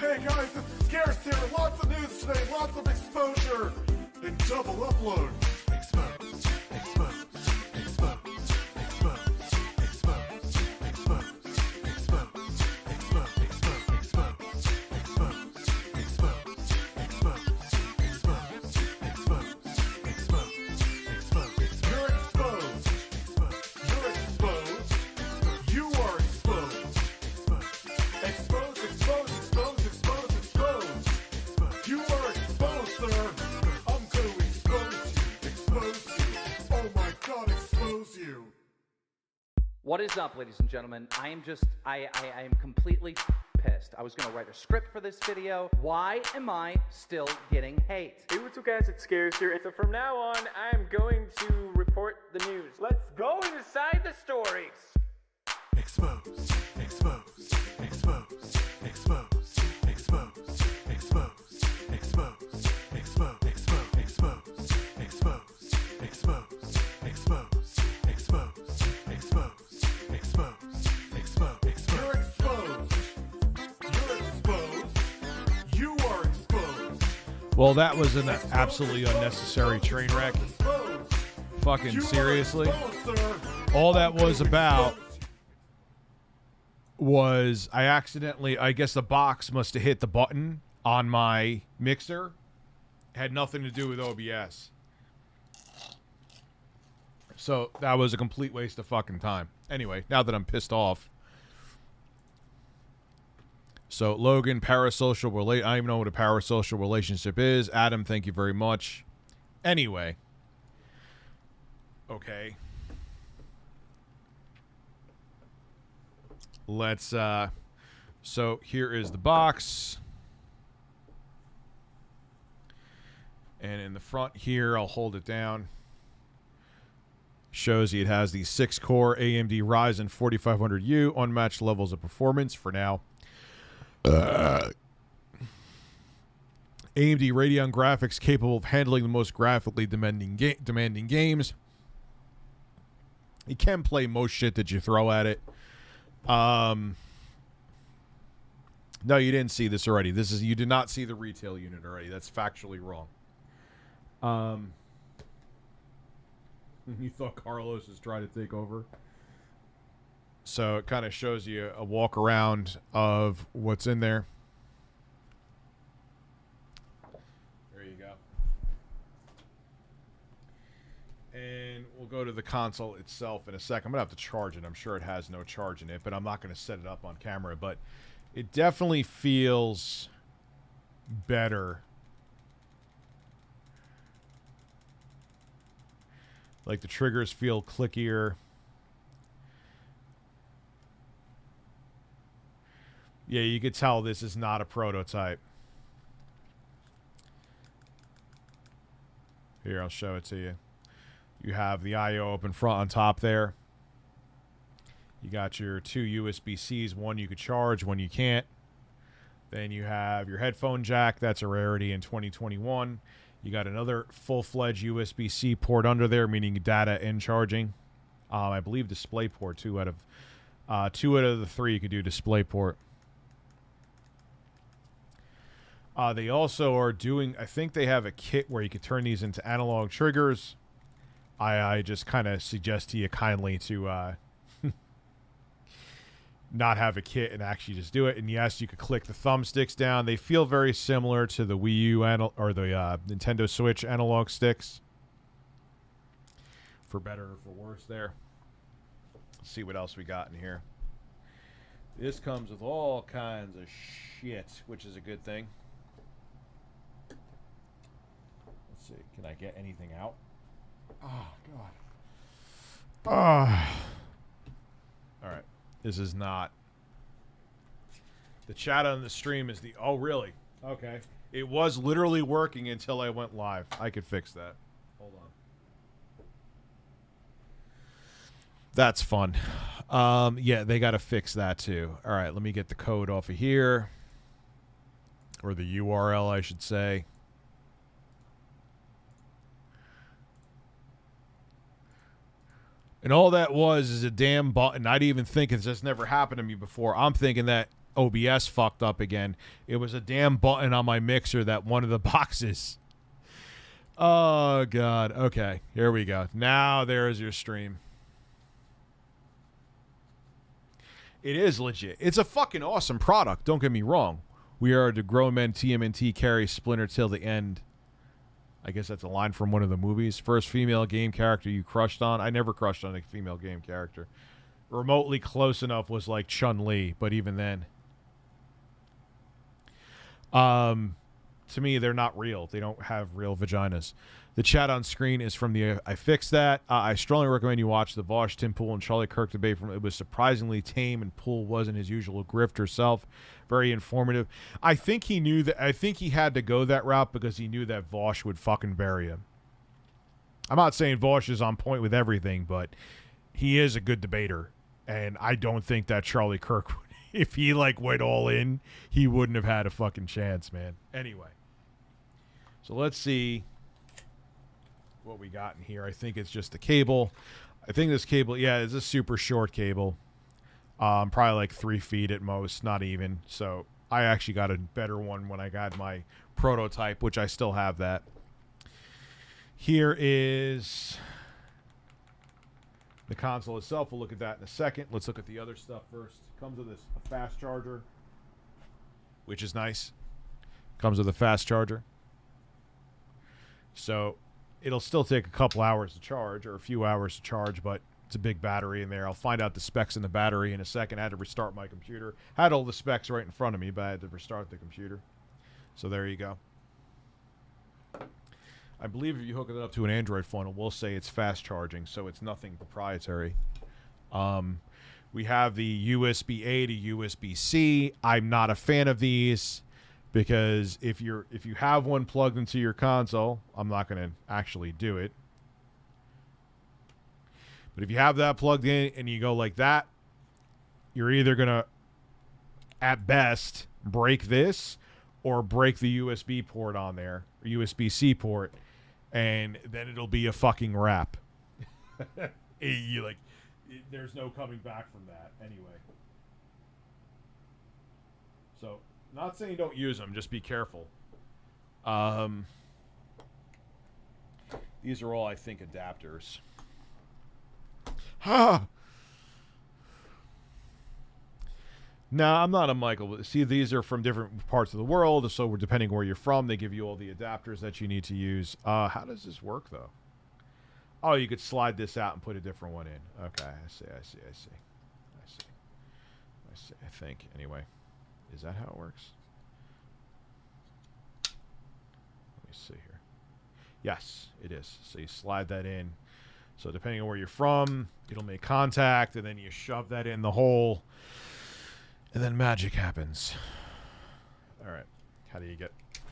Hey guys, this is Scarce here. Lots of news today, lots of exposure, and double upload. Exposed, exposed, exposed, exposed, exposed, exposed, exposed, exposed, exposed, exposed, exposed, exposed, exposed, exposed, exposed. You're exposed. You're exposed. You are exposed. Exposed, exposed, exposed, exposed, exposed. You are exposed, sir. I'm going to expose you. Expose you. Oh my God, expose you. What is up, ladies and gentlemen? I am completely pissed. I was gonna write a script for this video. Why am I still getting hate? Hey, what's up guys, it's Scarce here, and so from now on, I'm going to report the news. Let's go inside the stories! Exposed, exposed, exposed, exposed, exposed, exposed, exposed, exposed, exposed, exposed, exposed, exposed, exposed, exposed, exposed, exposed, exposed. You're exposed. You're exposed. You are exposed. Well, that was an absolutely unnecessary train wreck. Exposed. Fucking You are seriously. exposed, sir. All that was about was I guess the box must have hit the button on my mixer. Had nothing to do with OBS. So that was a complete waste of fucking time. Anyway, now that I'm pissed off. So Logan, parasocial I don't even know what a parasocial relationship is. Adam, thank you very much. Anyway. Okay. Let's so here is the box. And in the front here, I'll hold it down. Shows you it has the 6-core AMD Ryzen 4500U, unmatched levels of performance for now. AMD Radeon graphics capable of handling the most graphically demanding games. It can play most shit that you throw at it. No, you didn't see this already. You did not see the retail unit already. That's factually wrong. You thought Carlos was trying to take over. So it kind of shows you a walk around of what's in there. There you go. And we'll go to the console itself in a sec. I'm going to have to charge it. I'm sure it has no charge in it, but I'm not going to set it up on camera. But it definitely feels better. Like the triggers feel clickier. Yeah, you could tell this is not a prototype. Here, I'll show it to you. You have the I/O up in front on top there. You got your 2 USB-Cs, one you could charge, one you can't. Then you have your headphone jack. That's a rarity in 2021. You got another full-fledged USB-C port under there, meaning data and charging. I believe DisplayPort, 2 out of the 3 you could do DisplayPort. They also are doing, I think they have a kit where you could turn these into analog triggers. I just kind of suggest to you kindly to not have a kit and actually just do it. And yes, you could click the thumbsticks down. They feel very similar to the Wii U or the Nintendo Switch analog sticks. For better or for worse there. Let's see what else we got in here. This comes with all kinds of shit, which is a good thing. Let's see. Can I get anything out? Oh, God. All right. This is not. The chat on the stream is the... Oh, really? Okay. It was literally working until I went live. I could fix that. Hold on. That's fun. Yeah, they got to fix that too. All right, let me get the code off of here. Or the URL, I should say. And all that was is a damn button. I'd even think it's just never happened to me before. I'm thinking that OBS fucked up again. It was a damn button on my mixer that one of the boxes. Oh, God. Okay, here we go. Now there's your stream. It is legit. It's a fucking awesome product. Don't get me wrong. We are the grown men TMNT carry Splinter till the end. I guess that's a line from one of the movies. First female game character you crushed on. I never crushed on a female game character. Remotely close enough was like Chun-Li, but even then. To me, they're not real. They don't have real vaginas. The chat on screen is from the I Fixed That. I strongly recommend you watch the Vosh, Tim Pool, and Charlie Kirk debate. It was surprisingly tame, and Pool wasn't his usual grifter self. Very informative. I think he knew that. I think he had to go that route because he knew that Vosh would fucking bury him. I'm not saying Vosh is on point with everything, but he is a good debater, and I don't think that Charlie Kirk would. If he like went all in, he wouldn't have had a fucking chance, man. Anyway. So let's see what we got in here. I think it's just the cable. I think this cable, yeah, it's a super short cable. Probably like 3 feet at most, not even. So I actually got a better one when I got my prototype, which I still have that. Here is the console itself. We'll look at that in a second. Let's look at the other stuff first. Comes with a fast charger, which is nice. Comes with a fast charger. So it'll still take a couple hours to charge, or a few hours to charge, but it's a big battery in there. I'll find out the specs in the battery in a second. I had to restart my computer. Had all the specs right in front of me, but I had to restart the computer. So there you go. I believe if you hook it up to an Android phone, it will say it's fast charging, so it's nothing proprietary. We have the USB-A to USB-C. I'm not a fan of these. Because if you have one plugged into your console, I'm not going to actually do it. But if you have that plugged in and you go like that, you're either going to, at best, break this or break the USB port on there, or USB-C port, and then it'll be a fucking wrap. There's no coming back from that anyway. So, not saying don't use them, just be careful. These are all, I think, adapters. No, I'm not a Michael. See, these are from different parts of the world, so depending where you're from, they give you all the adapters that you need to use. How does this work, though? Oh, you could slide this out and put a different one in. Okay, I see. I think, anyway. Is that how it works? Let me see here. Yes, it is. So you slide that in. So depending on where you're from, it'll make contact, and then you shove that in the hole, and then magic happens. All right. How do you get...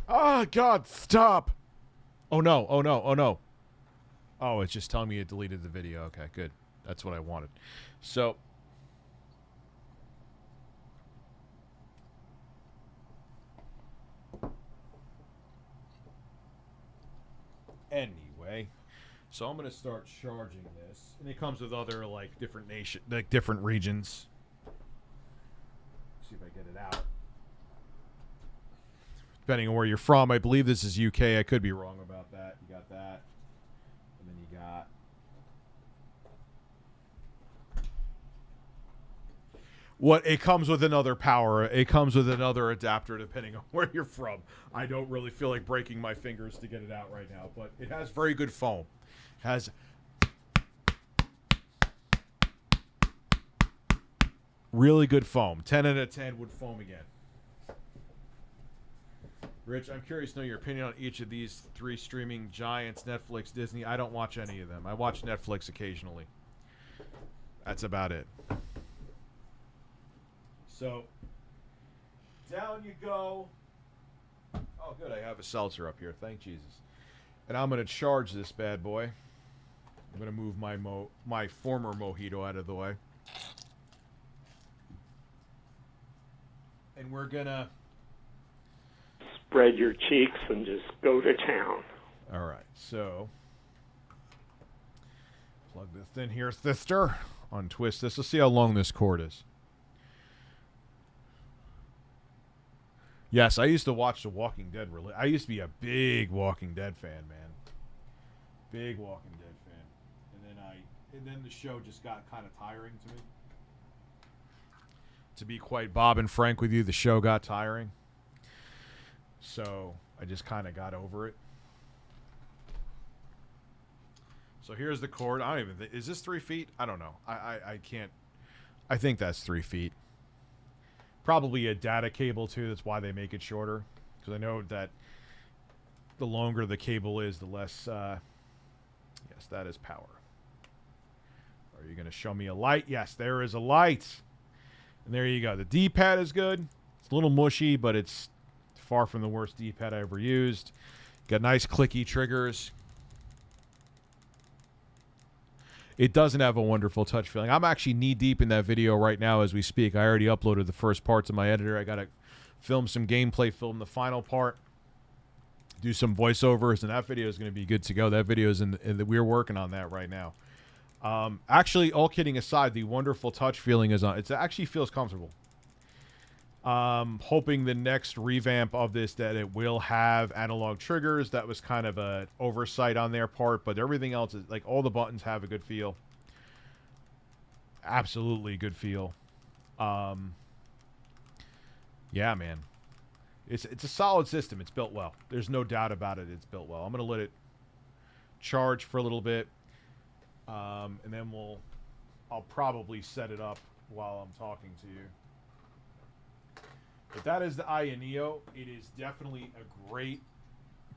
Oh, God, stop! Oh, no. Oh, it's just telling me it deleted the video. Okay, good. That's what I wanted. So... Anyway, so I'm gonna start charging this, and it comes with other different regions. See if I get it out. Depending on where you're from, I believe this is UK. I could be wrong about that. You got that, and then you got. It comes with another power. It comes with another adapter depending on where you're from. I don't really feel like breaking my fingers to get it out right now, but it has very good foam. It has really good foam. 10 out of 10 would foam again. Rich, I'm curious to know your opinion on each of these 3 streaming giants, Netflix, Disney. I don't watch any of them. I watch Netflix occasionally. That's about it. So, down you go. Oh, good. I have a seltzer up here. Thank Jesus. And I'm going to charge this bad boy. I'm going to move my former mojito out of the way. And we're going to... Spread your cheeks and just go to town. All right. So, plug this in here, sister. Untwist this. Let's see how long this cord is. Yes, I used to watch The Walking Dead. I used to be a big Walking Dead fan, man. Big Walking Dead fan. And then the show just got kind of tiring to me. To be quite Bob and frank with you, the show got tiring. So I just kind of got over it. So here's the cord. I don't even is this 3 feet? I don't know. I can't. I think that's 3 feet. Probably a data cable too. That's why they make it shorter. Because I know that the longer the cable is, the less. Yes, that is power. Are you going to show me a light? Yes, there is a light. And there you go. The D-pad is good. It's a little mushy, but it's far from the worst D-pad I ever used. Got nice clicky triggers. It doesn't have a wonderful touch feeling. I'm actually knee-deep in that video right now as we speak. I already uploaded the first part to my editor. I got to film some gameplay, film the final part, do some voiceovers, and that video is going to be good to go. That video is we're working on that right now. Actually, all kidding aside, the wonderful touch feeling is on. It actually feels comfortable. Hoping the next revamp of this that it will have analog triggers. That was kind of an oversight on their part, but everything else is like all the buttons have a good feel. Absolutely good feel. Yeah, man. It's a solid system. It's built well. There's no doubt about it. It's built well. I'm going to let it charge for a little bit. And then I'll probably set it up while I'm talking to you. But that is the Aya Neo. It is definitely a great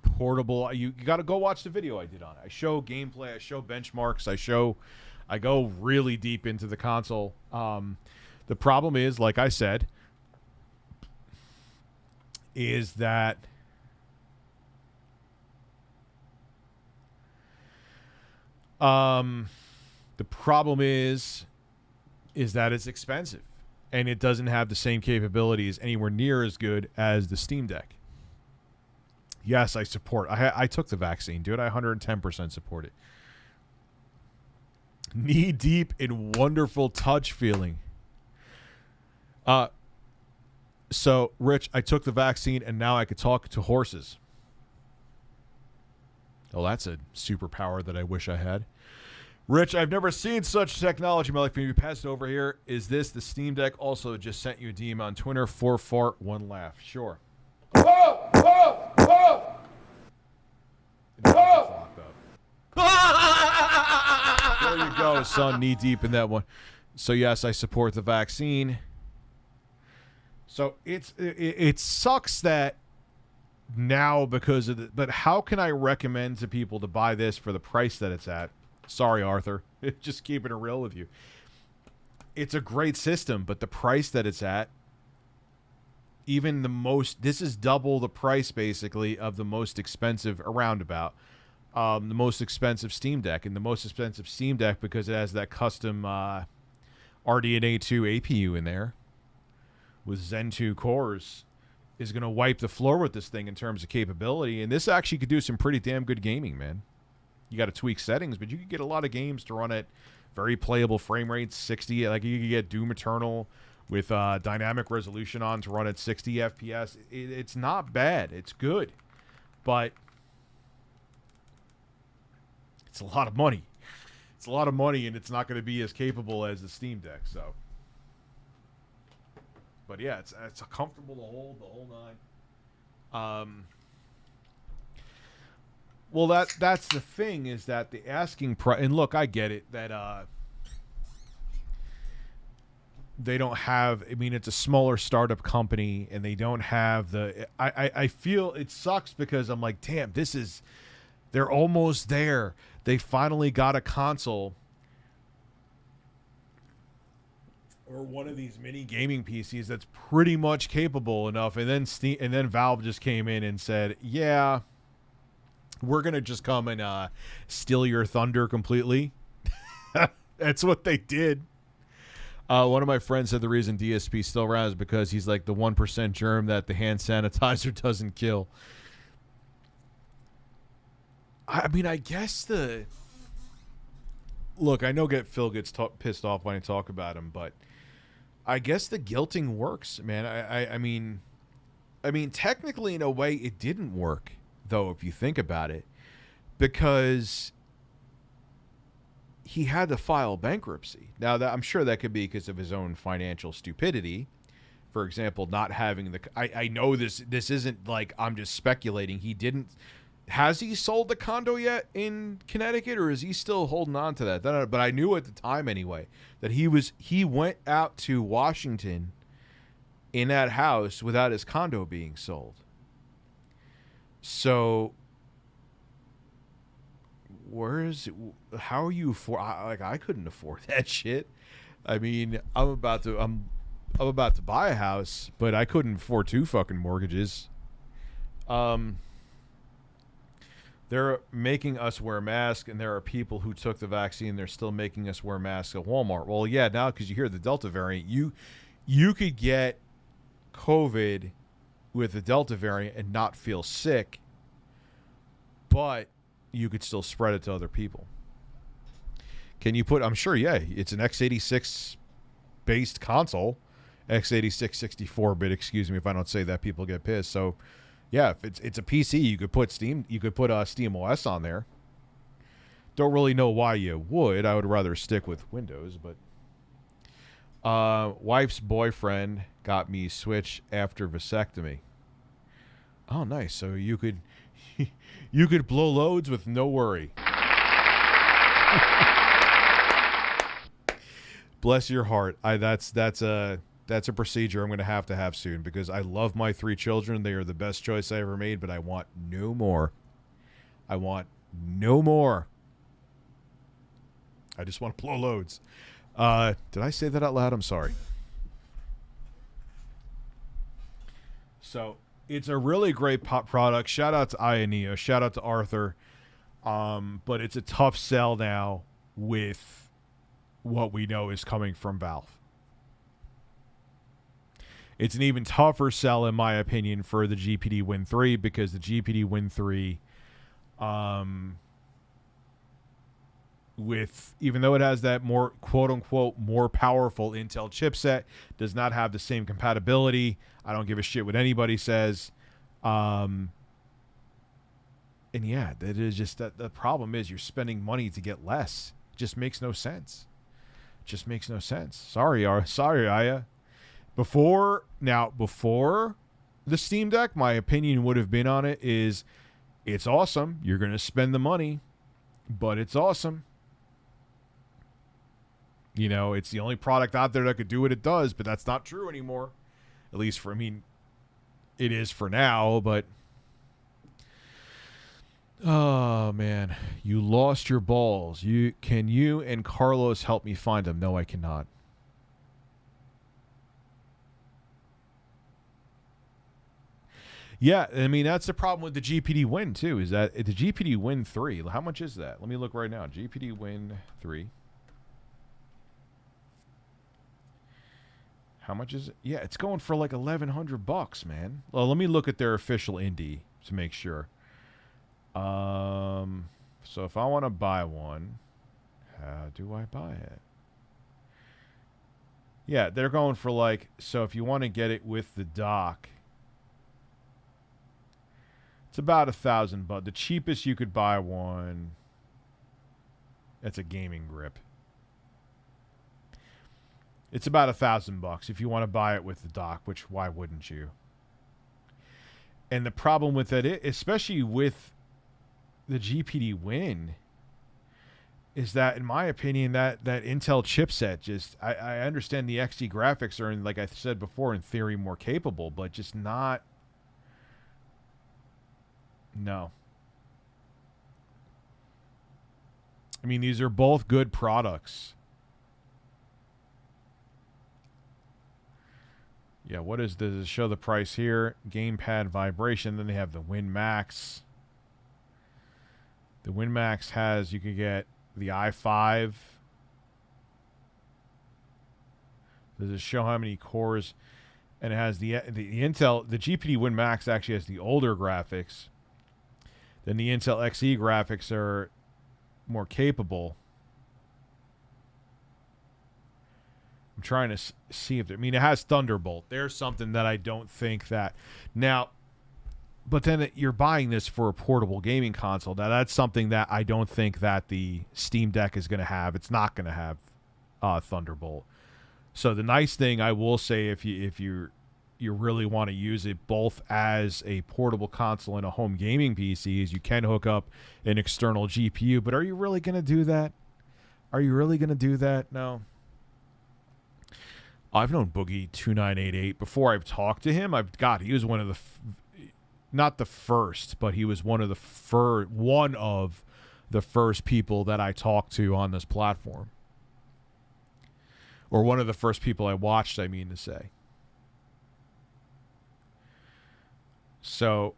portable. You got to go watch the video I did on it. I show gameplay. I show benchmarks. I go really deep into the console. The problem is, like I said, is that the problem is that it's expensive. And it doesn't have the same capabilities anywhere near as good as the Steam Deck. Yes, I support. I took the vaccine, dude. I 110% support it. Knee deep in wonderful touch feeling. So, Rich, I took the vaccine and now I could talk to horses. Oh, that's a superpower that I wish I had. Rich, I've never seen such technology in my life. Can you pass it over here? Is this the Steam Deck? Also, just sent you a DM on Twitter. 4 fart, 1 laugh. Sure. Whoa! Whoa! Whoa! Whoa! There you go, son. Knee deep in that one. So yes, I support the vaccine. So it sucks that now because of the, but how can I recommend to people to buy this for the price that it's at? Sorry, Arthur. Just keeping it real with you. It's a great system, but the price that it's at, even the most, this is double the price basically of the most expensive roundabout, the most expensive Steam Deck, and the most expensive Steam Deck because it has that custom RDNA 2 APU in there with Zen 2 cores is going to wipe the floor with this thing in terms of capability, and this actually could do some pretty damn good gaming, man. You got to tweak settings, but you could get a lot of games to run at very playable frame rates, 60. Like you could get Doom Eternal with dynamic resolution on to run at 60 FPS. It's not bad. It's good, but it's a lot of money. It's a lot of money, and it's not going to be as capable as the Steam Deck. So, but yeah, it's comfortable to hold the whole nine. Well, that's the thing is that the asking price, and look, I get it that they don't have. I mean, it's a smaller startup company, and they don't have the. I feel it sucks because I'm like, damn, they're almost there. They finally got a console or one of these mini gaming PCs that's pretty much capable enough, and then Valve just came in and said, yeah. We're going to just come and steal your thunder completely. That's what they did. One of my friends said the reason DSP still around is because he's like the 1% germ that the hand sanitizer doesn't kill. I mean, I guess Look, I know Phil gets pissed off when I talk about him, but I guess the guilting works, man. I mean, I mean, technically, in a way, it didn't work, though, if you think about it, because he had to file bankruptcy. Now, that I'm sure that could be because of his own financial stupidity. For example, not having the... I know this isn't like I'm just speculating. He didn't... Has he sold the condo yet in Connecticut, or is he still holding on to that? But I knew at the time, anyway, that he went out to Washington in that house without his condo being sold. So... how are you I couldn't afford that shit. I mean, I'm about to buy a house, but I couldn't afford 2 fucking mortgages. They're making us wear masks, and there are people who took the vaccine. They're still making us wear masks at Walmart. Well, yeah, now because you hear the Delta variant, you could get COVID with the Delta variant and not feel sick, but you could still spread it to other people. Can you put... I'm sure, yeah, it's an x86 based console. x86 64-bit, excuse me if I don't say that, people get pissed. So, yeah, if it's a PC, you could put Steam OS on there. Don't really know why you would. I would rather stick with Windows, but wife's boyfriend got me Switch after vasectomy. Oh, nice. So you could blow loads with no worry. Bless your heart. That's a procedure I'm going to have soon because I love my 3 children. They are the best choice I ever made, but I want no more. I want no more. I just want to blow loads. Did I say that out loud? I'm sorry. So it's a really great pop product. Shout out to Ioneo. Shout out to Arthur. But it's a tough sell now with what we know is coming from Valve. It's an even tougher sell, in my opinion, for the GPD Win 3 because the GPD Win 3, even though it has that more quote-unquote more powerful Intel chipset, does not have the same compatibility. I don't give a shit what anybody says. And yeah, that is just that the problem is you're spending money to get less. It just makes no sense. Just makes no sense. Sorry, Aya. Before the Steam Deck, my opinion would have been on it is it's awesome. You're going to spend the money, but it's awesome. You know, it's the only product out there that could do what it does, but that's not true anymore. At least it is for now, but oh man, you lost your balls. Can you and Carlos help me find them? No, I cannot. Yeah, I mean, that's the problem with the GPD Win, too, is that the GPD Win 3, how much is that? Let me look right now. GPD Win 3. How much is it? Yeah, it's going for like $1,100, man. Well, let me look at their official indie to make sure. So if I want to buy one, how do I buy it? Yeah, they're going for like, so if you want to get it with the dock, it's about $1,000, but the cheapest you could buy one, that's a gaming grip. It's about $1,000 if you want to buy it with the dock, which why wouldn't you? And the problem with that, especially with the GPD Win, is that, in my opinion, that Intel chipset just, I understand the XD graphics are, like I said before, in theory more capable, but just not. No. I mean, these are both good products. Yeah, what is this? Does it show the price here? Gamepad vibration. Then they have the Win Max. The Win Max has, you can get the i5. Does it show how many cores? And it has the Intel, the GPD Win Max actually has the older graphics. Then the Intel Xe graphics are more capable. I'm trying to see if... I mean, it has Thunderbolt. There's something that I don't think that... Now, but then you're buying this for a portable gaming console. Now, that's something that I don't think that the Steam Deck is going to have. It's not going to have Thunderbolt. So the nice thing I will say, if you really want to use it both as a portable console and a home gaming PC, is you can hook up an external GPU. But are you really going to do that? Are you really going to do that? No. I've known Boogie2988 before I've talked to him. He was one of the not the first, but he was one of the first people that I talked to on this platform. Or one of the first people I watched, I mean to say. So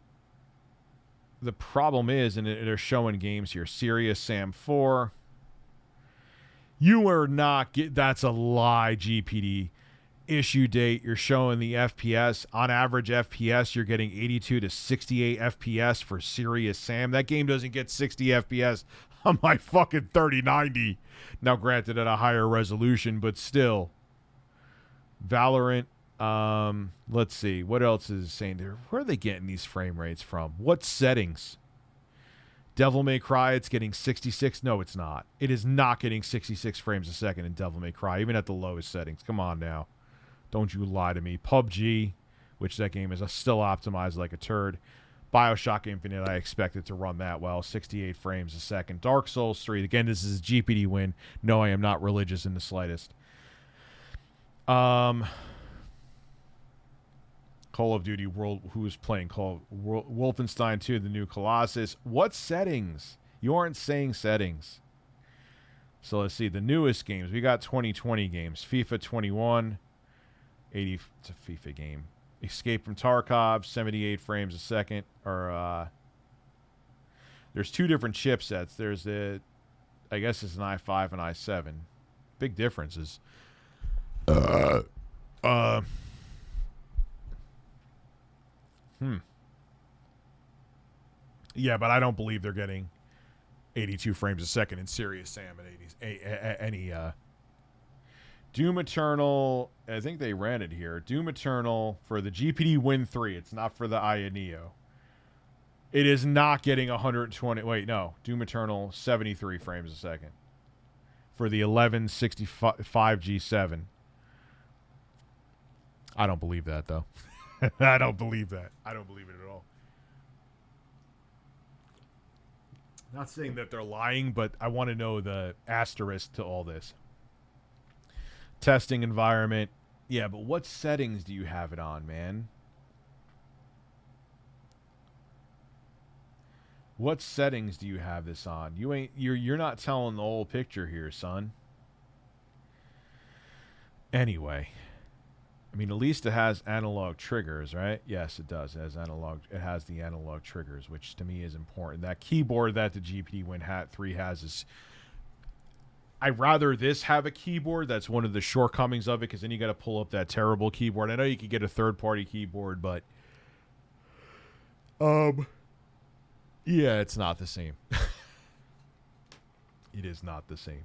the problem is, and they're showing games here, Serious Sam 4. You are not that's a lie, GPD. Issue date, you're showing the FPS. On average FPS, you're getting 82 to 68 FPS for Serious Sam. That game doesn't get 60 FPS on my fucking 3090. Now, granted, at a higher resolution, but still. Valorant. Let's see. What else is it saying there? Where are they getting these frame rates from? What settings? Devil May Cry, it's getting 66. No, it's not. It is not getting 66 frames a second in Devil May Cry, even at the lowest settings. Come on now. Don't you lie to me. PUBG, which that game is still optimized like a turd. BioShock Infinite, I expect it to run that well. 68 frames a second. Dark Souls 3. Again, this is a GPD win. No, I am not religious in the slightest. Call of Duty World. Who's playing Wolfenstein 2, the new Colossus. What settings? You aren't saying settings. So let's see. The newest games. We got 2020 games. FIFA 21. 80. It's a FIFA game. Escape from Tarkov. 78 frames a second. Or there's two different chipsets. There's the, I guess it's an i5 and i7. Big differences. Yeah, but I don't believe they're getting 82 frames a second in Serious Sam at any Doom Eternal. I think they ran it here. Doom Eternal for the GPD Win 3. It's not for the Aya Neo. It is not getting 120. Wait, no. Doom Eternal 73 frames a second for the 1165 G7. I don't believe that, though. I don't believe that. I don't believe it at all. Not saying that they're lying, but I want to know the asterisk to all this. Testing environment. Yeah, but what settings do you have it on, man? What settings do you have this on? You're not telling the whole picture here, son. Anyway. I mean, at least it has analog triggers, right? Yes, it does. It has the analog triggers, which to me is important. That keyboard that the GPD Win Hat 3 has is... I'd rather this have a keyboard. That's one of the shortcomings of it, because then you got to pull up that terrible keyboard. I know you could get a third-party keyboard, but... yeah, it's not the same. It is not the same.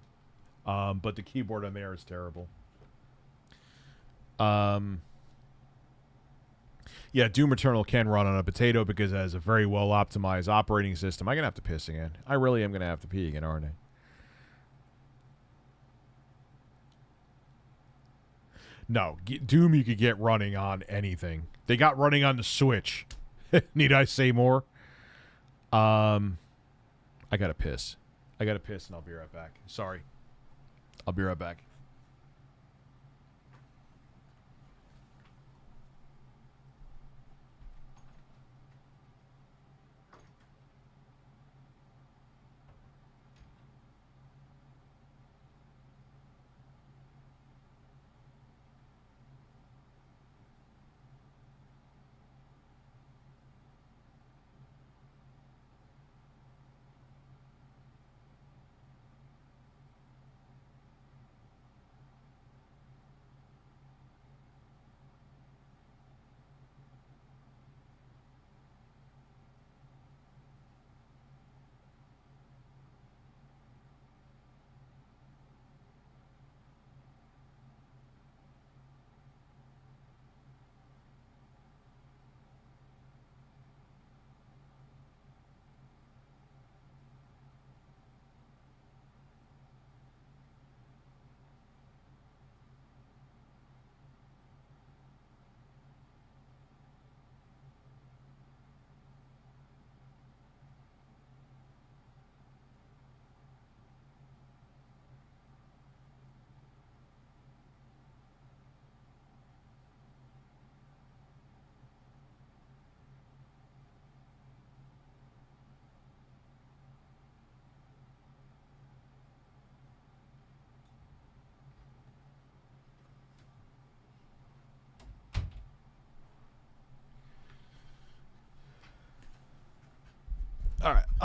But the keyboard on there is terrible. Yeah, Doom Eternal can run on a potato because it has a very well optimized operating system. I'm gonna have to piss again. I really am gonna have to pee again, aren't I? No, Doom you could get running on anything. They got running on the Switch. Need I say more? I gotta piss. And I'll be right back. Sorry. I'll be right back.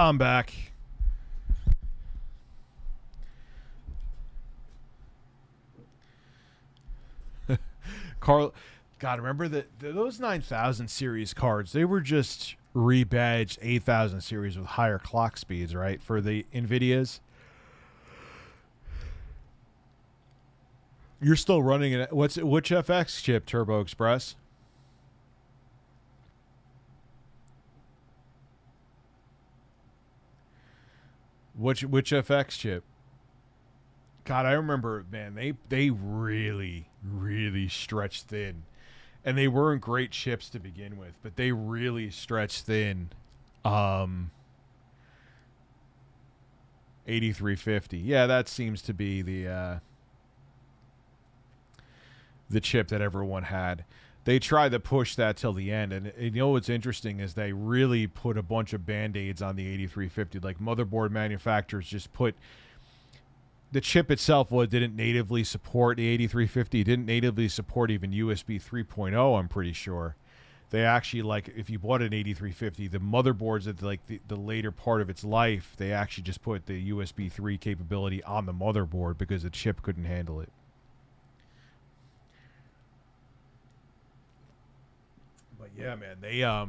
I'm back. Carl, God, remember those 9000 series cards? They were just rebadged 8000 series with higher clock speeds, right? For the NVIDIAs. You're still running it. Which FX chip, Turbo Express? Which FX chip? God, I remember, man, they really, really stretched thin. And they weren't great chips to begin with, but they really stretched thin. 8350. Yeah, that seems to be the chip that everyone had. They tried to push that till the end, and you know what's interesting is they really put a bunch of band-aids on the 8350. Like, motherboard manufacturers just put the chip itself didn't natively support the 8350. It didn't natively support even USB 3.0, I'm pretty sure. They actually, like, if you bought an 8350, the motherboards at the later part of its life, they actually just put the USB 3 capability on the motherboard because the chip couldn't handle it. But yeah, man, they I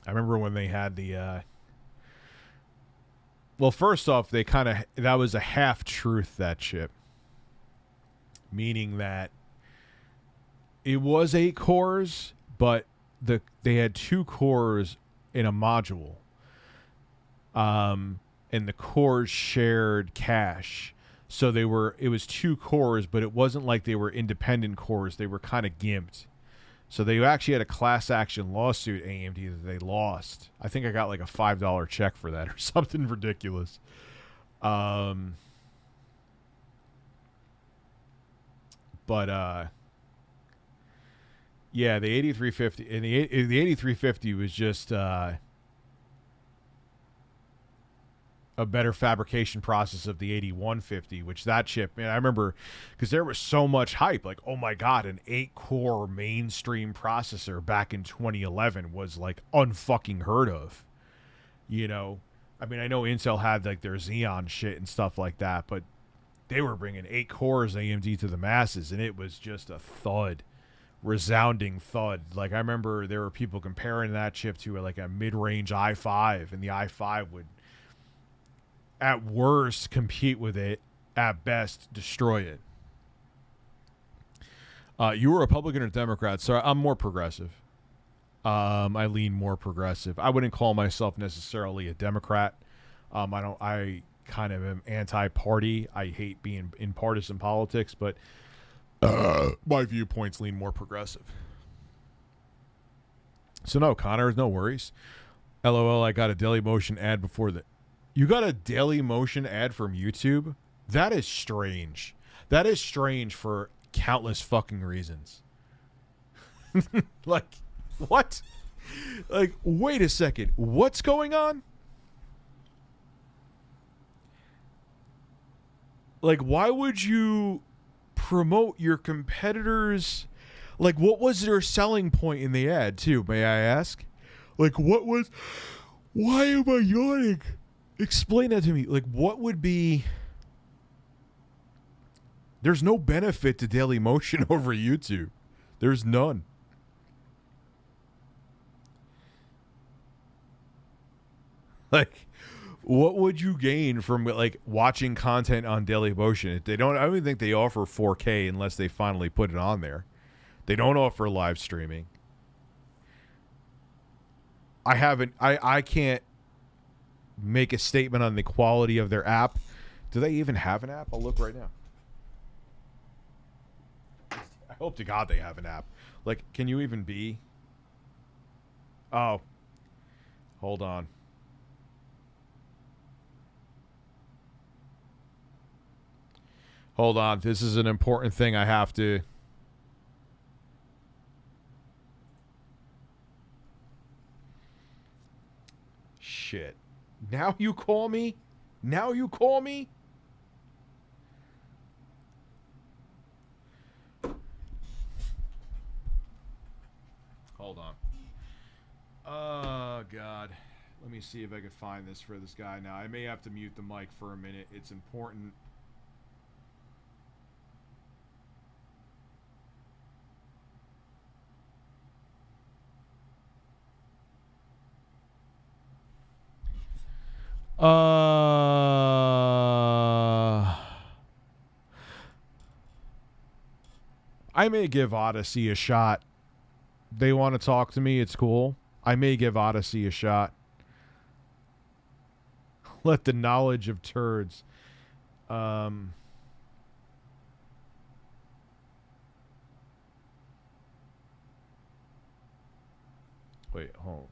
remember when they had the well, first off, that was a half truth, that chip. Meaning that it was 8 cores, but they had 2 cores in a module. And the cores shared cache. So it was 2 cores, but it wasn't like they were independent cores. They were kind of gimped. So they actually had a class action lawsuit, AMD, that they lost. I think I got like a $5 check for that or something ridiculous. But yeah, the 8350 and the 8350 was just a better fabrication process of the 8150, which that chip, man, I remember because there was so much hype, like, oh my god, an 8-core mainstream processor back in 2011 was like unfucking heard of. You know, I mean, I know Intel had like their Xeon shit and stuff like that, but they were bringing 8 cores AMD to the masses, and it was just a thud, resounding thud. Like, I remember there were people comparing that chip to like a mid-range i5, and the i5 would at worst compete with it, at best destroy it. You were a Republican or Democrat? So I'm more progressive. I lean more progressive. I wouldn't call myself necessarily a Democrat. I kind of am anti-party. I hate being in partisan politics, but my viewpoints lean more progressive. So no, Connor, no worries. LOL, I got a Dailymotion ad before the... You got a Dailymotion ad from YouTube? That is strange. That is strange for countless fucking reasons. Like, what? Like, wait a second. What's going on? Like, why would you promote your competitors? Like, what was their selling point in the ad, too, may I ask? Like, what was... Why am I yawning? Explain that to me. Like, what would be... There's no benefit to Dailymotion over YouTube. There's none. Like, what would you gain from, like, watching content on Dailymotion? I don't even think they offer 4K unless they finally put it on there. They don't offer live streaming. I can't make a statement on the quality of their app. Do they even have an app? I'll look right now. I hope to God they have an app. Like, can you even be... Oh. Hold on. Hold on. This is an important thing I have to... Shit. Now you call me? Now you call me? Hold on. Oh, God. Let me see if I can find this for this guy now. I may have to mute the mic for a minute. It's important. I may give Odyssey a shot. They want to talk to me. It's cool. I may give Odyssey a shot. Let the knowledge of turds. Wait, hold.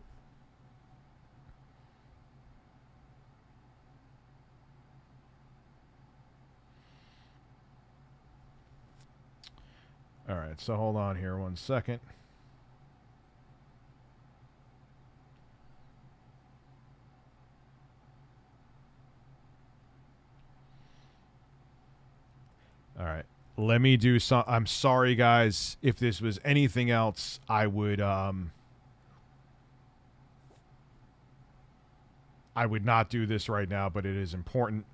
All right, so hold on here 1 second. All right. Let me do some. I'm sorry, guys. If this was anything else, I would not do this right now, but it is important.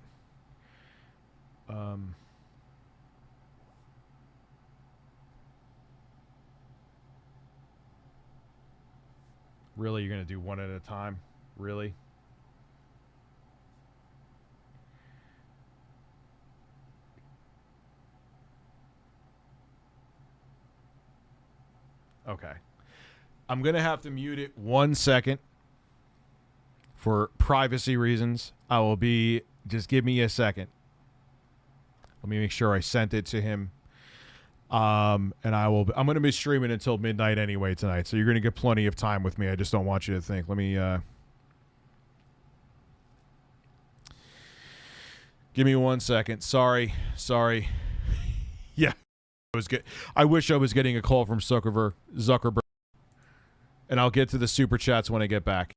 Really, you're going to do one at a time? Really? Okay. I'm going to have to mute it 1 second for privacy reasons. I will be, just give me a second. Let me make sure I sent it to him. And I'm going to be streaming until midnight anyway tonight, so you're going to get plenty of time with me. I just don't want you to think. Let me, give me 1 second. Sorry. Yeah. I wish I was getting a call from Zuckerberg. And I'll get to the super chats when I get back.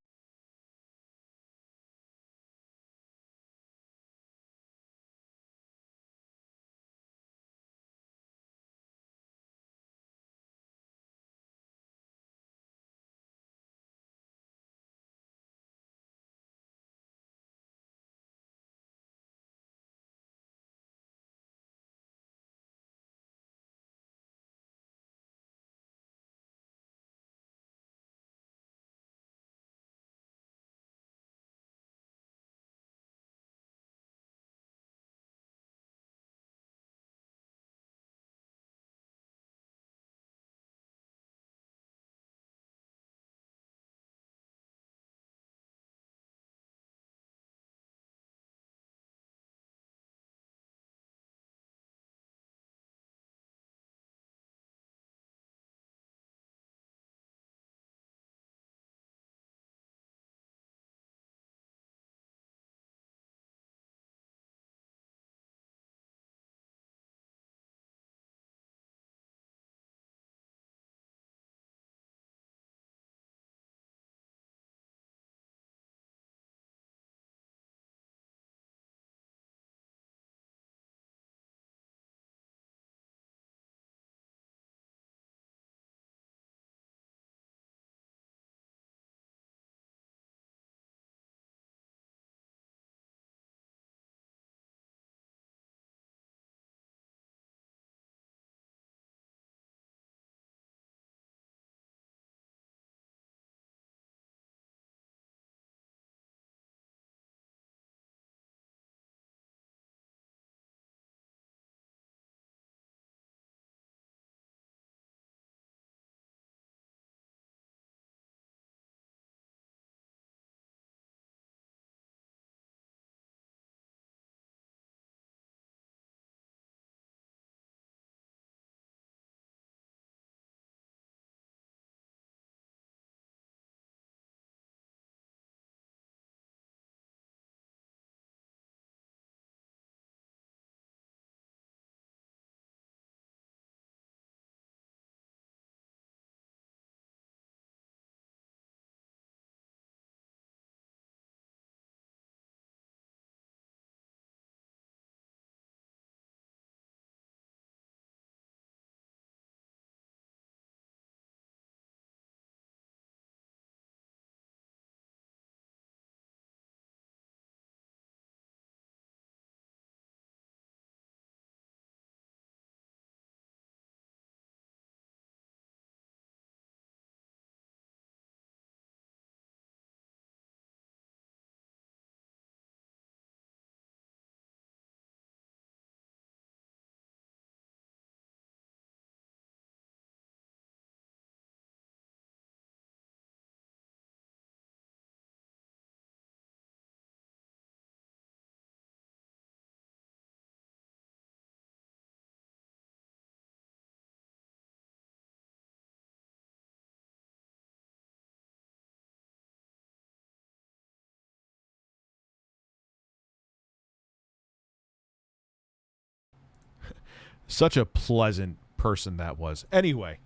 Such a pleasant person that was. Anyway.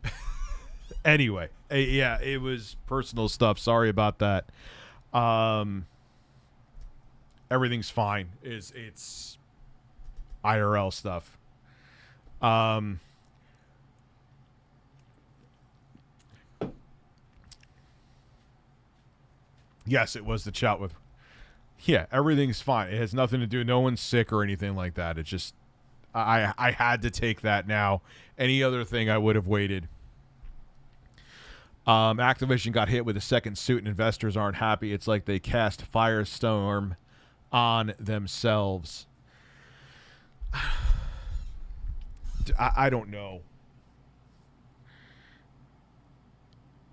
Anyway. Yeah, it was personal stuff. Sorry about that. Everything's fine. It's IRL stuff. Yes, it was the chat with. Yeah, everything's fine. It has nothing to do. No one's sick or anything like that. It's just I had to take that now. Any other thing I would have waited. Activision got hit with a second suit and investors aren't happy. It's like they cast Firestorm on themselves. I don't know.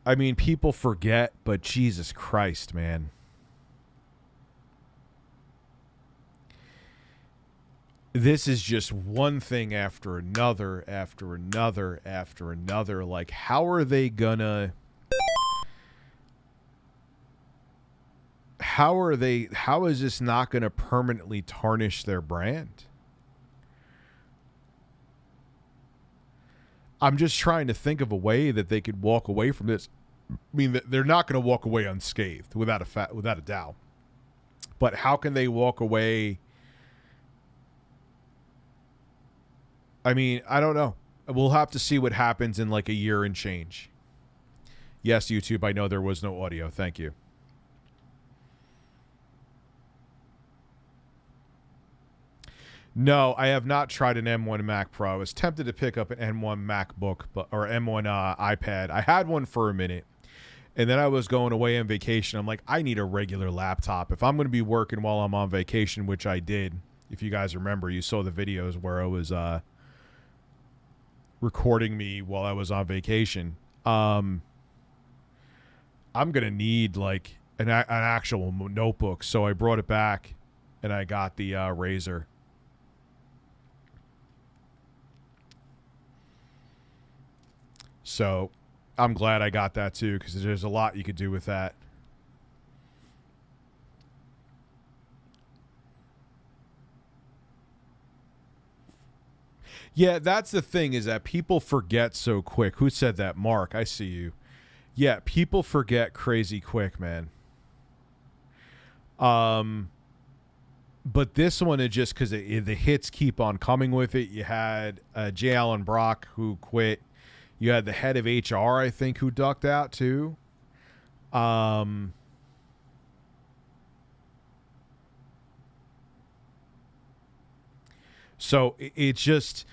I mean, people forget, but Jesus Christ, man. This is just one thing after another, after another, after another. Like, how are they gonna... How is this not going to permanently tarnish their brand? I'm just trying to think of a way that they could walk away from this. I mean, they're not going to walk away unscathed without a doubt. But how can they walk away? I mean, I don't know. We'll have to see what happens in like a year and change. Yes, YouTube, I know there was no audio. Thank you. No, I have not tried an M1 Mac Pro. I was tempted to pick up an M1 MacBook or M1 iPad. I had one for a minute, and then I was going away on vacation. I'm like, I need a regular laptop. If I'm going to be working while I'm on vacation, which I did, if you guys remember, you saw the videos where I was recording me while I was on vacation. I'm going to need like an actual notebook, so I brought it back, and I got the Razer. So I'm glad I got that too, because there's a lot you could do with that. Yeah, that's the thing, is that people forget so quick. Who said that? Mark, I see you. Yeah, people forget crazy quick, man. But this one is just because the hits keep on coming with it. You had J. Allen Brock, who quit. You had the head of HR, I think, who ducked out too. So it's just,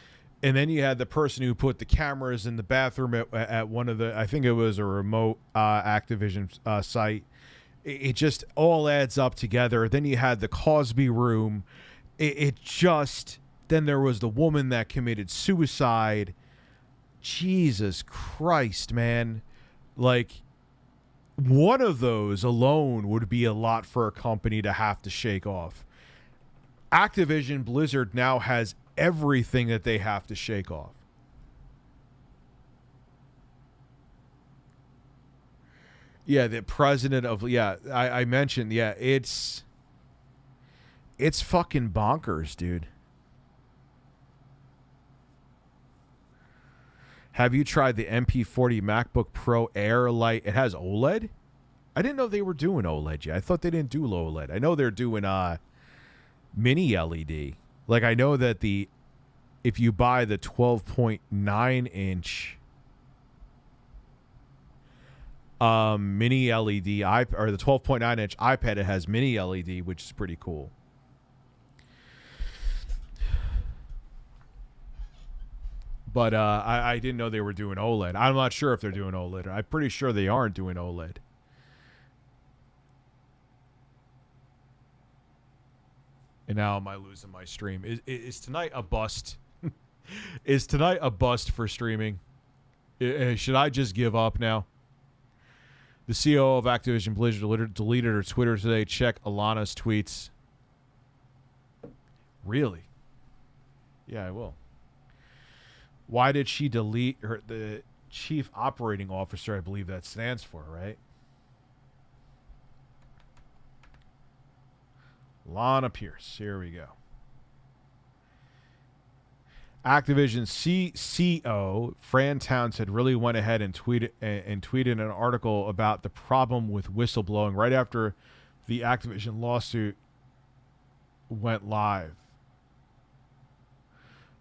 and then you had the person who put the cameras in the bathroom at one of the, I think it was a remote Activision site. It just all adds up together. Then you had the Cosby room. It just, then there was the woman that committed suicide. Jesus Christ, man. Like, one of those alone would be a lot for a company to have to shake off. Activision Blizzard now has everything that they have to shake off. Yeah, the president of, I mentioned, it's fucking bonkers, dude. Have you tried the MP40 MacBook Pro Air Lite? It has OLED? I didn't know they were doing OLED yet. I thought they didn't do OLED. I know they're doing mini LED. Like, I know that if you buy the 12.9 inch mini LED or the 12.9 inch iPad, it has mini LED, which is pretty cool. But I didn't know they were doing OLED. I'm not sure if they're doing OLED. I'm pretty sure they aren't doing OLED. And now am I losing my stream? Is tonight a bust? Is tonight a bust for streaming? Should I just give up now? The CEO of Activision Blizzard deleted her Twitter today. Check Alana's tweets. Really? Yeah, I will. Why did she delete the chief operating officer? I believe that stands for, right? Lana Pierce. Here we go. Activision CCO Fran Townsend really went ahead and tweeted an article about the problem with whistleblowing right after the Activision lawsuit went live.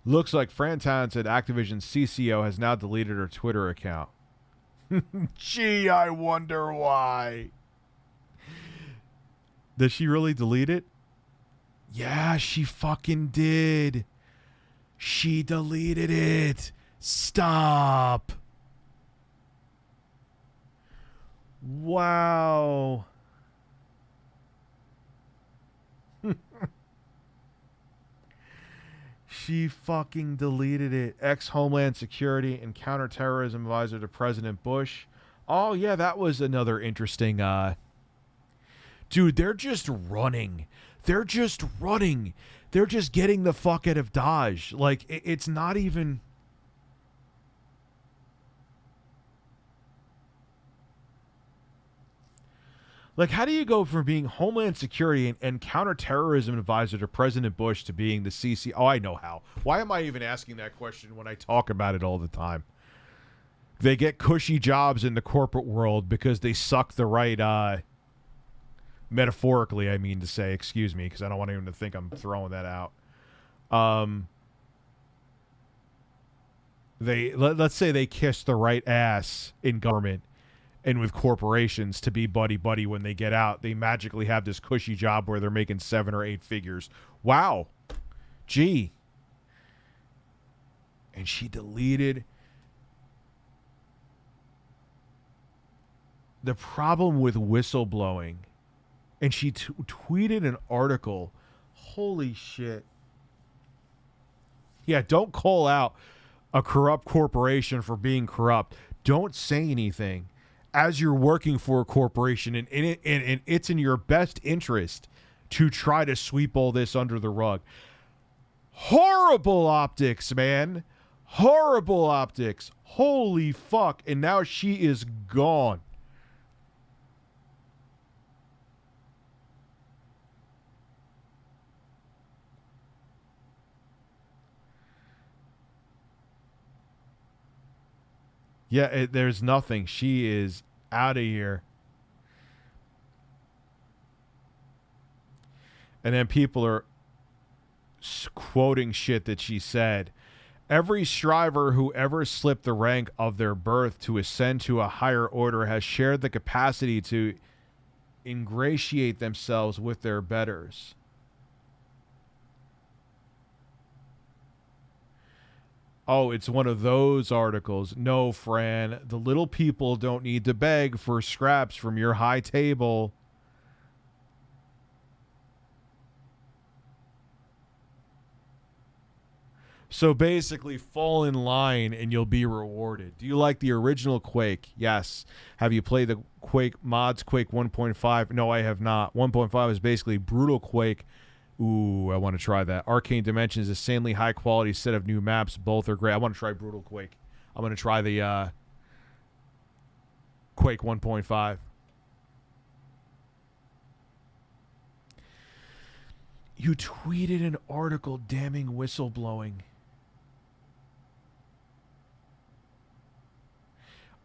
Looks like Fran Townsend, Activision CCO, has now deleted her Twitter account. Gee, I wonder why. Did she really delete it? Yeah, she fucking did. She deleted it. Stop. Wow. She fucking deleted it. Ex-Homeland Security and Counterterrorism Advisor to President Bush. Oh, yeah, that was another interesting... Dude, they're just running. They're just running. They're just getting the fuck out of Dodge. Like, it's not even... Like, how do you go from being Homeland Security and Counterterrorism Advisor to President Bush to being the CC? Oh, I know how. Why am I even asking that question when I talk about it all the time? They get cushy jobs in the corporate world because they suck the right, metaphorically, I mean to say, excuse me, because I don't want anyone to think I'm throwing that out. Let's say they kiss the right ass in government and with corporations to be buddy-buddy when they get out. They magically have this cushy job where they're making 7 or 8 figures. Wow. Gee. And she deleted. The problem with whistleblowing. And she tweeted an article. Holy shit. Yeah, don't call out a corrupt corporation for being corrupt. Don't say anything as you're working for a corporation, and it's in your best interest to try to sweep all this under the rug. Horrible optics, man. Horrible optics. Holy fuck. And now she is gone. Yeah, there's nothing. She is out of here. And then people are quoting shit that she said. Every striver who ever slipped the rank of their birth to ascend to a higher order has shared the capacity to ingratiate themselves with their betters. Oh, it's one of those articles. No, Fran, the little people don't need to beg for scraps from your high table. So basically, fall in line and you'll be rewarded. Do you like the original Quake? Yes. Have you played the Quake mods, Quake 1.5? No, I have not. 1.5 is basically brutal Quake. Ooh, I want to try that. Arcane Dimensions, insanely high quality set of new maps. Both are great. I want to try Brutal Quake. I'm going to try the Quake 1.5. You tweeted an article damning whistleblowing.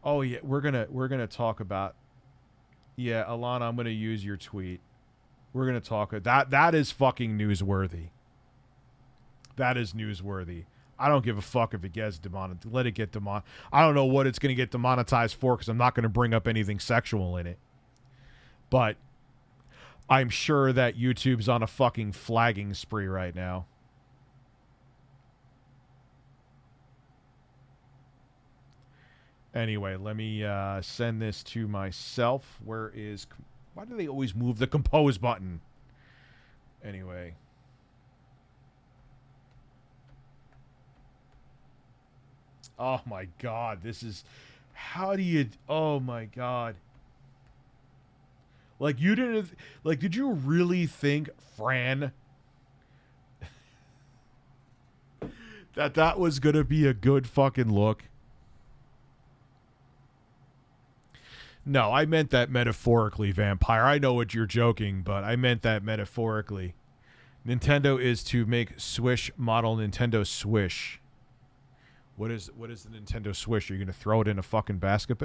Oh yeah, we're gonna talk about. Yeah, Alana, I'm gonna use your tweet. We're going to talk. That is fucking newsworthy. That is newsworthy. I don't give a fuck if it gets demonetized. Let it get demonetized. I don't know what it's going to get demonetized for because I'm not going to bring up anything sexual in it. But I'm sure that YouTube's on a fucking flagging spree right now. Anyway, let me send this to myself. Where is... Why do they always move the compose button? Anyway. Oh my god, this is... How do you... Oh my god. Like, you didn't... Like, did you really think, Fran, that was gonna be a good fucking look? No, I meant that metaphorically, Vampire. I know what you're joking, but I meant that metaphorically. Nintendo is to make Swish model Nintendo Swish. What is the Nintendo Switch? Are you going to throw it in a fucking basket?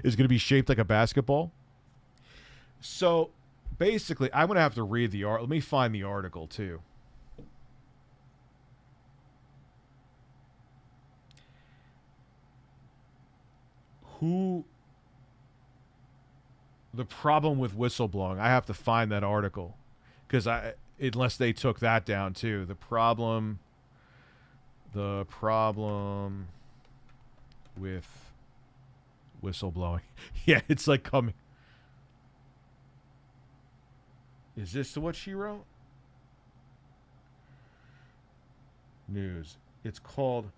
Is going to be shaped like a basketball? So basically, I'm going to have to read the art. Let me find the article too. The problem with whistleblowing. I have to find that article because unless they took that down too. The problem with whistleblowing. Yeah, it's like coming. Is this what she wrote? News. It's called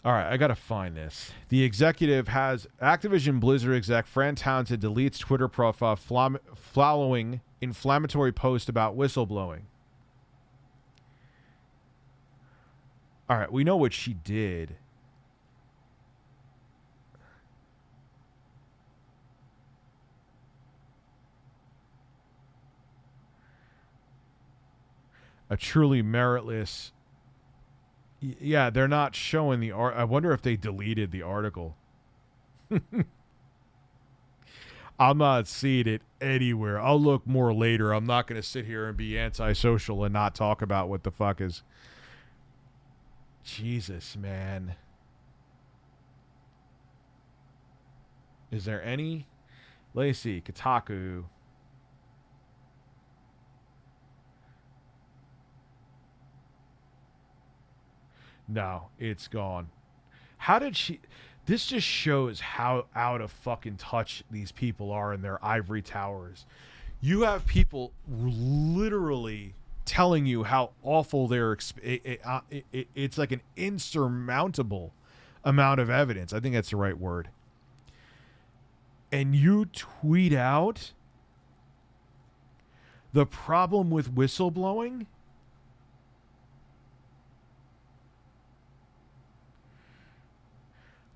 All right, I got to find this. The executive has Activision Blizzard exec Fran Townsend deletes Twitter profile following inflammatory post about whistleblowing. All right, we know what she did. A truly meritless. Yeah, they're not showing the art. I wonder if they deleted the article. I'm not seeing it anywhere. I'll look more later. I'm not going to sit here and be antisocial and not talk about what the fuck is. Jesus, man. Is there any? Let me see. Kotaku. No, it's gone. How did she... This just shows how out of fucking touch these people are in their ivory towers. You have people literally telling you how awful their... It's like an insurmountable amount of evidence. I think that's the right word. And you tweet out the problem with whistleblowing...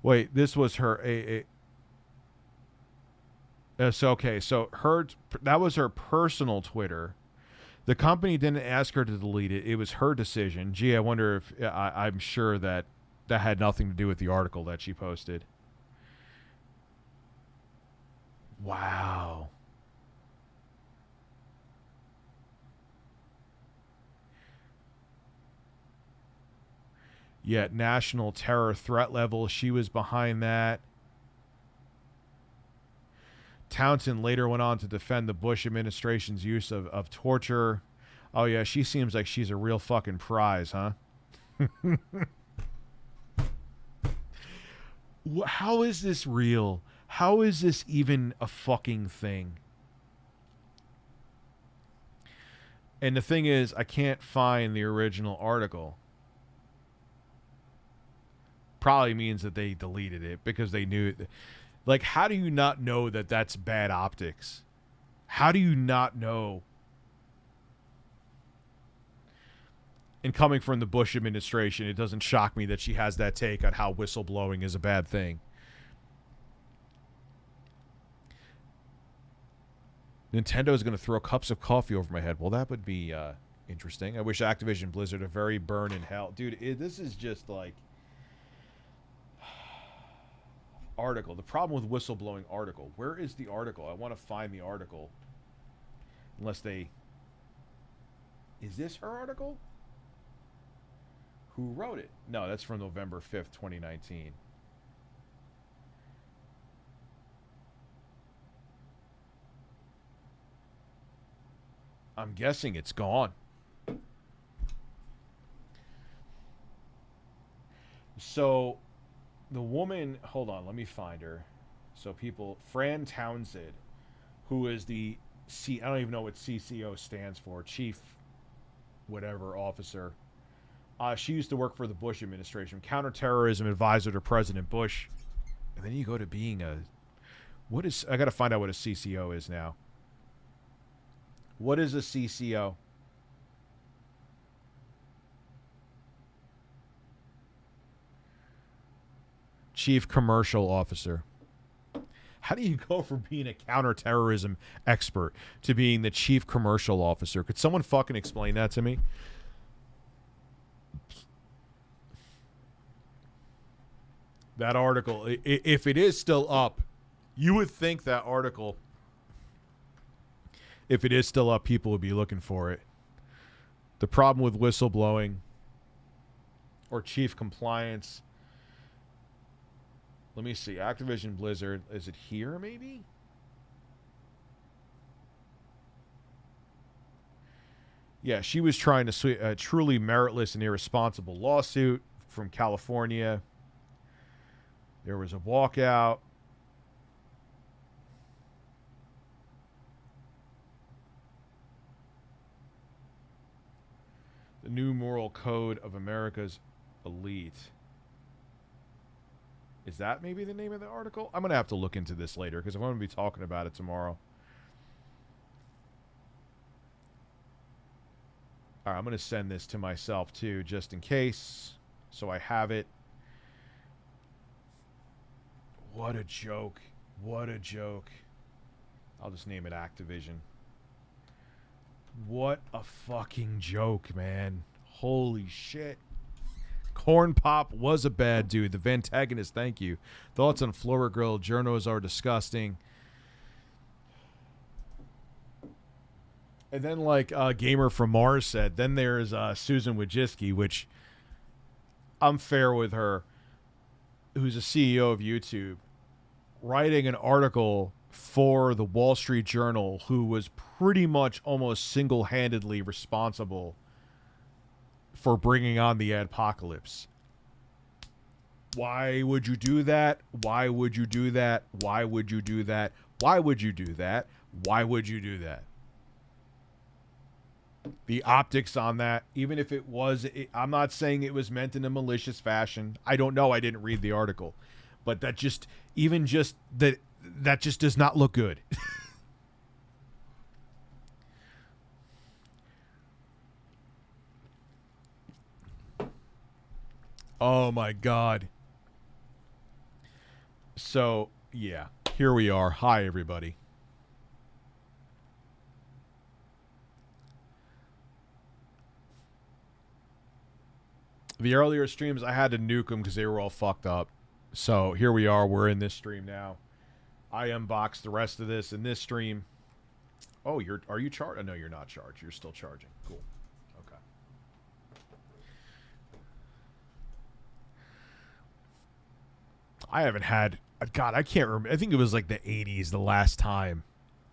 Wait, this was her so that was her personal Twitter. The company didn't ask her to delete it. It was her decision. Gee, I wonder if I'm sure that had nothing to do with the article that she posted. Wow. Yet national terror threat level, she was behind that. Townsend later went on to defend the Bush administration's use of torture. Oh, yeah, she seems like she's a real fucking prize, huh? How is this real? How is this even a fucking thing? And the thing is, I can't find the original article. Probably means that they deleted it because they knew it. Like, how do you not know that that's bad optics? How do you not know? And coming from the Bush administration, it doesn't shock me that she has that take on how whistleblowing is a bad thing. Nintendo is going to throw cups of coffee over my head. Well, that would be interesting. I wish Activision Blizzard a very burn in hell. Dude, this is just like... Article. The problem with whistleblowing article. Where is the article? I want to find the article. Unless they... Is this her article? Who wrote it? No, that's from November 5th, 2019. I'm guessing it's gone. So... The woman, hold on, let me find her. So people, Fran Townsend, who is the I don't even know what CCO stands for, Chief whatever officer. She used to work for the Bush administration, counterterrorism advisor to President Bush. And then you go to being I got to find out what a CCO is now. What is a CCO? Chief Commercial Officer. How do you go from being a counterterrorism expert to being the chief commercial officer? Could someone fucking explain that to me? That article, if it is still up, you would think that article, if it is still up, people would be looking for it. The problem with whistleblowing or chief compliance. Let me see. Activision Blizzard. Is it here, maybe? Yeah, she was trying to sue a truly meritless and irresponsible lawsuit from California. There was a walkout. The New Moral Code of America's Elite. Is that maybe the name of the article? I'm going to have to look into this later because I'm going to be talking about it tomorrow. All right, I'm going to send this to myself too, just in case, so I have it. What a joke. What a joke. I'll just name it Activision. What a fucking joke, man. Holy shit. Corn Pop was a bad dude. The Vantagonist, thank you. Thoughts on Flora Grill. Journos are disgusting. And then, like Gamer from Mars said, then there's Susan Wojcicki, which I'm fair with her, who's a CEO of YouTube, writing an article for the Wall Street Journal, who was pretty much almost single-handedly responsible for bringing on the adpocalypse. Why would you do that? Why would you do that? Why would you do that? Why would you do that? Why would you do that? The optics on that, even if it was, I'm not saying it was meant in a malicious fashion. I don't know. I didn't read the article. But that just, even just, that just does not look good. Oh my God. So, yeah, here we are. Hi, everybody. The earlier streams, I had to nuke them because they were all fucked up. So here we are. We're in this stream now. I unboxed the rest of this in this stream. Oh, are you charged? No, you're not charged. You're still charging. Cool. Okay. I haven't had, God, I can't remember. I think it was like the 80s the last time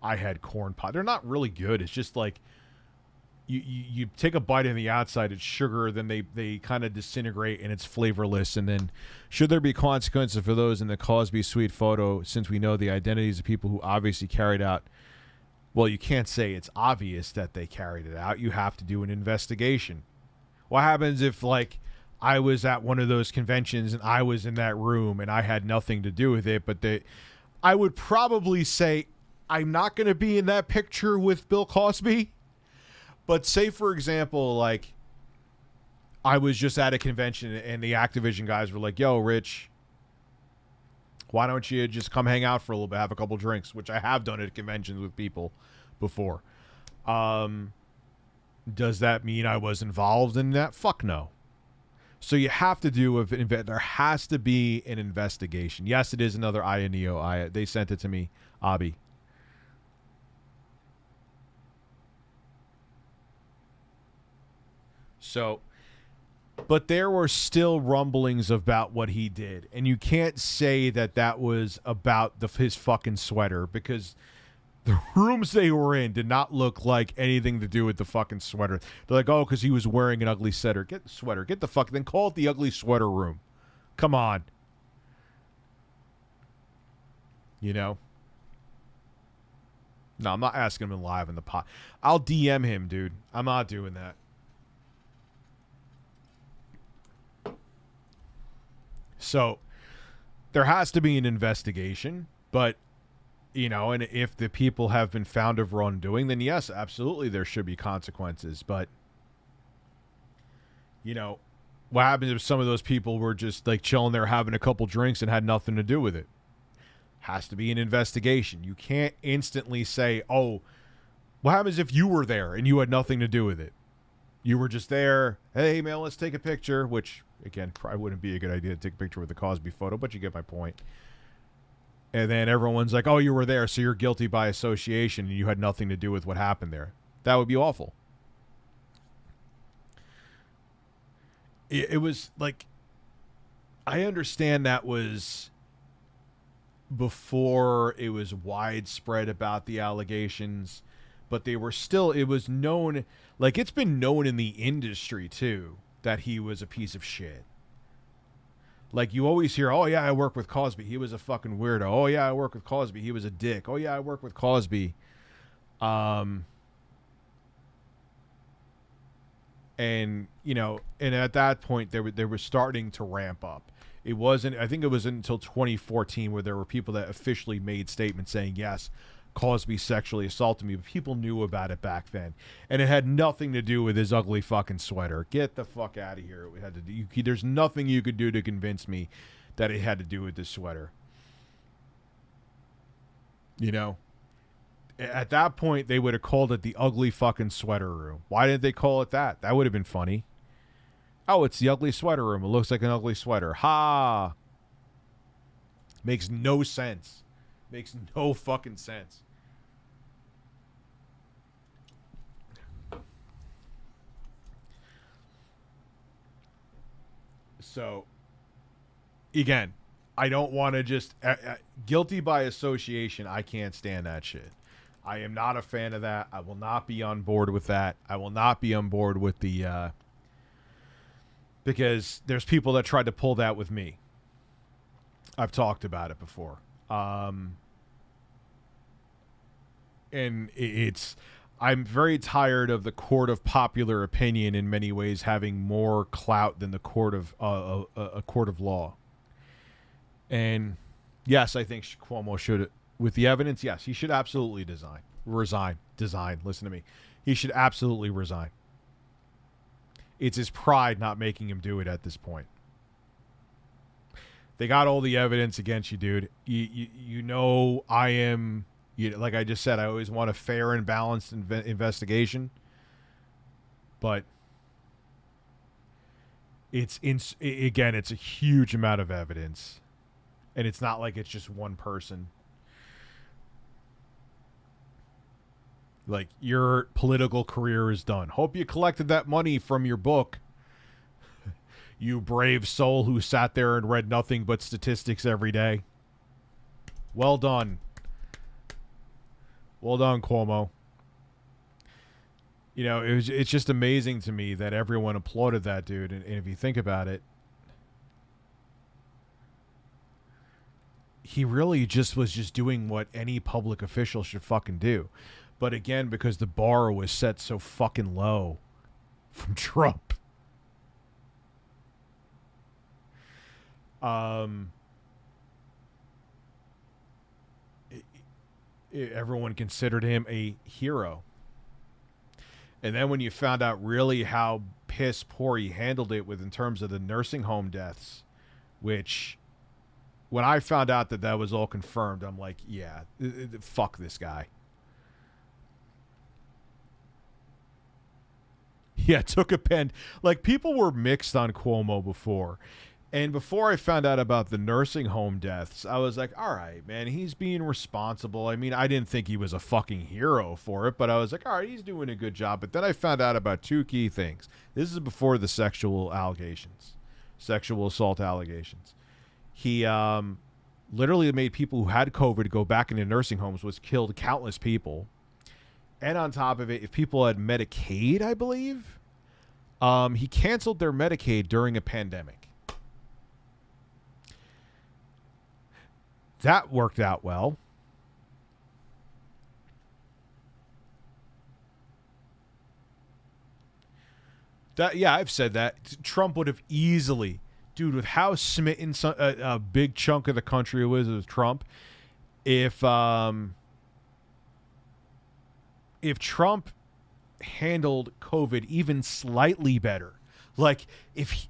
I had corn pop. They're not really good. It's just like you take a bite on the outside, it's sugar, then they kind of disintegrate and it's flavorless. And then should there be consequences for those in the Cosby Sweet photo, since we know the identities of people who obviously carried out, well, you can't say it's obvious that they carried it out. You have to do an investigation. What happens if, like, I was at one of those conventions and I was in that room and I had nothing to do with it, but I would probably say I'm not going to be in that picture with Bill Cosby. But say, for example, like, I was just at a convention and the Activision guys were like, yo, Rich, why don't you just come hang out for a little bit, have a couple drinks, which I have done at conventions with people before. Does that mean I was involved in that? Fuck no. So you have to do, there has to be an investigation. Yes, it is another Neo. They sent it to me, Abby. So, but there were still rumblings about what he did. And you can't say that that was about his fucking sweater, because the rooms they were in did not look like anything to do with the fucking sweater. They're like, oh, because he was wearing an ugly sweater. Get the sweater. Get the fuck. Then call it the ugly sweater room. Come on. You know? No, I'm not asking him live in the pot. I'll DM him, dude. I'm not doing that. So there has to be an investigation, but, you know, and if the people have been found of wrongdoing, then yes, absolutely there should be consequences. But, you know, what happens if some of those people were just like chilling there having a couple drinks and had nothing to do with it? Has to be an investigation. You can't instantly say, oh, what happens if you were there and you had nothing to do with it? You were just there. Hey, man, let's take a picture, which, again, probably wouldn't be a good idea to take a picture with the Cosby photo, but you get my point. And then everyone's like, oh, you were there, so you're guilty by association and you had nothing to do with what happened there. That would be awful. It was like, I understand that was before it was widespread about the allegations, but they were still, it was known, like it's been known in the industry too, that he was a piece of shit. Like you always hear, oh yeah, I work with Cosby, he was a fucking weirdo. Oh yeah, I work with Cosby, he was a dick. Oh yeah, I work with Cosby. And, you know, and at that point, they were starting to ramp up. It wasn't, I think it was until 2014 where there were people that officially made statements saying, yes, Cosby sexually assaulted me, but people knew about it back then. And it had nothing to do with his ugly fucking sweater. Get the fuck out of here. It had to do, there's nothing you could do to convince me that it had to do with this sweater. You know? At that point, they would have called it the ugly fucking sweater room. Why didn't they call it that? That would have been funny. Oh, it's the ugly sweater room. It looks like an ugly sweater. Ha! Makes no sense. Makes no fucking sense. So, again, I don't want to just... guilty by association, I can't stand that shit. I am not a fan of that. I will not be on board with that. I will not be on board with the... because there's people that tried to pull that with me. I've talked about it before. And it's... I'm very tired of the court of popular opinion in many ways having more clout than the court of a court of law. And yes, I think Cuomo should, with the evidence, yes, he should absolutely resign. Listen to me. He should absolutely resign. It's his pride not making him do it at this point. They got all the evidence against you, dude. You know I am... like I just said, I always want a fair and balanced investigation. But again, it's a huge amount of evidence. And it's not like it's just one person. Like, your political career is done. Hope you collected that money from your book. You brave soul who sat there and read nothing but statistics every day. Well done. Well done, Cuomo. You know, it's just amazing to me that everyone applauded that dude. And if you think about it, he really was just doing what any public official should fucking do. But again, because the bar was set so fucking low from Trump. Everyone considered him a hero. And then when you found out really how piss poor he handled it with in terms of the nursing home deaths, which when I found out that was all confirmed, I'm like, yeah, fuck this guy. Yeah, took a pen. Like, people were mixed on Cuomo before. And before I found out about the nursing home deaths, I was like, all right, man, he's being responsible. I mean, I didn't think he was a fucking hero for it, but I was like, all right, he's doing a good job. But then I found out about two key things. This is before the sexual assault allegations. He literally made people who had COVID go back into nursing homes, which killed countless people. And on top of it, if people had Medicaid, I believe, he canceled their Medicaid during a pandemic. That worked out well. Yeah, I've said that. Trump would have easily, dude, with how smitten a big chunk of the country was with Trump, if Trump handled COVID even slightly better, like if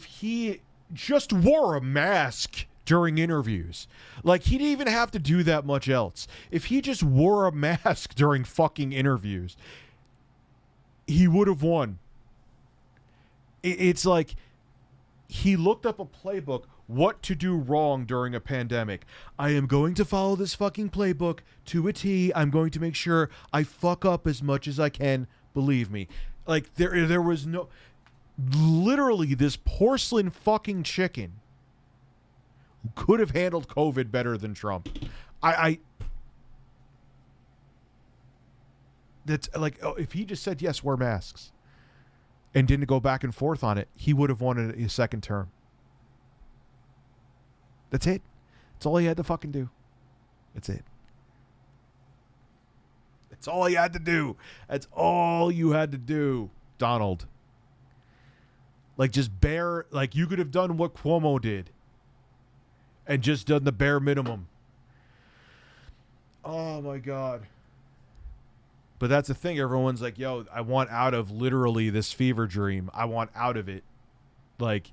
he just wore a mask during interviews. Like, he didn't even have to do that much else. If he just wore a mask during fucking interviews, he would have won. It's like he looked up a playbook, what to do wrong during a pandemic. I am going to follow this fucking playbook to a T. I'm going to make sure I fuck up as much as I can. Believe me. Like, there was no... Literally, this porcelain fucking chicken could have handled COVID better than Trump. That's like, if he just said, yes, wear masks, and didn't go back and forth on it, he would have won a second term. That's it. That's all he had to fucking do. That's it. That's all he had to do. That's all you had to do, Donald. Like, just like, you could have done what Cuomo did and just done the bare minimum. Oh, my God. But that's the thing. Everyone's like, yo, I want out of literally this fever dream. I want out of it. Like,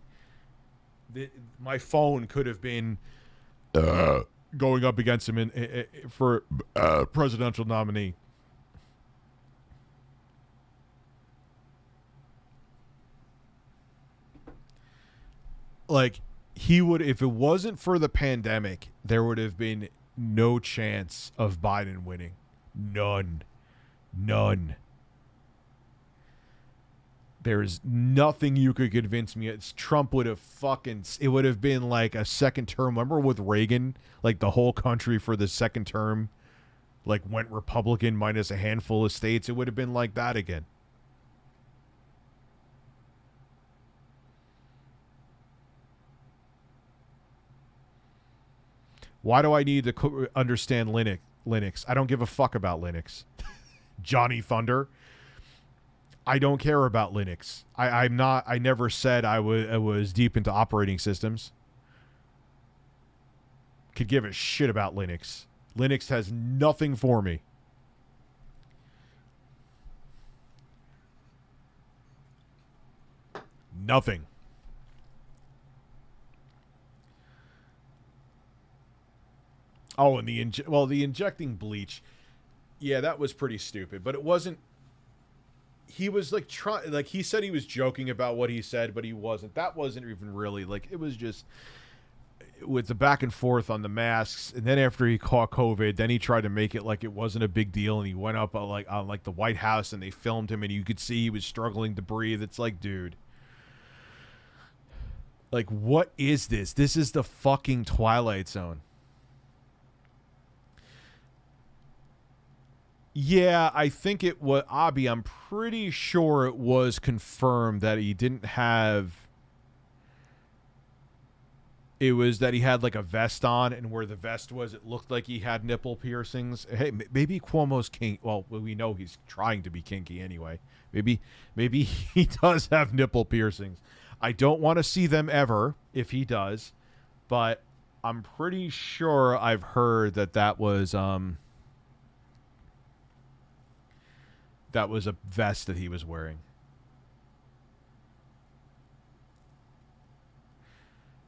my phone could have been going up against him for presidential nominee. Like, he would, if it wasn't for the pandemic, there would have been no chance of Biden winning. None. There's nothing you could convince me. Trump would have it would have been like a second term. Remember with Reagan, like the whole country for the second term, like went Republican minus a handful of states. It would have been like that again. Why do I need to understand Linux? I don't give a fuck about Linux. Johnny Thunder. I don't care about Linux. I never said I was deep into operating systems. Could give a shit about Linux. Linux has nothing for me. Nothing. Oh, and the injecting bleach. Yeah, that was pretty stupid, but it wasn't. He was like he said he was joking about what he said, but he wasn't. That wasn't even really like, it was just with the back and forth on the masks, and then after he caught COVID, then he tried to make it like it wasn't a big deal, and he went up on the White House, and they filmed him, and you could see he was struggling to breathe. It's like, dude, like, what is this? This is the fucking Twilight Zone. Yeah, I think it was Abi. I'm pretty sure it was confirmed that he didn't have. It was that he had like a vest on, and where the vest was, it looked like he had nipple piercings. Hey, maybe Cuomo's kink. Well, we know he's trying to be kinky anyway. Maybe he does have nipple piercings. I don't want to see them ever if he does, but I'm pretty sure I've heard that was a vest that he was wearing.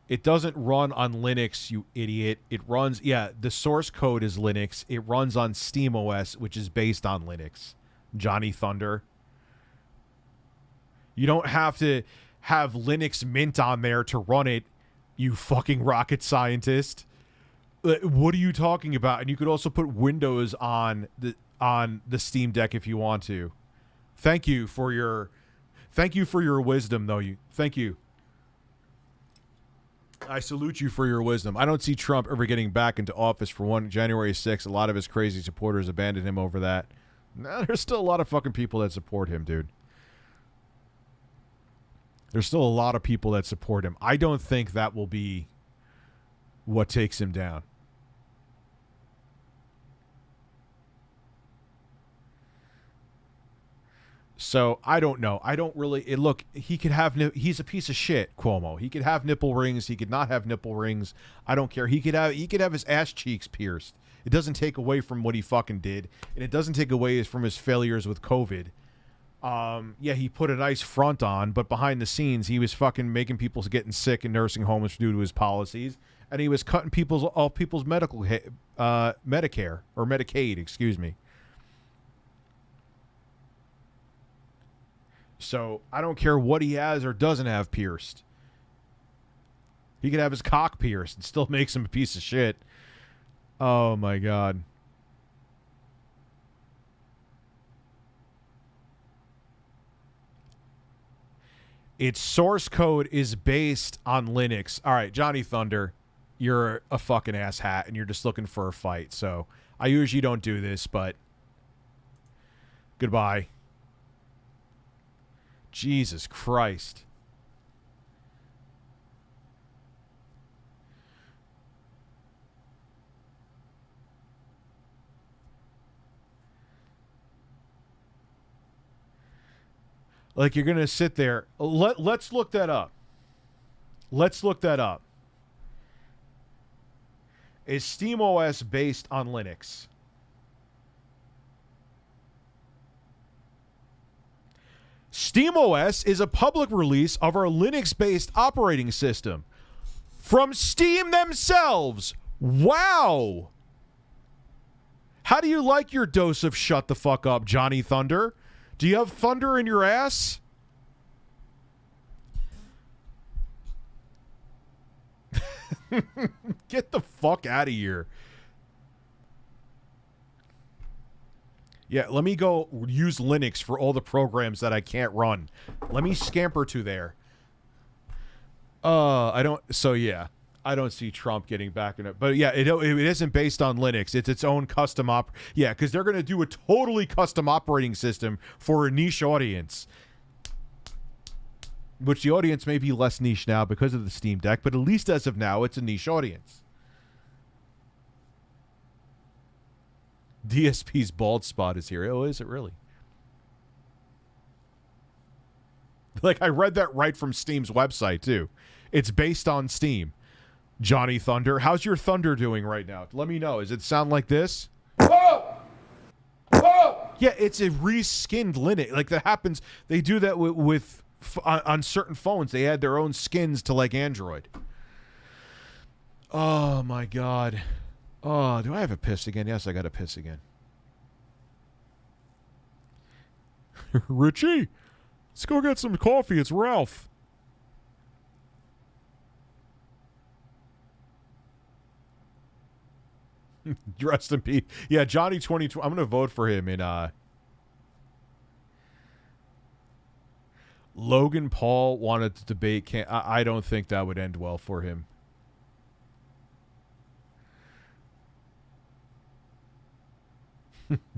It doesn't run on Linux, you idiot. It runs, yeah, the source code is Linux. It runs on SteamOS, which is based on Linux. Johnny Thunder. You don't have to have Linux Mint on there to run it, you fucking rocket scientist. What are you talking about? And you could also put Windows on the Steam Deck if you want to. Thank you for your wisdom, though. Thank you. I salute you for your wisdom. I don't see Trump ever getting back into office. For January 6th, a lot of his crazy supporters abandoned him over that. Nah, there's still a lot of fucking people that support him, dude. There's still a lot of people that support him. I don't think that will be what takes him down. So I don't know. I don't really. Look, he could have. He's a piece of shit, Cuomo. He could have nipple rings. He could not have nipple rings. I don't care. He could have his ass cheeks pierced. It doesn't take away from what he fucking did, and it doesn't take away from his failures with COVID. Yeah, he put a nice front on, but behind the scenes, he was fucking making people getting sick in nursing homes due to his policies. and he was cutting all people's Medicare or Medicaid, excuse me. So I don't care what he has or doesn't have pierced. He could have his cock pierced and still makes him a piece of shit. Oh my God. Its source code is based on Linux. All right, Johnny Thunder, you're a fucking asshat and you're just looking for a fight. So I usually don't do this, but goodbye. Jesus Christ. Like, you're going to sit there. Let's look that up. Let's look that up. Is SteamOS based on Linux? SteamOS is a public release of our Linux-based operating system from Steam themselves. Wow. How do you like your dose of shut the fuck up, Johnny Thunder? Do you have thunder in your ass? Get the fuck out of here. Yeah, let me go use Linux for all the programs that I can't run. Let me scamper to there. I don't see Trump getting back in it. But yeah, it isn't based on Linux. It's its own custom yeah, because they're going to do a totally custom operating system for a niche audience. Which the audience may be less niche now because of the Steam Deck, but at least as of now, it's a niche audience. DSP's bald spot is here. Oh, is it really? Like, I read that right from Steam's website, too. It's based on Steam. Johnny Thunder. How's your Thunder doing right now? Let me know. Does it sound like this? Whoa! Whoa! Yeah, it's a reskinned Linux. Like, that happens. They do that with on certain phones. They add their own skins to, like, Android. Oh, my God. Oh, do I have a piss again? Yes, I got a piss again. Richie, let's go get some coffee. It's Ralph. Rest in peace. Yeah, Johnny 2020. I'm going to vote for him in Logan Paul wanted to debate. I don't think that would end well for him.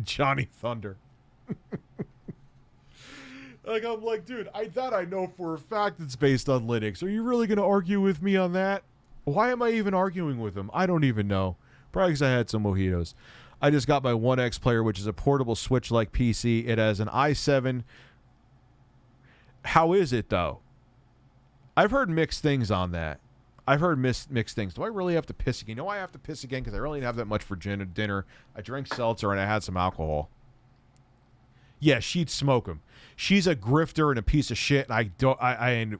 Johnny Thunder. Like, I'm like, dude, I know for a fact it's based on Linux. Are you really going to argue with me on that? Why am I even arguing with him? I don't even know. Probably because I had some mojitos. I just got my 1X player, which is a portable Switch-like PC. It has an i7. How is it, though? I've heard mixed things on that. I've heard mixed things. Do I really have to piss again? No, I have to piss again because I really didn't have that much for dinner. I drank seltzer and I had some alcohol. Yeah, she'd smoke him. She's a grifter and a piece of shit, and and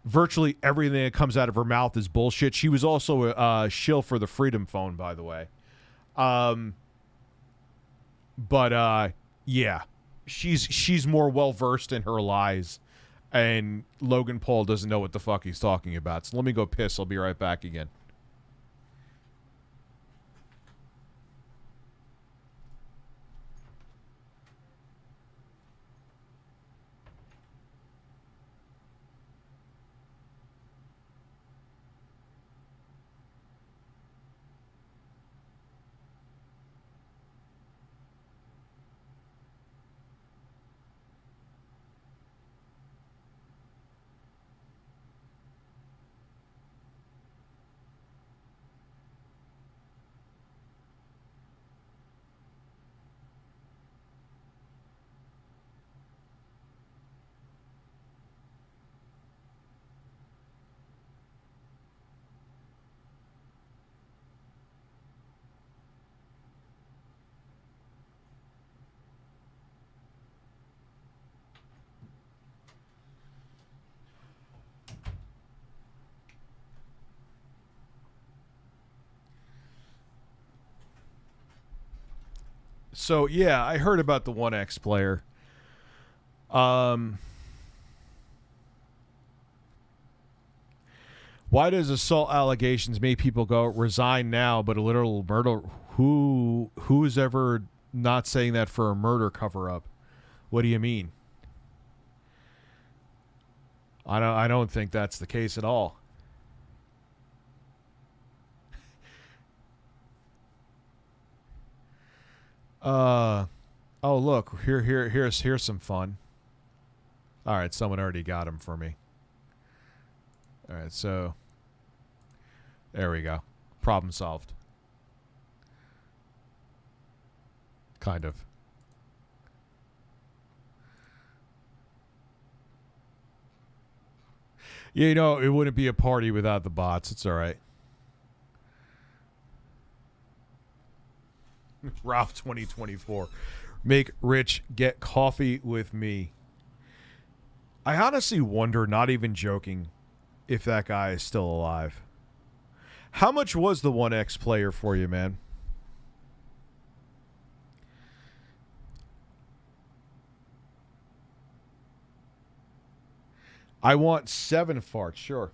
virtually everything that comes out of her mouth is bullshit. She was also a shill for the Freedom Phone, by the way. Yeah, she's more well versed in her lies. And Logan Paul doesn't know what the fuck he's talking about. So let me go piss. I'll be right back again. So yeah, I heard about the 1X player. Why does assault allegations make people go resign now, but a literal murder? Who's ever not saying that for a murder cover up? What do you mean? I don't think that's the case at all. Oh look, here's some fun. All right, someone already got him for me. All right, so there we go. Problem solved. Kind of. Yeah, you know, it wouldn't be a party without the bots. It's all right. Ralph 2024. Make Rich get coffee with me. I honestly wonder, not even joking, if that guy is still alive. How much was the 1X player for you, man? I want 7 farts, sure.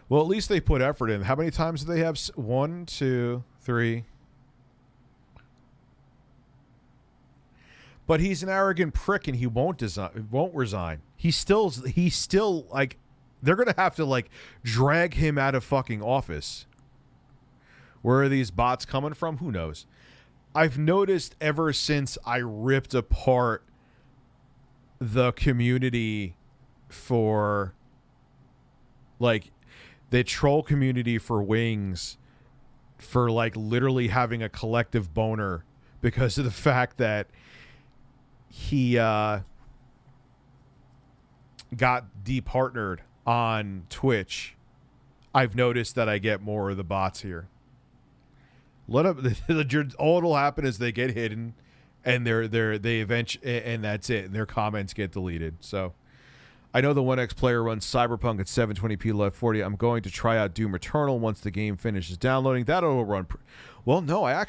Well, at least they put effort in. How many times do they have? 1, 2, 3. But he's an arrogant prick, and he won't resign. He's still like, they're gonna have to like drag him out of fucking office. Where are these bots coming from? Who knows? I've noticed ever since I ripped apart the community for like the troll community for Wings, for like literally having a collective boner because of the fact that he got departnered on Twitch. I've noticed that I get more of the bots here. All it'll happen is they get hidden, and they eventually, and that's it. And their comments get deleted. So I know the 1X player runs Cyberpunk at 720p Live 40. I'm going to try out Doom Eternal once the game finishes downloading. That'll run. Well, no, I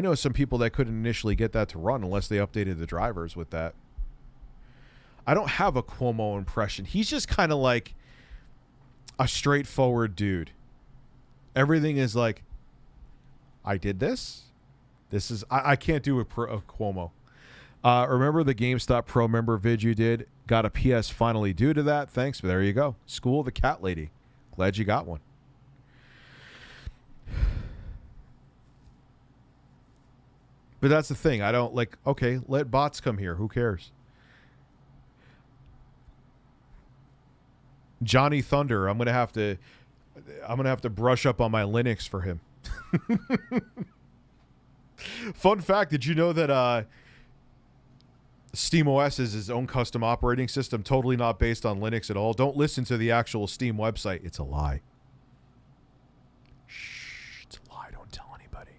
know some people that couldn't initially get that to run unless they updated the drivers with that. I don't have a Cuomo impression. He's just kind of like a straightforward dude. Everything is like, I did this. This is I can't do a Cuomo. Remember the GameStop Pro member vid you did? Got a PS finally due to that. Thanks. There you go. School of the Cat Lady. Glad you got one. But that's the thing. I don't like, okay, let bots come here. Who cares? Johnny Thunder. I'm gonna have to brush up on my Linux for him. Fun fact, did you know that SteamOS is his own custom operating system, totally not based on Linux at all? Don't listen to the actual Steam website. It's a lie. Shh, it's a lie. Don't tell anybody.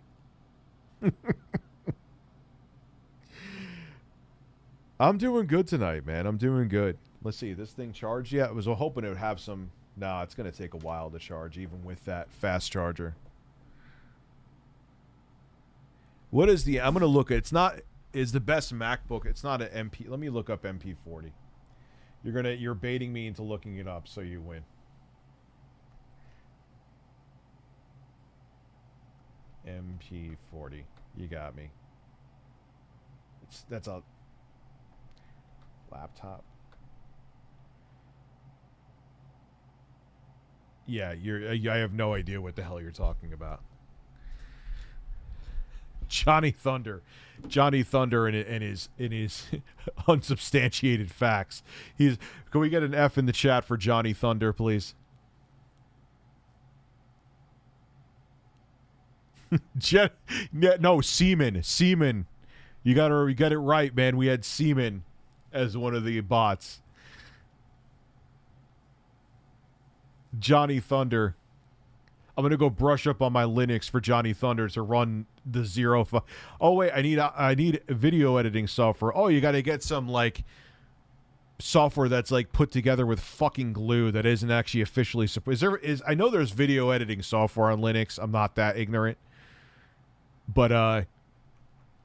I'm doing good tonight, man. I'm doing good. Let's see. This thing charged yet? I was hoping it would have some. Nah, it's going to take a while to charge, even with that fast charger. What is the... I'm going to look at... It's not... Is the best MacBook. It's not an MP... Let me look up MP40. You're baiting me into looking it up, so you win. MP40. You got me. That's a... laptop. Yeah, I have no idea what the hell you're talking about. Johnny Thunder in his unsubstantiated facts. Can we get an F in the chat for Johnny Thunder, please? No, Seaman. You got it right, man. We had Seaman as one of the bots. Johnny Thunder. I'm gonna go brush up on my Linux for Johnny Thunder to run the oh wait, I need video editing software. Oh, you got to get some like software that's like put together with fucking glue that isn't actually officially supposed. I know there's video editing software on Linux. I'm not that ignorant, but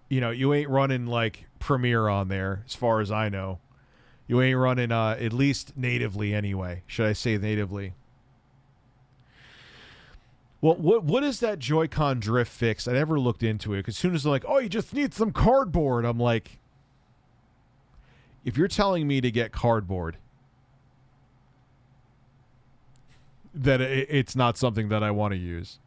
you ain't running like Premiere on there, as far as I know. You ain't running at least natively anyway. Should I say natively? Well, what is that Joy-Con drift fix? I never looked into it. Because as soon as they're like, oh, you just need some cardboard, I'm like, if you're telling me to get cardboard, that it's not something that I want to use.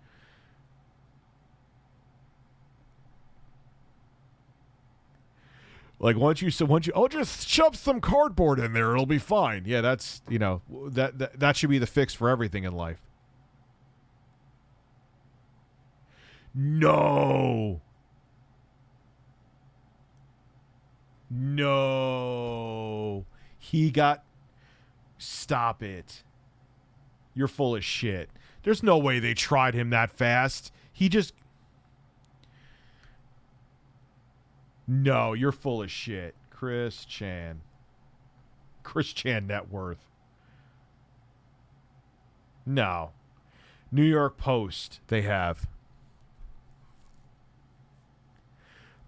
Like once you just shove some cardboard in there, it'll be fine. Yeah, that's that should be the fix for everything in life. No. Stop it. You're full of shit. There's no way they tried him that fast. No, you're full of shit. Chris Chan net worth. No. New York Post, they have.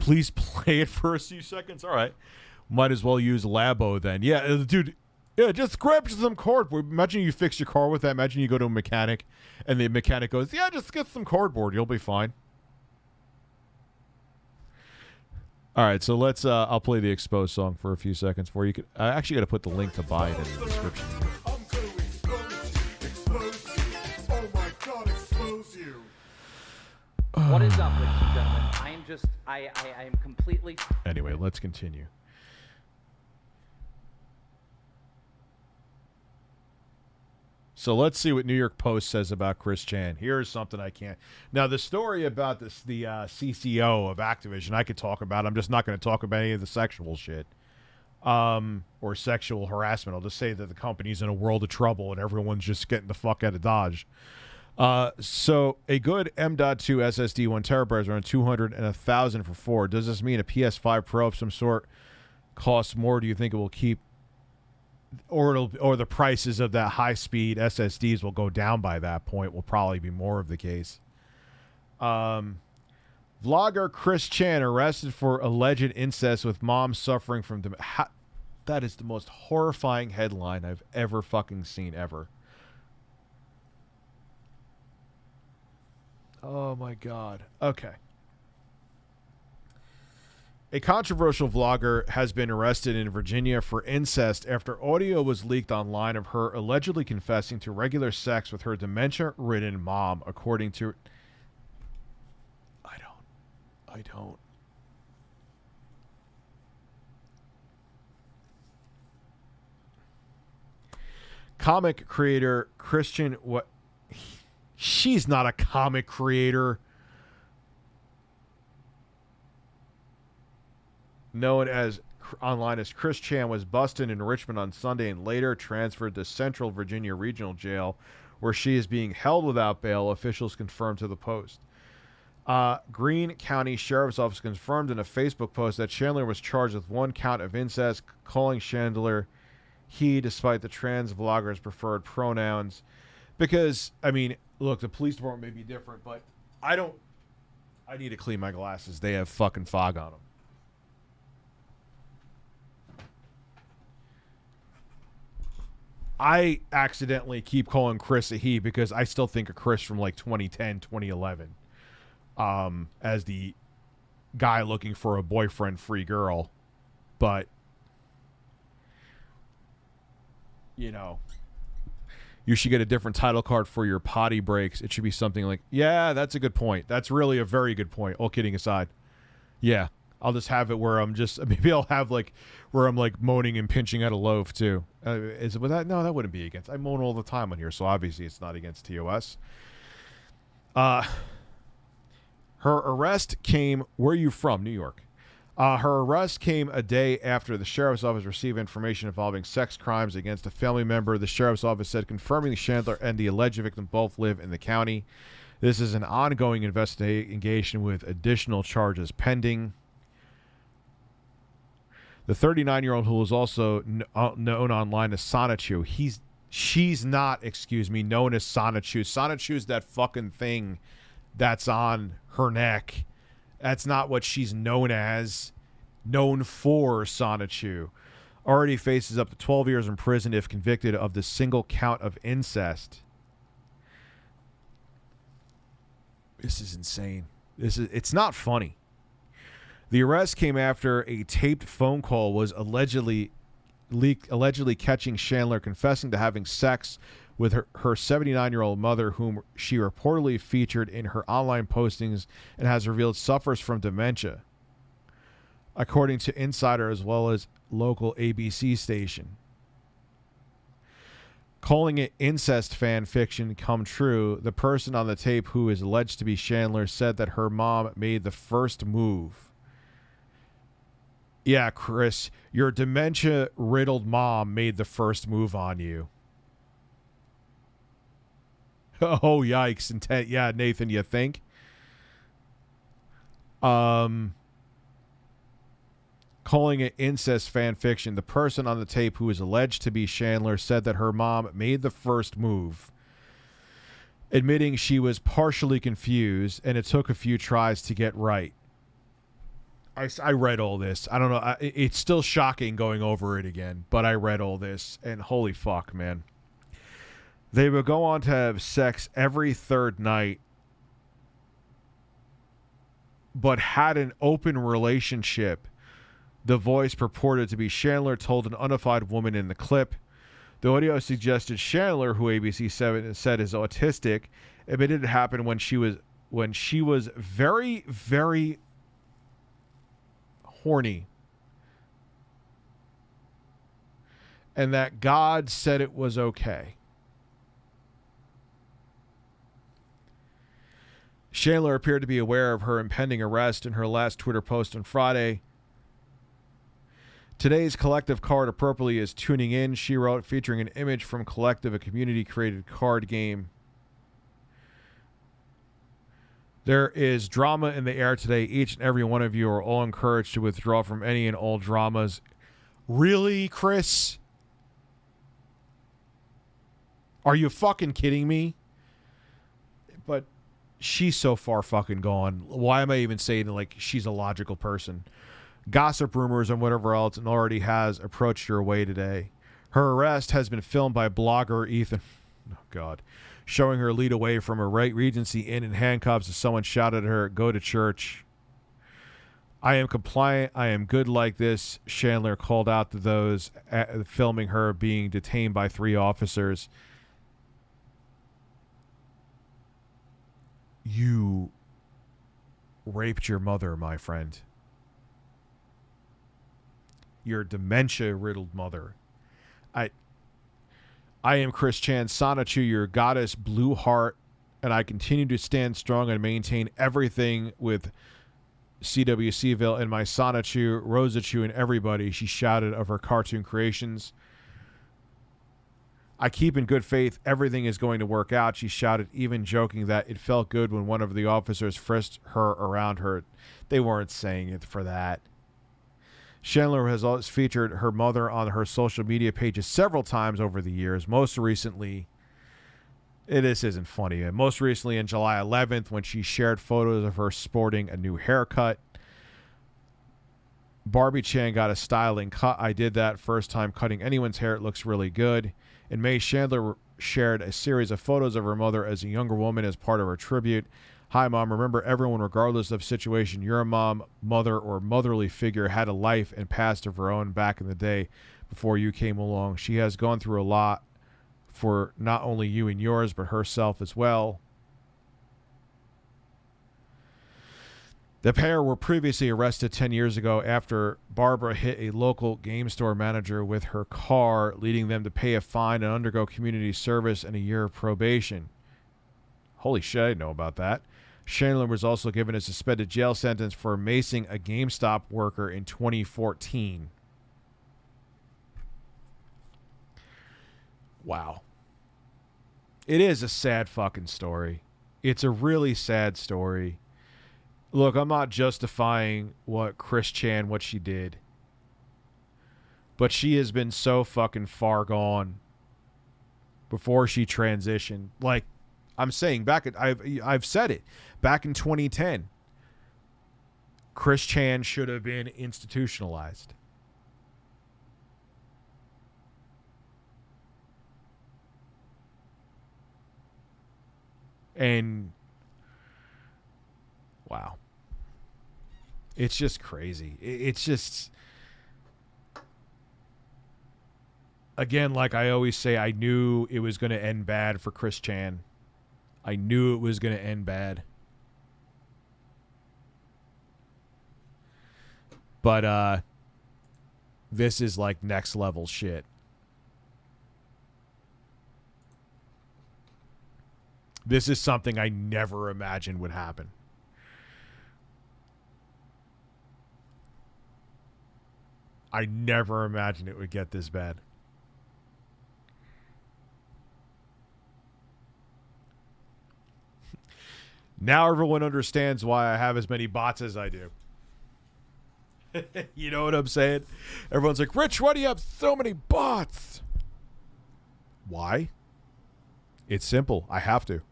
Please play it for a few seconds. All right. Might as well use Labo then. Yeah, dude. Yeah, just grab some cardboard. Imagine you fix your car with that. Imagine you go to a mechanic and the mechanic goes, yeah, just get some cardboard. You'll be fine. All right, so let's, I'll play the Exposed song for a few seconds for you. I actually got to put the link to buy it in the description. I'm gonna expose you. Oh my God, expose you. What is up, ladies and gentlemen? I am completely... Anyway, let's continue. So let's see what New York Post says about Chris Chan. Here's something I can't... Now, the story about the CCO of Activision, I could talk about. I'm just not going to talk about any of the sexual shit. Or sexual harassment. I'll just say that the company's in a world of trouble and everyone's just getting the fuck out of Dodge. So a good M.2 SSD 1 terabyte is around $200 and $1,000 for 4. Does this mean a PS5 Pro of some sort costs more? Do you think it will keep, or the prices of that high speed SSDs will go down by that point? Will probably be more of the case. Vlogger Chris Chan arrested for alleged incest with mom suffering from that is the most horrifying headline I've ever fucking seen ever. Oh, my God. Okay. A controversial vlogger has been arrested in Virginia for incest after audio was leaked online of her allegedly confessing to regular sex with her dementia-ridden mom, according to... I don't. Comic creator Christian... She's not a comic creator. Known as online as Chris Chan was busted in Richmond on Sunday and later transferred to Central Virginia Regional Jail, where she is being held without bail, officials confirmed to the Post. Greene County Sheriff's Office confirmed in a Facebook post that Chandler was charged with 1 count of incest, calling Chandler he, despite the trans vlogger's preferred pronouns. Because, I mean, look, the police department may be different, but I need to clean my glasses. They have fucking fog on them. I accidentally keep calling Chris a he because I still think of Chris from like 2010, 2011 as the guy looking for a boyfriend-free girl. But, you know, you should get a different title card for your potty breaks. It should be something like, yeah, that's a good point. That's really a very good point. All kidding aside. Yeah, I'll just have it where I'm just, maybe I'll have like, where I'm like moaning and pinching at a loaf too. Is it with that? No, that wouldn't be against. I moan all the time on here, so obviously it's not against TOS. Her arrest came, where are you from? New York. Her arrest came a day after the sheriff's office received information involving sex crimes against a family member. The sheriff's office said confirming Chandler and the alleged victim both live in the county. This is an ongoing investigation with additional charges pending. The 39-year-old, who is also known online as Sonichu, she's not, known as Sonichu. Sonichu's that fucking thing that's on her neck. That's not what she's known as. Known for Sonichu. Already faces up to 12 years in prison if convicted of the single count of incest. This is insane. It's not funny. The arrest came after a taped phone call was allegedly catching Chandler confessing to having sex with her 79-year-old mother, whom she reportedly featured in her online postings and has revealed suffers from dementia, according to Insider as well as local ABC station. Calling it incest fan fiction come true, the person on the tape, who is alleged to be Chandler, said that her mom made the first move. Yeah, Chris, your dementia-riddled mom made the first move on you. Oh, yikes. Yeah, Nathan, you think? Calling it incest fan fiction, the person on the tape, who is alleged to be Chandler, said that her mom made the first move, admitting she was partially confused and it took a few tries to get right. I read all this. I don't know. It's still shocking going over it again, but I read all this, and holy fuck, man. They would go on to have sex every third night, but had an open relationship. The voice purported to be Chandler told an unidentified woman in the clip. The audio suggested Chandler, who ABC 7 said is autistic, admitted it happened when she was very, very horny, and that God said it was okay. Chandler appeared to be aware of her impending arrest in her last Twitter post on Friday. Today's Collective card appropriately is tuning in, she wrote, featuring an image from Collective, a community-created card game. There is drama in the air today. Each and every one of you are all encouraged to withdraw from any and all dramas. Really, Chris? Are you fucking kidding me? But she's so far fucking gone. Why am I even saying like she's a logical person? Gossip rumors and whatever else, and already has approached her way today. Her arrest has been filmed by blogger Ethan. Oh, God. Showing her lead away from a Regency Inn in handcuffs as someone shouted at her, "Go to church." "I am compliant. I am good like this," Chandler called out to those filming her being detained by 3 officers. You raped your mother, my friend. Your dementia-riddled mother. I am Chris Chan Sonichu, your goddess blue heart, and I continue to stand strong and maintain everything with CWCville and my Sonichu, Rosachu, and everybody, she shouted of her cartoon creations. "I keep in good faith everything is going to work out," she shouted, even joking that it felt good when one of the officers frisked her around her. They weren't saying it for that. Chandler has always featured her mother on her social media pages several times over the years. Most recently, this isn't funny. Most recently on July 11th, when she shared photos of her sporting a new haircut. "Barbie Chan got a styling cut. I did that first time cutting anyone's hair. It looks really good." In May, Chandler shared a series of photos of her mother as a younger woman as part of her tribute. "Hi, Mom. Remember, everyone, regardless of situation, your mom, mother, or motherly figure had a life and past of her own back in the day before you came along. She has gone through a lot for not only you and yours, but herself as well." The pair were previously arrested 10 years ago after Barbara hit a local game store manager with her car, leading them to pay a fine and undergo community service and a year of probation. Holy shit, I didn't know about that. Chandler was also given a suspended jail sentence for macing a GameStop worker in 2014. Wow. It is a sad fucking story. It's a really sad story. Look, I'm not justifying what Chris Chan, what she did. But she has been so fucking far gone before she transitioned. Like, I'm saying, I've said it. Back in 2010, Chris Chan should have been institutionalized. And wow. It's just crazy. It's just, again, like I always say, I knew it was going to end bad for Chris Chan. I knew it was going to end bad. But this is like next level shit. This is something I never imagined would happen. I never imagined it would get this bad. Now everyone understands why I have as many bots as I do. You know what I'm saying? Everyone's like, Rich, why do you have so many bots? Why? It's simple. I have to.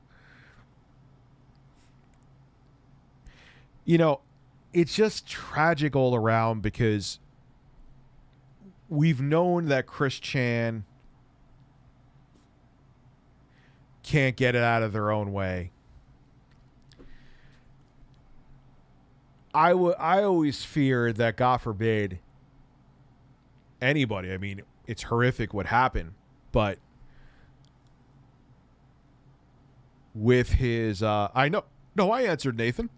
You know, it's just tragic all around because we've known that Chris Chan can't get it out of their own way. I always feared that, God forbid, anybody, I mean, it's horrific what happened, but with his, I know, no, I answered, Nathan.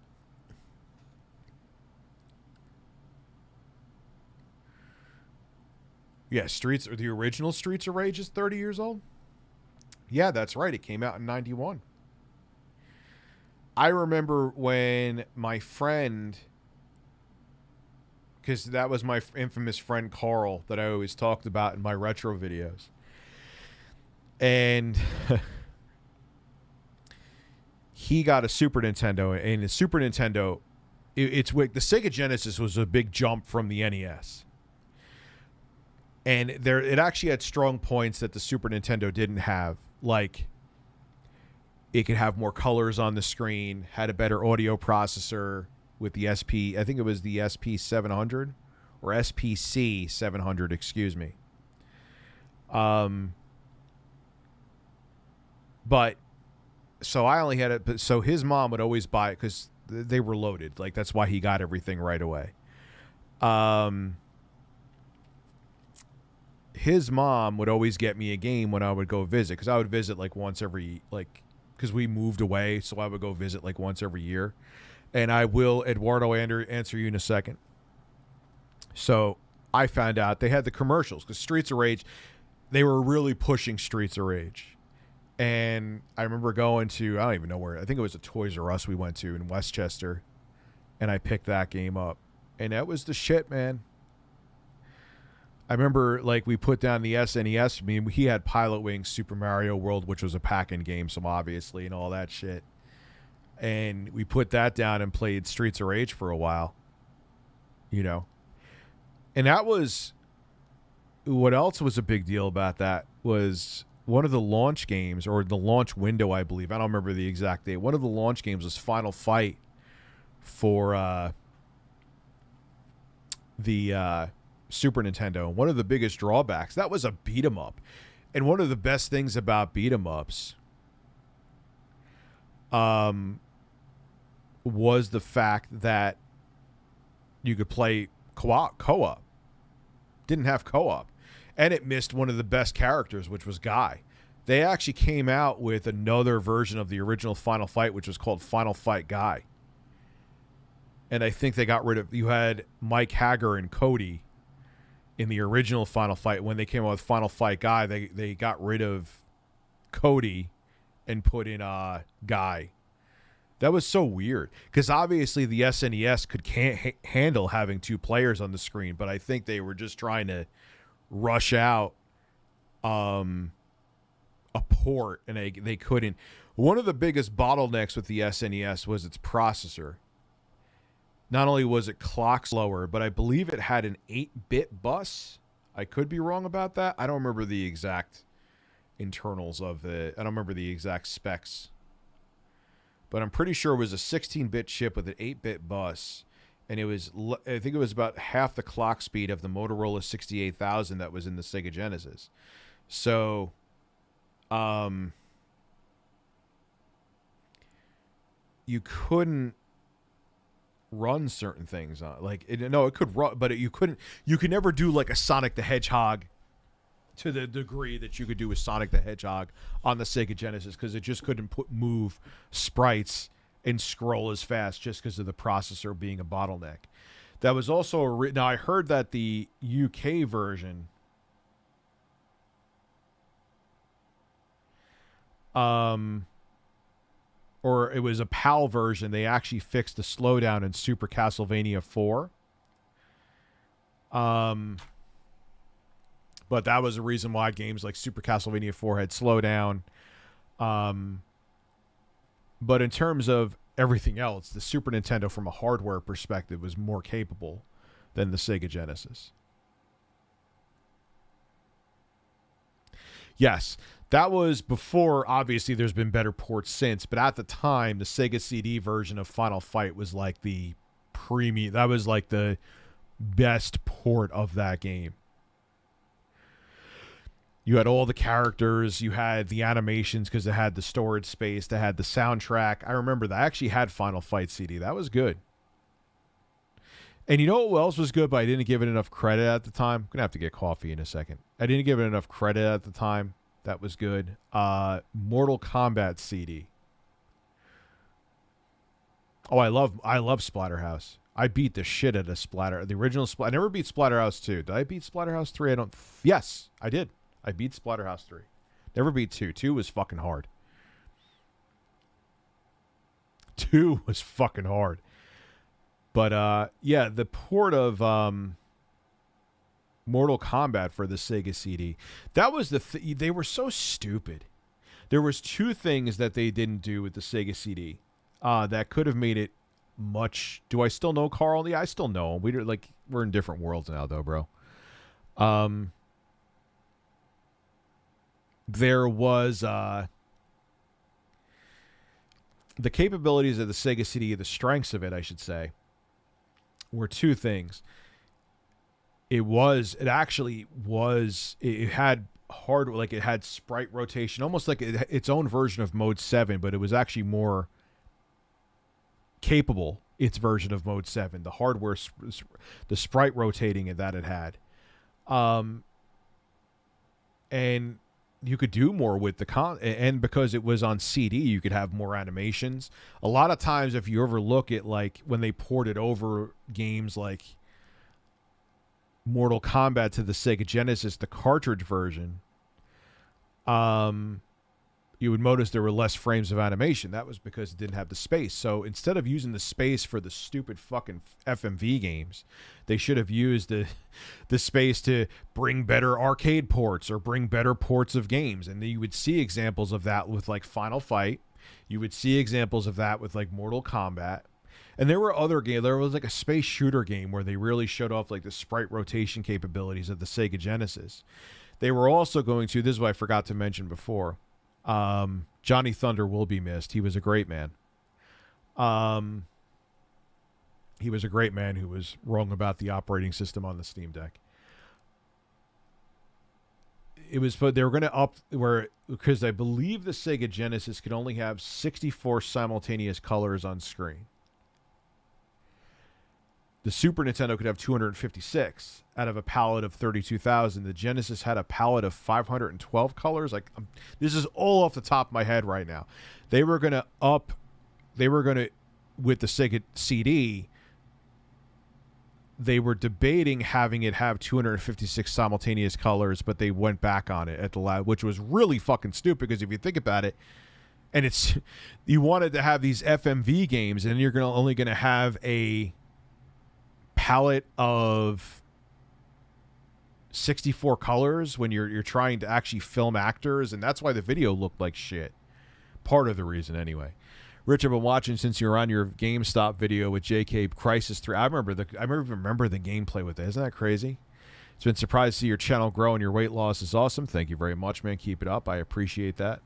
Yeah, the original Streets of Rage is 30 years old? Yeah, that's right. It came out in 91. I remember when my friend, because that was my infamous friend Carl that I always talked about in my retro videos. And he got a Super Nintendo, and the Super Nintendo, it's the Sega Genesis was a big jump from the NES. And it actually had strong points that the Super Nintendo didn't have. Like, it could have more colors on the screen, had a better audio processor with the SP. I think it was the SP 700 or SPC 700, excuse me. But so I only had it. But so his mom would always buy it because they were loaded. Like, that's why he got everything right away. His mom would always get me a game when I would go visit, because I would visit like once every, like, because we moved away, so I would go visit like once every year. And I will, Eduardo, answer you in a second. So I found out they had the commercials, because Streets of Rage, they were really pushing Streets of Rage. And I remember going to, I don't even know where, I think it was a Toys R Us we went to in Westchester, and I picked that game up. And that was the shit, man. I remember, like, we put down the SNES. I mean, he had Pilot Wings Super Mario World, which was a pack-in game, so obviously, and all that shit. And we put that down and played Streets of Rage for a while. You know? And that was... What else was a big deal about that was one of the launch games, or the launch window, I believe. I don't remember the exact date. One of the launch games was Final Fight for the... Super Nintendo. One of the biggest drawbacks, that was a beat 'em up. And one of the best things about beat 'em ups was the fact that you could play co-op. Didn't have co-op. And it missed one of the best characters, which was Guy. They actually came out with another version of the original Final Fight, which was called Final Fight Guy. And I think they got rid of, you had Mike Hager and Cody in the original Final Fight. When they came out with Final Fight Guy, they got rid of Cody and put in Guy. That was so weird because obviously the SNES could can't handle having 2 players on the screen, but I think they were just trying to rush out a port, and they couldn't. One of the biggest bottlenecks with the SNES was its processor. Not only was it clock slower, but I believe it had an 8-bit bus. I could be wrong about that. I don't remember the exact internals of it. I don't remember the exact specs. But I'm pretty sure it was a 16-bit chip with an 8-bit bus, and I think it was about half the clock speed of the Motorola 68000 that was in the Sega Genesis. So, you couldn't run certain things on it could run, but you couldn't. You could never do like a Sonic the Hedgehog to the degree that you could do with Sonic the Hedgehog on the Sega Genesis, because it just couldn't move sprites and scroll as fast just because of the processor being a bottleneck. That was also now I heard that the UK version or it was a PAL version, they actually fixed the slowdown in Super Castlevania 4. But that was the reason why games like Super Castlevania 4 had slowdown. But in terms of everything else, the Super Nintendo from a hardware perspective was more capable than the Sega Genesis. Yes, that was before, obviously there's been better ports since, but at the time, the Sega CD version of Final Fight was like the premium, that was like the best port of that game. You had all the characters, you had the animations because it had the storage space, they had the soundtrack. I remember that. I actually had Final Fight CD. That was good. And you know what else was good, but I didn't give it enough credit at the time? I'm going to have to get coffee in a second. I didn't give it enough credit at the time. That was good. Mortal Kombat CD. Oh, I love Splatterhouse. I beat the shit out of the original I never beat Splatterhouse 2. Did I beat Splatterhouse 3? Yes, I did. I beat Splatterhouse 3. Never beat 2. 2 was fucking hard. 2 was fucking hard. But, yeah, the port of Mortal Kombat for the Sega CD, that was they were so stupid. There was 2 things that they didn't do with the Sega CD that could have made it much. Do I still know Carl? Yeah, I still know him. We're in different worlds now, though, bro. There was the capabilities of the Sega CD, the strengths of it, I should say, were 2 things. It had it had sprite rotation, almost like its own version of Mode 7, but it was actually more capable, its version of Mode 7, the hardware, the sprite rotating that it had. And you could do more with and because it was on CD, you could have more animations. A lot of times, if you ever look at like when they ported over games like Mortal Kombat to the Sega Genesis, the cartridge version, you would notice there were less frames of animation. That was because it didn't have the space. So instead of using the space for the stupid fucking FMV games, they should have used the space to bring better arcade ports or bring better ports of games. And you would see examples of that with like Final Fight. You would see examples of that with like Mortal Kombat. And there were other games. There was like a space shooter game where they really showed off like the sprite rotation capabilities of the Sega Genesis. They were also going to, this is what I forgot to mention before, Johnny Thunder will be missed. He was a great man. He was a great man who was wrong about the operating system on the Steam Deck. But they were going to because I believe the Sega Genesis could only have 64 simultaneous colors on screen. The Super Nintendo could have 256 out of a palette of 32,000. The Genesis had a palette of 512 colors. This is all off the top of my head right now. With the Sega CD, they were debating having it have 256 simultaneous colors, but they went back on it at the lab, which was really fucking stupid because if you think about it, And it's you wanted to have these FMV games, and you're only going to have a palette of 64 colors when you're trying to actually film actors, and that's why the video looked like shit. Part of the reason, anyway. Rich, I've been watching since you were on your GameStop video with JK Crisis 3. I remember the gameplay with it. Isn't that crazy? It's been surprised to see your channel grow, and your weight loss is awesome. Thank you very much, man. Keep it up. I appreciate that.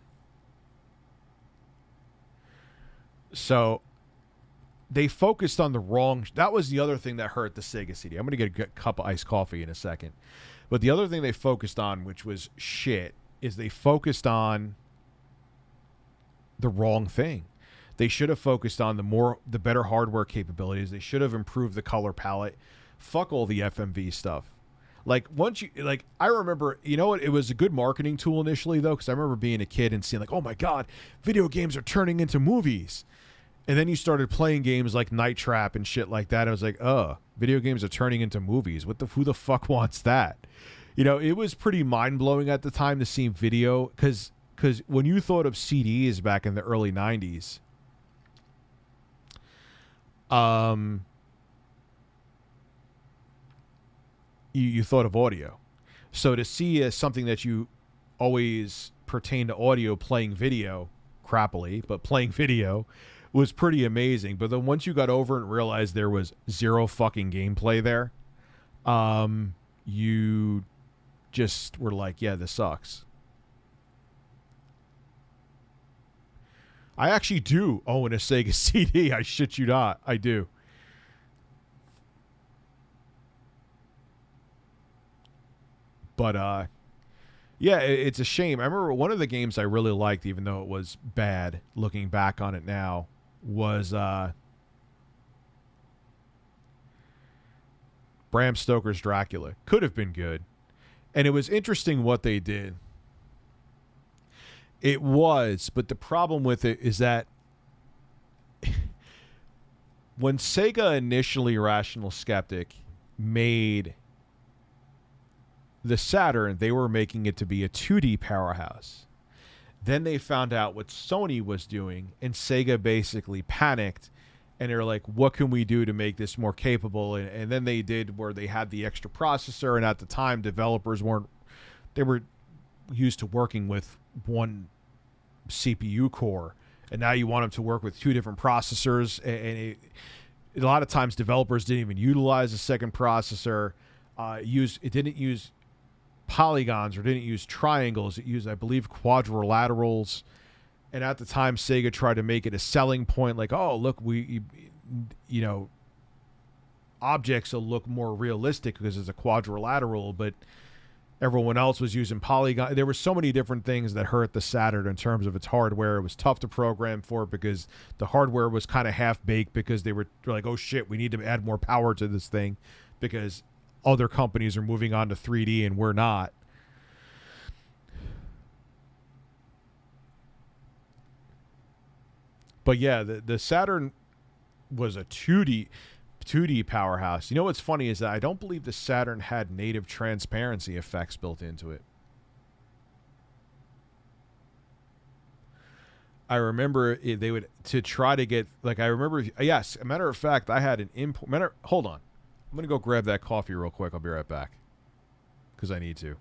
So they focused on the wrong. That was the other thing that hurt the Sega CD. I'm going to get a cup of iced coffee in a second. But the other thing they focused on, which was shit, is they focused on the wrong thing. They should have focused on the better hardware capabilities. They should have improved the color palette. Fuck all the FMV stuff. Like I remember, you know what? It was a good marketing tool initially though, because I remember being a kid and seeing like, oh my god, video games are turning into movies. And then you started playing games like Night Trap and shit like that. I was like, video games are turning into movies. Who the fuck wants that? You know, it was pretty mind blowing at the time to see video, because when you thought of CDs back in the early 90s, you thought of audio. So to see as something that you always pertain to audio playing video, crappily, but playing video, was pretty amazing. But then once you got over and realized there was zero fucking gameplay there, you just were like, yeah, this sucks. I actually do own a Sega CD. I shit you not. I do. But, yeah, it's a shame. I remember one of the games I really liked, even though it was bad, looking back on it now, was Bram Stoker's Dracula. Could have been good. And it was interesting what they did. It was, but the problem with it is that when Sega initially, Rational Skeptic, made the Saturn, they were making it to be a 2D powerhouse. Then they found out what Sony was doing, and Sega basically panicked, and they were like, what can we do to make this more capable? And then they did where they had the extra processor, and at the time, developers were used to working with one CPU core, and now you want them to work with two different processors, and a lot of times developers didn't even utilize a second processor. It didn't use polygons or didn't use triangles. It used, I believe, quadrilaterals. And at the time, Sega tried to make it a selling point, like, oh, look, objects will look more realistic because it's a quadrilateral, but everyone else was using polygon. There were so many different things that hurt the Saturn in terms of its hardware. It was tough to program for because the hardware was kind of half-baked, because they were like, oh shit, we need to add more power to this thing because other companies are moving on to 3D and we're not. But yeah, the Saturn was a 2D powerhouse. You know what's funny is that I don't believe the Saturn had native transparency effects built into it. I remember they would, to try to get, like, I remember, yes, a matter of fact, I had an import. Hold on. I'm going to go grab that coffee real quick. I'll be right back because I need to.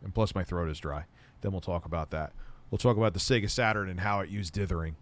And plus my throat is dry. Then we'll talk about that. We'll talk about the Sega Saturn and how it used dithering.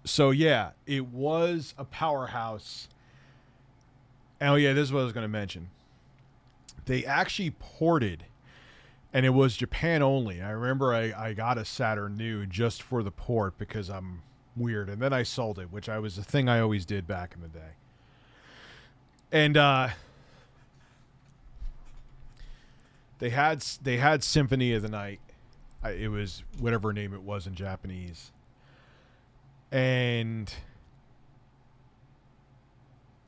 So yeah, it was a powerhouse. Oh yeah, this is what I was going to mention. They actually ported, and it was Japan only. I remember I got a Saturn new just for the port because I'm weird, and then I sold it, which was a thing I always did back in the day. And they had Symphony of the Night. It was whatever name it was in Japanese. And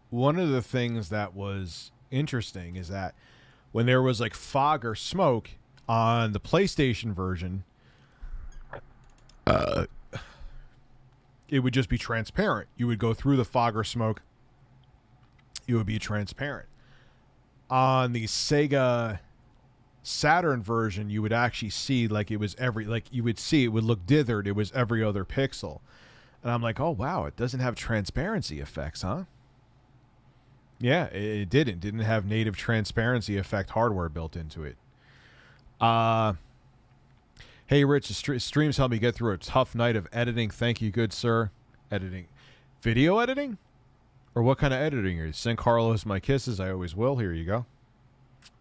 one of the things that was interesting is that when there was like fog or smoke on the PlayStation version, it would just be transparent. You would go through the fog or smoke. It would be transparent. On the Sega Saturn version, you would actually see like it was you would see it would look dithered. It was every other pixel. And I'm like, oh, wow, it doesn't have transparency effects, huh? Yeah, it didn't. Didn't have native transparency effect hardware built into it. Hey, Rich, the streams helped me get through a tough night of editing. Thank you, good sir. Editing. Video editing? Or what kind of editing are you? Send Carlos my kisses. I always will. Here you go.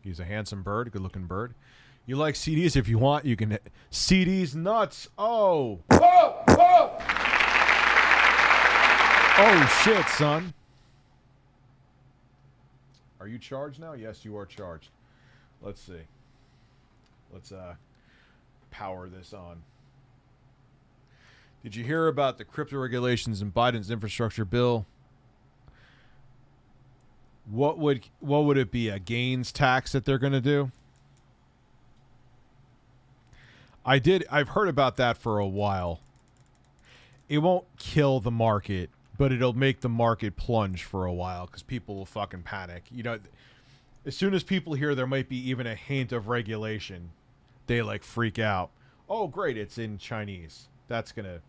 He's a handsome bird, good-looking bird. You like CDs? If you want, you can... CDs nuts. Oh. Whoa, whoa. Oh, shit, son. Are you charged now? Yes, you are charged. Let's see. Let's power this on. Did you hear about the crypto regulations in Biden's infrastructure bill? What would it be? A gains tax that they're going to do? I've heard about that for a while. It won't kill the market, but it'll make the market plunge for a while because people will fucking panic. You know, as soon as people hear there might be even a hint of regulation, they like freak out. Oh, great, it's in Chinese. That's gonna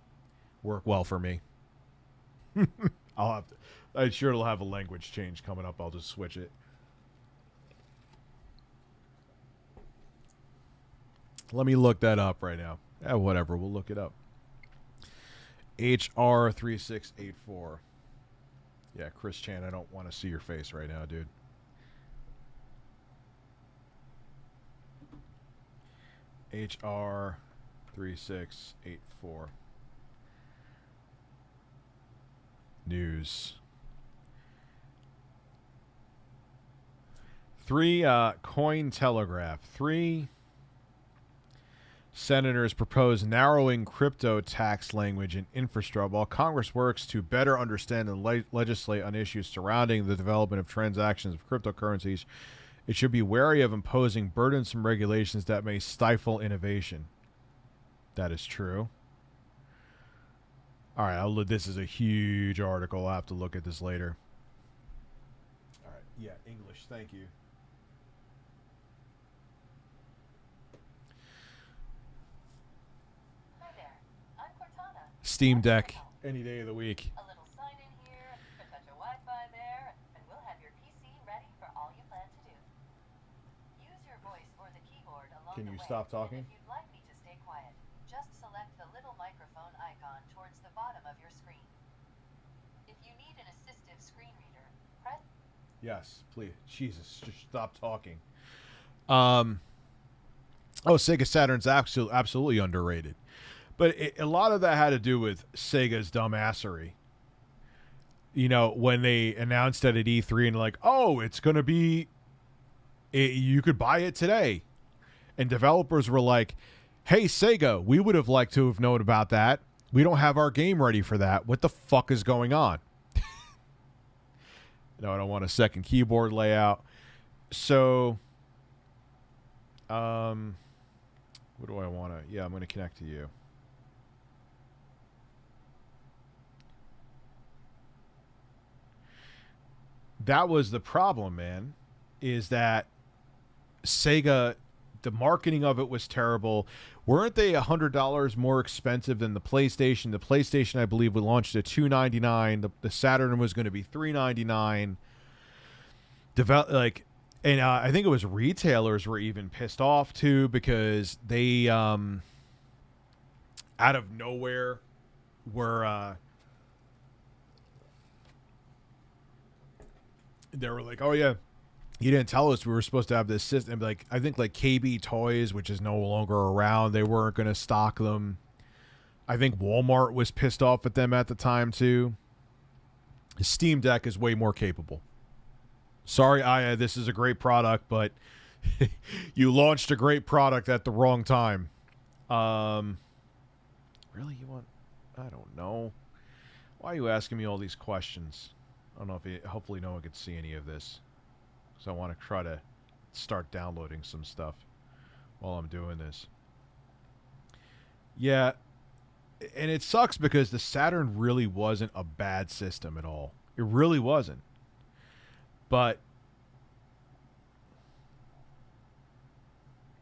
work well for me. I'm sure it'll have a language change coming up. I'll just switch it. Let me look that up right now. Whatever, we'll look it up. HR 3684. Yeah, Chris Chan, I don't want to see your face right now, dude. HR 3684. News. 3 Cointelegraph. 3 senators propose narrowing crypto tax language in infrastructure while Congress works to better understand and legislate on issues surrounding the development of transactions of cryptocurrencies. It should be wary of imposing burdensome regulations that may stifle innovation. That is true. All right, this is a huge article. I'll have to look at this later. All right, yeah, English, thank you. Hi there, I'm Cortana. Steam Deck, any day of the week. A little sign in here, a touch of Wi-Fi there, and we'll have your PC ready for all you plan to do. Use your voice or the keyboard along Can the you way. stop talking? If you'd like me to stay quiet, just select the little microphone icon towards the bottom of your screen. If you need an assistive screen reader, press... Yes, please. Jesus, just stop talking. Oh, Sega Saturn's absolutely underrated. But a lot of that had to do with Sega's dumbassery. You know, when they announced it at E3 and like, oh, it's going to be... you could buy it today. And developers were like, hey, Sega, we would have liked to have known about that. We don't have our game ready for that. What the fuck is going on? No, I don't want a second keyboard layout. So, what do I want to... Yeah, I'm going to connect to you. That was the problem, man, is that Sega, the marketing of it was terrible. Weren't they $100 more expensive than the PlayStation? The PlayStation, I believe, we launched at $299. The Saturn was going to be $399. And I think it was retailers were even pissed off too, because they out of nowhere were they were like, oh yeah, you didn't tell us we were supposed to have this system. Like, I think like KB Toys, which is no longer around, they weren't going to stock them. I think Walmart was pissed off at them at the time too. The Steam Deck is way more capable. Sorry, Aya, this is a great product, but you launched a great product at the wrong time. Really, you want... I don't know. Why are you asking me all these questions? I don't know if it, hopefully no one could see any of this. Because I want to try to start downloading some stuff while I'm doing this. Yeah, and it sucks because the Saturn really wasn't a bad system at all. It really wasn't. But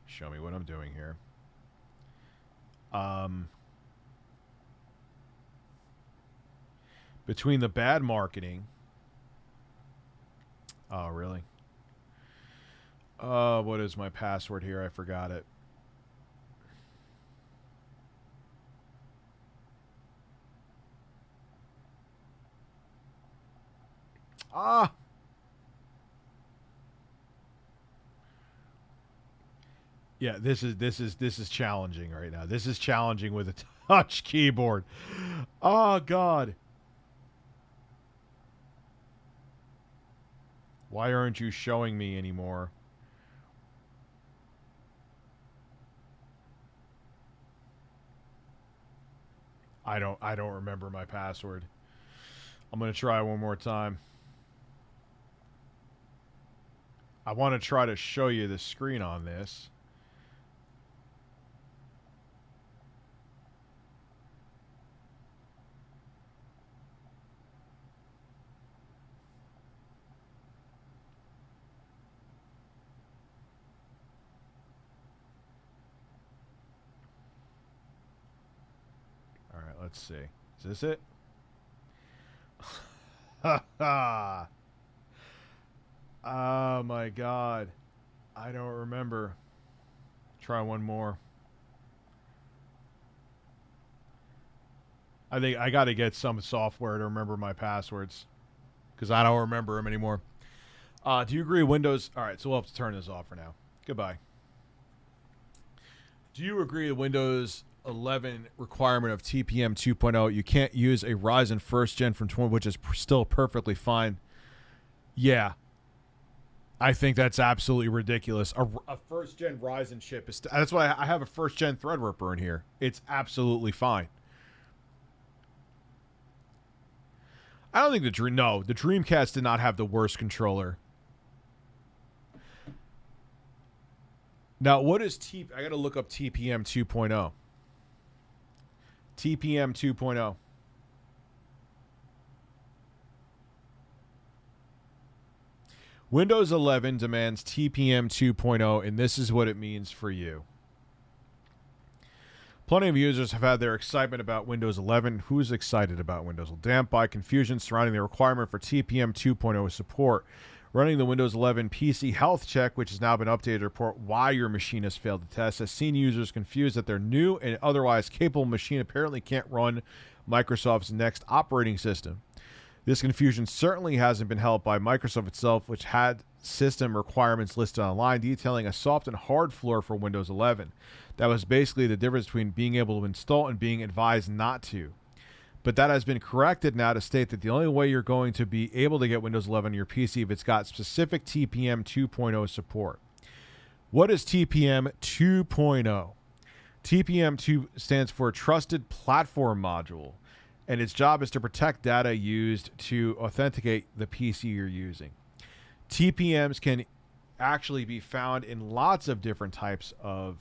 show me what I'm doing here. Between the bad marketing. Oh, really? What is my password here? I forgot it. Ah! Yeah, this is challenging right now. This is challenging with a touch keyboard. Oh God. Why aren't you showing me anymore? I don't remember my password. I'm going to try one more time. I want to try to show you the screen on this. Let's see. Is this it? Ha ha! Oh my God. I don't remember. Try one more. I think I got to get some software to remember my passwords, because I don't remember them anymore. Do you agree Windows... All right, so we'll have to turn this off for now. Goodbye. Do you agree with Windows 11 requirement of TPM 2.0? You can't use a Ryzen first gen from 20, which is still perfectly fine. Yeah. I think that's absolutely ridiculous. A first gen Ryzen chip is... That's why I have a first gen Threadripper in here. It's absolutely fine. I don't think the Dreamcast did not have the worst controller. Now, what is I got to look up TPM 2.0. TPM 2.0. Windows 11 demands TPM 2.0, and this is what it means for you. Plenty of users have had their excitement about Windows 11. Who's excited about Windows 11? Damped by confusion surrounding the requirement for TPM 2.0 support. Running the Windows 11 PC health check, which has now been updated to report why your machine has failed the test, has seen users confused that their new and otherwise capable machine apparently can't run Microsoft's next operating system. This confusion certainly hasn't been helped by Microsoft itself, which had system requirements listed online detailing a soft and hard floor for Windows 11. That was basically the difference between being able to install and being advised not to. But that has been corrected now to state that the only way you're going to be able to get Windows 11 on your PC if it's got specific TPM 2.0 support. What is TPM 2.0? TPM 2 stands for Trusted Platform Module, and its job is to protect data used to authenticate the PC you're using. TPMs can actually be found in lots of different types of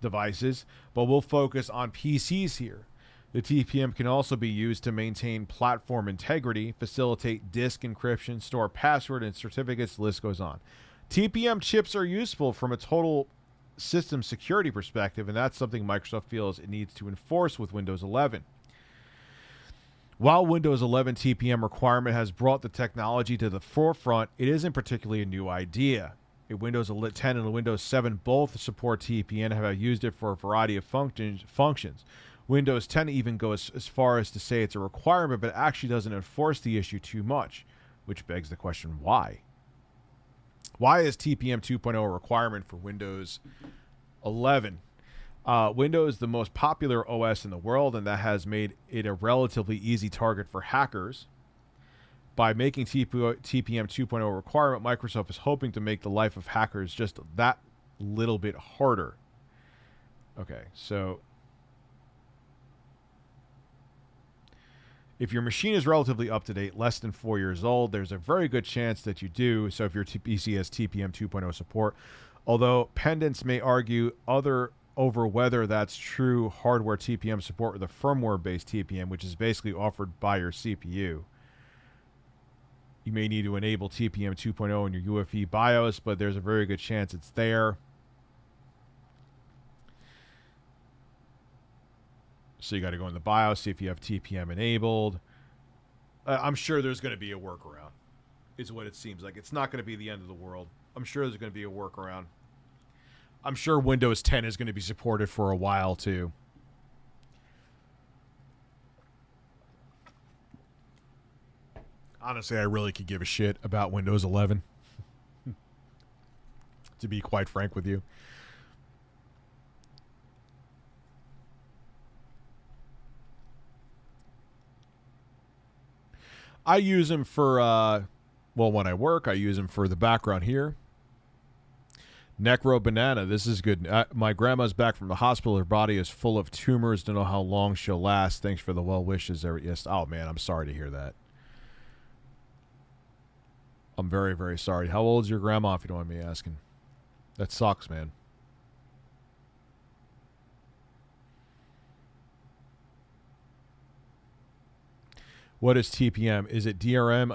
devices, but we'll focus on PCs here. The TPM can also be used to maintain platform integrity, facilitate disk encryption, store password and certificates, the list goes on. TPM chips are useful from a total system security perspective, and that's something Microsoft feels it needs to enforce with Windows 11. While Windows 11 TPM requirement has brought the technology to the forefront, it isn't particularly a new idea. Windows 10 and Windows 7 both support TPM and have used it for a variety of functions. Windows 10 even goes as far as to say it's a requirement, but actually doesn't enforce the issue too much, which begs the question, why? Why is TPM 2.0 a requirement for Windows 11? Windows is the most popular OS in the world, and that has made it a relatively easy target for hackers. By making TPM 2.0 a requirement, Microsoft is hoping to make the life of hackers just that little bit harder. Okay, so if your machine is relatively up-to-date, less than 4 years old, there's a very good chance that you do. So if your PC has TPM 2.0 support, although pendants may argue over whether that's true hardware TPM support or the firmware-based TPM, which is basically offered by your CPU. You may need to enable TPM 2.0 in your UEFI BIOS, but there's a very good chance it's there. So you got to go in the BIOS, see if you have TPM enabled. I'm sure there's going to be a workaround, is what it seems like. It's not going to be the end of the world. I'm sure there's going to be a workaround. I'm sure Windows 10 is going to be supported for a while, too. Honestly, I really could give a shit about Windows 11. To be quite frank with you. I use them for, well, when I work, I use them for the background here. Necro Banana, this is good. My grandma's back from the hospital. Her body is full of tumors. Don't know how long she'll last. Thanks for the well wishes. Yes. Oh, man, I'm sorry to hear that. I'm very, very sorry. How old is your grandma, if you don't mind me asking? That sucks, man. What is TPM? Is it DRM?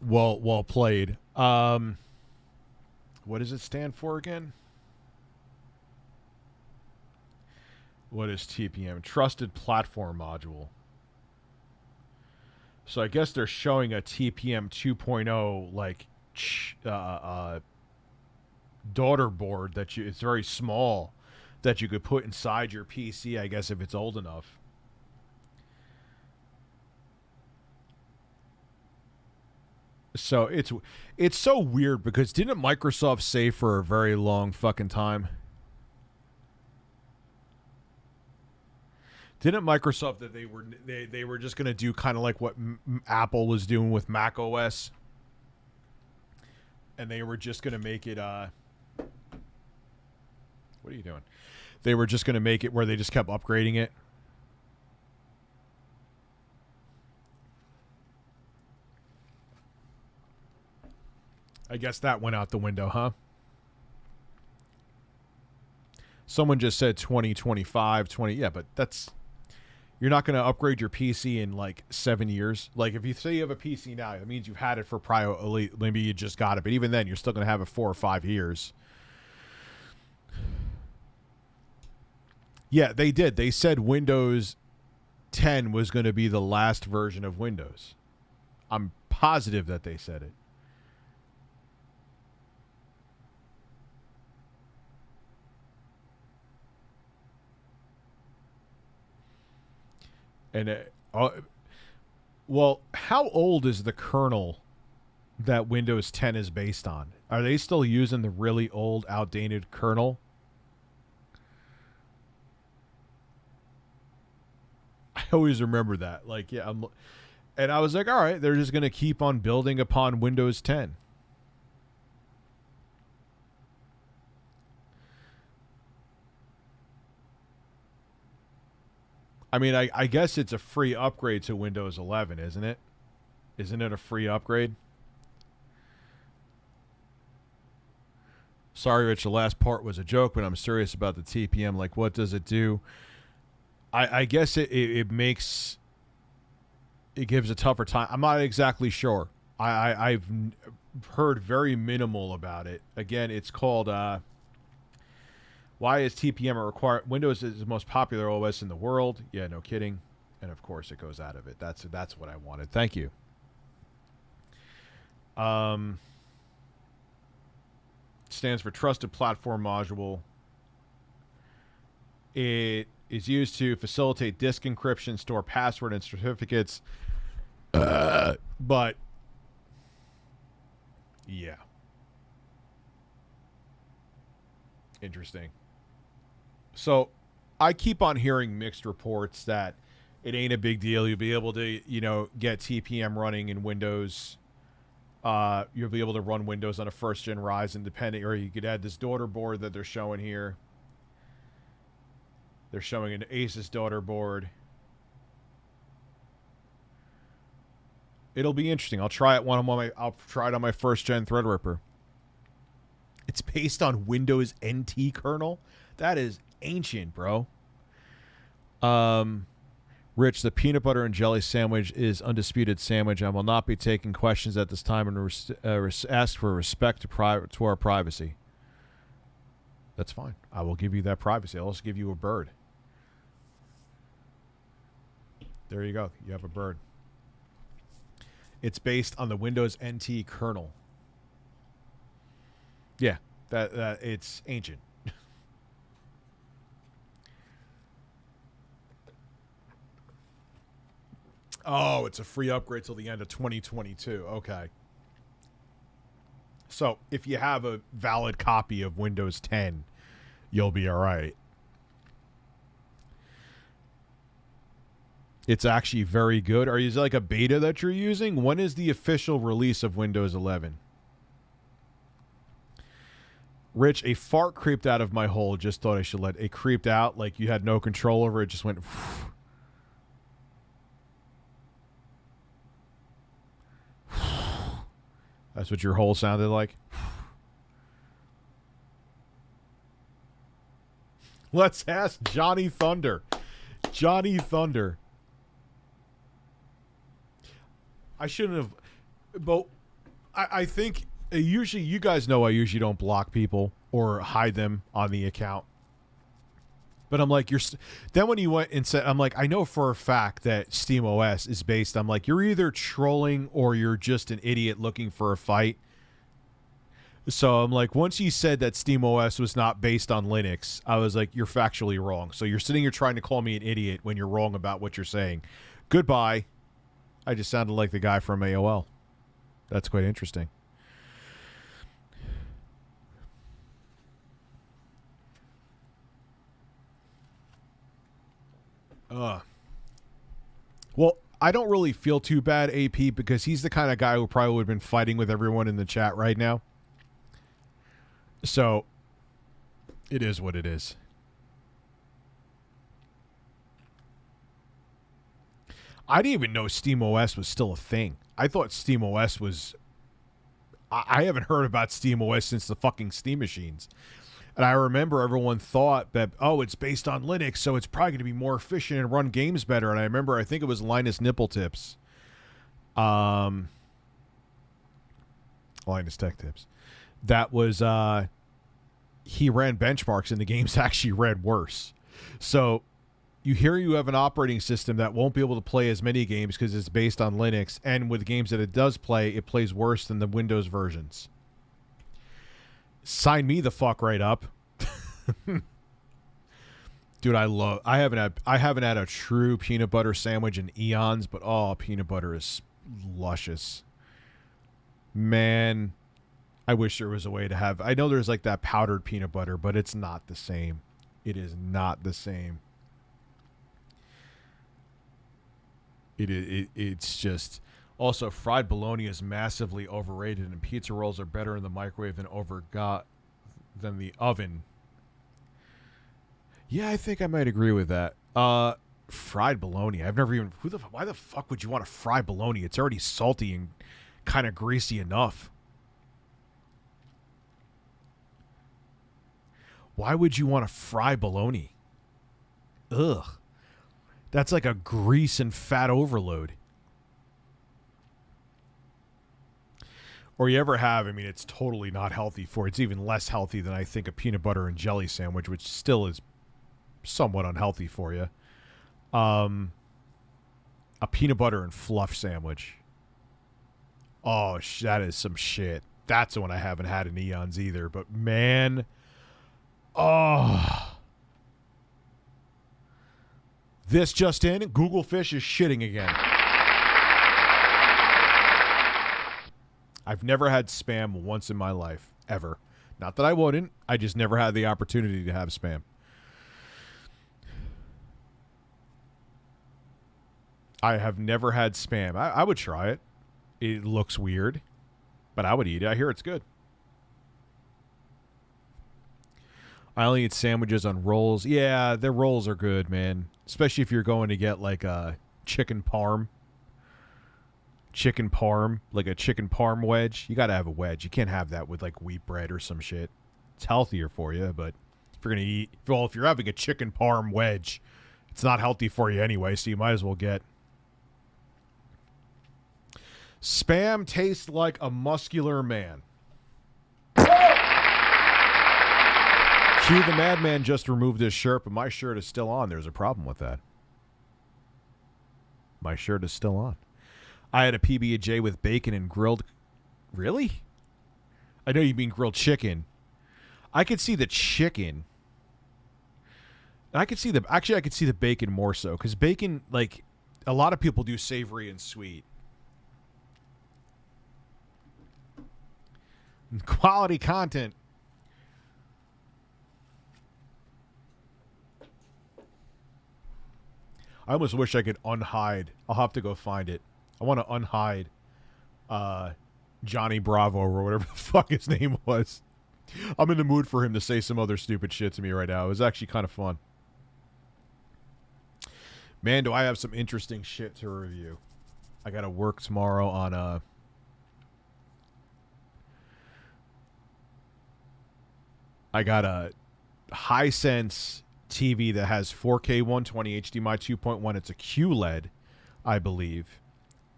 Well played. What does it stand for again? What is TPM? Trusted Platform Module. So I guess they're showing a TPM 2.0 like daughter board that it's very small that you could put inside your PC, I guess, if it's old enough. So it's so weird because didn't Microsoft say for a very long fucking time? Didn't Microsoft that they were just going to do kind of like what Apple was doing with Mac OS, and they were just going to make it what are you doing? They were just going to make it where they just kept upgrading it. I guess that went out the window, huh? Someone just said 2025, 20. Yeah, but that's... You're not going to upgrade your PC in like 7 years. Like if you say you have a PC now, it means you've had it for prior elite. Maybe you just got it, but even then, you're still going to have it 4 or 5 years. Yeah, they did. They said Windows 10 was going to be the last version of Windows. I'm positive that they said it. And well, how old is the kernel that Windows 10 is based on? Are they still using the really old, outdated kernel? I always remember that. Like, yeah, and I was like, all right, they're just going to keep on building upon Windows 10. I mean, I guess it's a free upgrade to Windows 11, isn't it? Isn't it a free upgrade? Sorry, Rich, the last part was a joke, but I'm serious about the TPM. Like, what does it do? I guess it makes... It gives a tougher time. I'm not exactly sure. I've heard very minimal about it. Again, it's called... Why is TPM a required? Windows is the most popular OS in the world. Yeah, no kidding. And of course it goes out of it. That's what I wanted. Thank you. Stands for Trusted Platform Module. It is used to facilitate disk encryption, store password and certificates. But yeah. Interesting. So I keep on hearing mixed reports that it ain't a big deal. You'll be able to, get TPM running in Windows. You'll be able to run Windows on a first-gen Ryzen depending, or you could add this daughter board that they're showing here. They're showing an Asus daughter board. It'll be interesting. I'll try it I'll try it on my first-gen Threadripper. It's based on Windows NT kernel. That is ancient, bro. Rich, the peanut butter and jelly sandwich is undisputed sandwich. I will not be taking questions at this time and ask for respect to our privacy. That's fine. I will give you that privacy. I'll also give you a bird. There you go. You have a bird. It's based on the Windows NT kernel. Yeah, that it's ancient. Oh, it's a free upgrade till the end of 2022. Okay. So, if you have a valid copy of Windows 10, you'll be all right. It's actually very good. Are you like a beta that you're using? When is the official release of Windows 11? Rich, a fart creeped out of my hole. Just thought I should let it creeped out like you had no control over it. Just went. That's what your hole sounded like. Let's ask Johnny Thunder. Johnny Thunder. I shouldn't have, but I think usually, you guys know I usually don't block people or hide them on the account. But I'm like, then when you went and said, I'm like, I know for a fact that SteamOS is based, I'm like, you're either trolling or you're just an idiot looking for a fight. So I'm like, once you said that SteamOS was not based on Linux, I was like, you're factually wrong. So you're sitting here trying to call me an idiot when you're wrong about what you're saying. Goodbye. I just sounded like the guy from AOL. That's quite interesting. Well, I don't really feel too bad, AP, because he's the kind of guy who probably would have been fighting with everyone in the chat right now. So, it is what it is. I didn't even know SteamOS was still a thing. I thought SteamOS was... I haven't heard about SteamOS since the fucking Steam machines. And I remember everyone thought that, oh, it's based on Linux, so it's probably going to be more efficient and run games better. And I remember, I think it was Linus Nippletips. Linus Tech Tips. That was, he ran benchmarks and the games actually ran worse. So you have an operating system that won't be able to play as many games because it's based on Linux. And with games that it does play, it plays worse than the Windows versions. Sign me the fuck right up. Dude, I haven't had a true peanut butter sandwich in eons, but peanut butter is luscious. Man, I wish there was a way to have... I know there's like that powdered peanut butter, but it's not the same. It is not the same. It's just... Also, fried bologna is massively overrated, and pizza rolls are better in the microwave than the oven. Yeah, I think I might agree with that. Fried bologna. I've never even... Why the fuck would you want to fry bologna? It's already salty and kind of greasy enough. Why would you want to fry bologna? Ugh. That's like a grease and fat overload. Or you ever have, it's totally not healthy for... It's even less healthy than I think a peanut butter and jelly sandwich, which still is somewhat unhealthy for you. A peanut butter and fluff sandwich. Oh, that is some shit. That's the one I haven't had in eons either. But man, oh, this just in: Google Fish is shitting again. I've never had Spam once in my life, ever. Not that I wouldn't. I just never had the opportunity to have Spam. I have never had Spam. I would try it. It looks weird, but I would eat it. I hear it's good. I only eat sandwiches on rolls. Yeah, their rolls are good, man. Especially if you're going to get like a chicken parm. Chicken parm, like a chicken parm wedge. You got to have a wedge. You can't have that with like wheat bread or some shit. It's healthier for you, but if you're going to eat, well, if you're having a chicken parm wedge, it's not healthy for you anyway, so you might as well get. Spam tastes like a muscular man. Q the Madman just removed his shirt, but my shirt is still on. There's a problem with that. My shirt is still on. I had a PB&J with bacon and grilled. Really? I know you mean grilled chicken. I could see the chicken. I could see the. Actually, I could see the bacon more so because bacon, like, a lot of people do savory and sweet. Quality content. I almost wish I could unhide. I'll have to go find it. I want to unhide Johnny Bravo or whatever the fuck his name was. I'm in the mood for him to say some other stupid shit to me right now. It was actually kind of fun. Man, do I have some interesting shit to review. I got to work tomorrow on I got a Hisense TV that has 4K 120 HDMI 2.1. It's a QLED, I believe.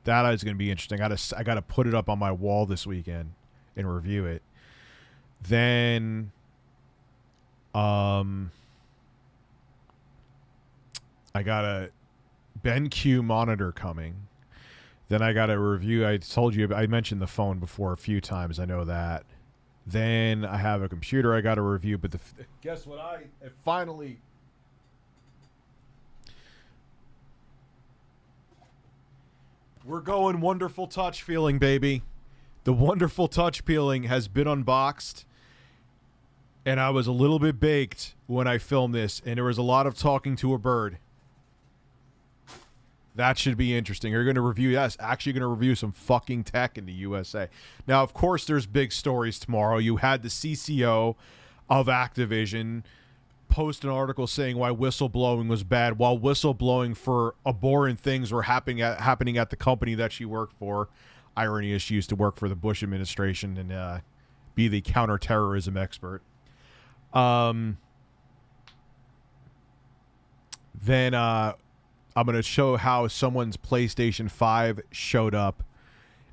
That is going to be interesting. I got to put it up on my wall this weekend and review it. Then, I got a BenQ monitor coming. Then I got a review. I told you, I mentioned the phone before a few times. I know that. Then I have a computer I got to review. But guess what? I finally. We're going Wonderful Touch feeling, baby. The Wonderful Touch feeling has been unboxed. And I was a little bit baked when I filmed this. And there was a lot of talking to a bird. That should be interesting. You're going to review, yes, actually going to review some fucking tech in the USA. Now, of course, there's big stories tomorrow. You had the CCO of Activision post an article saying why whistleblowing was bad, while whistleblowing for abhorrent things were happening at the company that she worked for. Irony is she used to work for the Bush administration and be the counterterrorism expert. Then I'm going to show how someone's PlayStation 5 showed up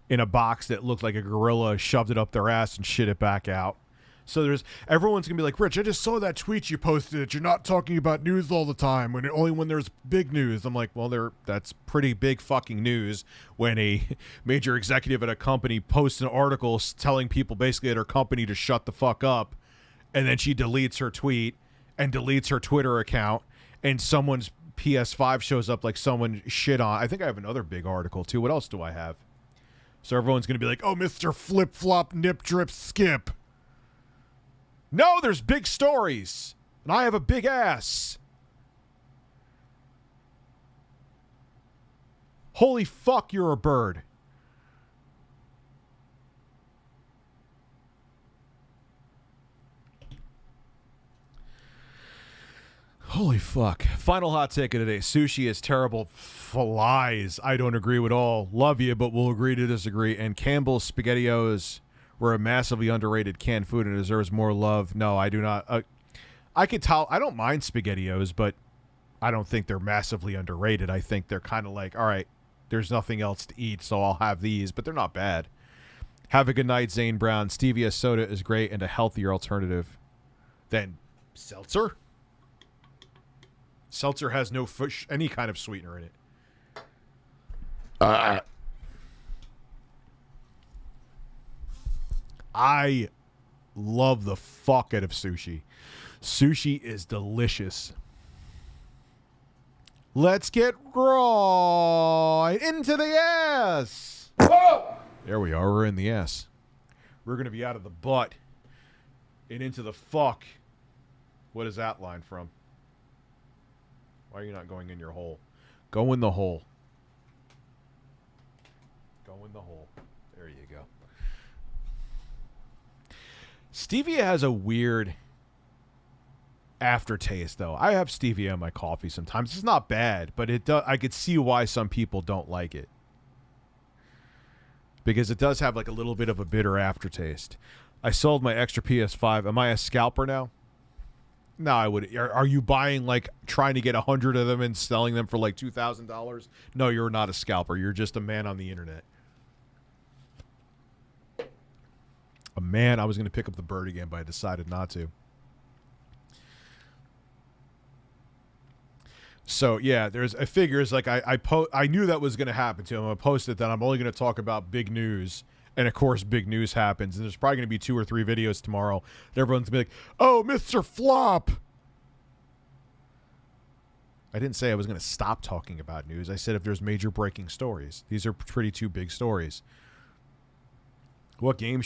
in a box that looked like a gorilla shoved it up their ass and shit it back out. So everyone's going to be like, Rich, I just saw that tweet you posted that you're not talking about news all the time, only when there's big news. I'm like, well, that's pretty big fucking news when a major executive at a company posts an article telling people basically at her company to shut the fuck up, and then she deletes her tweet and deletes her Twitter account, and someone's PS5 shows up like someone shit on. I think I have another big article too. What else do I have? So everyone's going to be like, oh, Mr. Flip Flop Nip Drip Skip. No, there's big stories. And I have a big ass. Holy fuck, you're a bird. Holy fuck. Final hot take of today. Sushi is terrible. Flies. I don't agree with all. Love you, but we'll agree to disagree. And Campbell's SpaghettiOs were a massively underrated canned food and deserves more love. No, I do not. I could tell. I don't mind SpaghettiOs, but I don't think they're massively underrated. I think they're kind of like, all right, there's nothing else to eat, so I'll have these, but they're not bad. Have a good night, Zane Brown. Stevia soda is great and a healthier alternative than seltzer. Seltzer has no any kind of sweetener in it. I love the fuck out of sushi. Sushi is delicious. Let's get right into the ass. Whoa! There we are. We're in the ass. We're going to be out of the butt and into the fuck. What is that line from? Why are you not going in your hole? Go in the hole. Go in the hole. There you go. Stevia has a weird aftertaste, though. I have stevia in my coffee sometimes. It's not bad, but I could see why some people don't like it. Because it does have like a little bit of a bitter aftertaste. I sold my extra PS5. Am I a scalper now? No, I would. Are you buying, like, trying to get 100 of them and selling them for like $2,000? No, you're not a scalper. You're just a man on the internet. A man. I was going to pick up the bird again, but I decided not to. So, yeah, there's a figures like I knew that was going to happen to him. I posted that I'm only going to talk about big news. And, of course, big news happens. And there's probably going to be 2 or 3 videos tomorrow. And everyone's going to be like, oh, Mr. Flop. I didn't say I was going to stop talking about news. I said if there's major breaking stories. These are pretty 2 big stories. What game?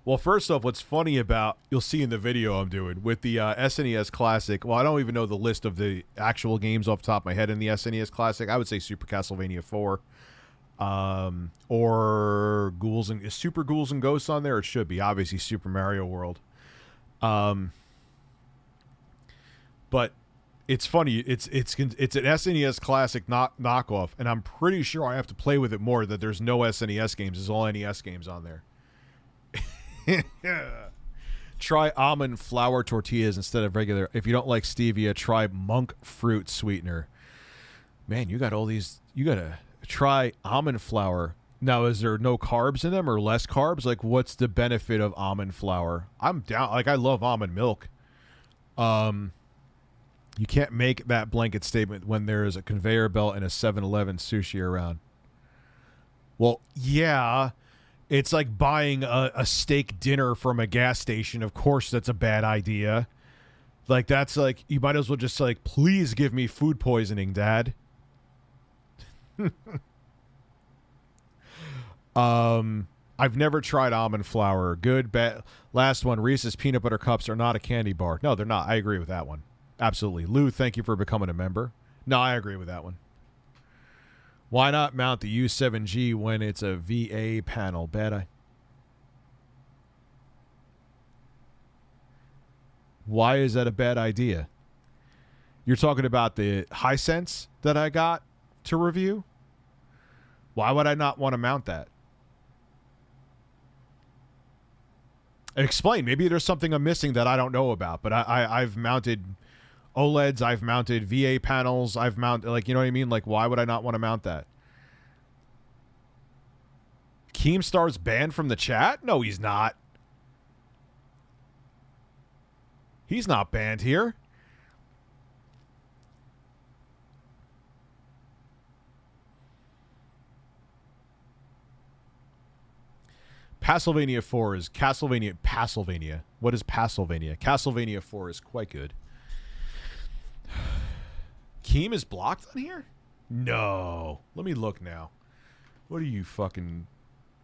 Well, first off, what's funny about, you'll see in the video I'm doing, with the SNES Classic, well, I don't even know the list of the actual games off the top of my head in the SNES Classic. I would say Super Castlevania 4. Or Ghouls and... Is Super Ghouls and Ghosts on there? It should be. Obviously, Super Mario World. But it's funny. It's an SNES Classic knockoff, and I'm pretty sure I have to play with it more that there's no SNES games. There's all NES games on there. Try almond flour tortillas instead of regular. If you don't like stevia, try monk fruit sweetener. Man, you got all these... You got to... Try almond flour. Now, is there no carbs in them or less carbs? Like, what's the benefit of almond flour? I'm down. Like, I love almond milk. You can't make that blanket statement when there is a conveyor belt and a 7-Eleven sushi around. Well, yeah. It's like buying a steak dinner from a gas station. Of course, that's a bad idea. Like, that's like, you might as well just like, please give me food poisoning, Dad. I've never tried almond flour. Good, bad. Last one, Reese's peanut butter cups are not a candy bar. No, they're not. I agree with that one. Absolutely. Lou, thank you for becoming a member. No, I agree with that one. Why not mount the U7G when it's a VA panel? Why is that a bad idea? You're talking about the Hisense that I got to review? Why would I not want to mount that? Explain. Maybe there's something I'm missing that I don't know about, but I've mounted OLEDs, I've mounted VA panels, I've mounted, like, you know what I mean? Like, why would I not want to mount that? Keemstar's banned from the chat? No, he's not. He's not banned here. Castlevania 4 is Castlevania. What is Castlevania? Castlevania 4 is quite good. Keem is blocked on here? No. Let me look now. What are you fucking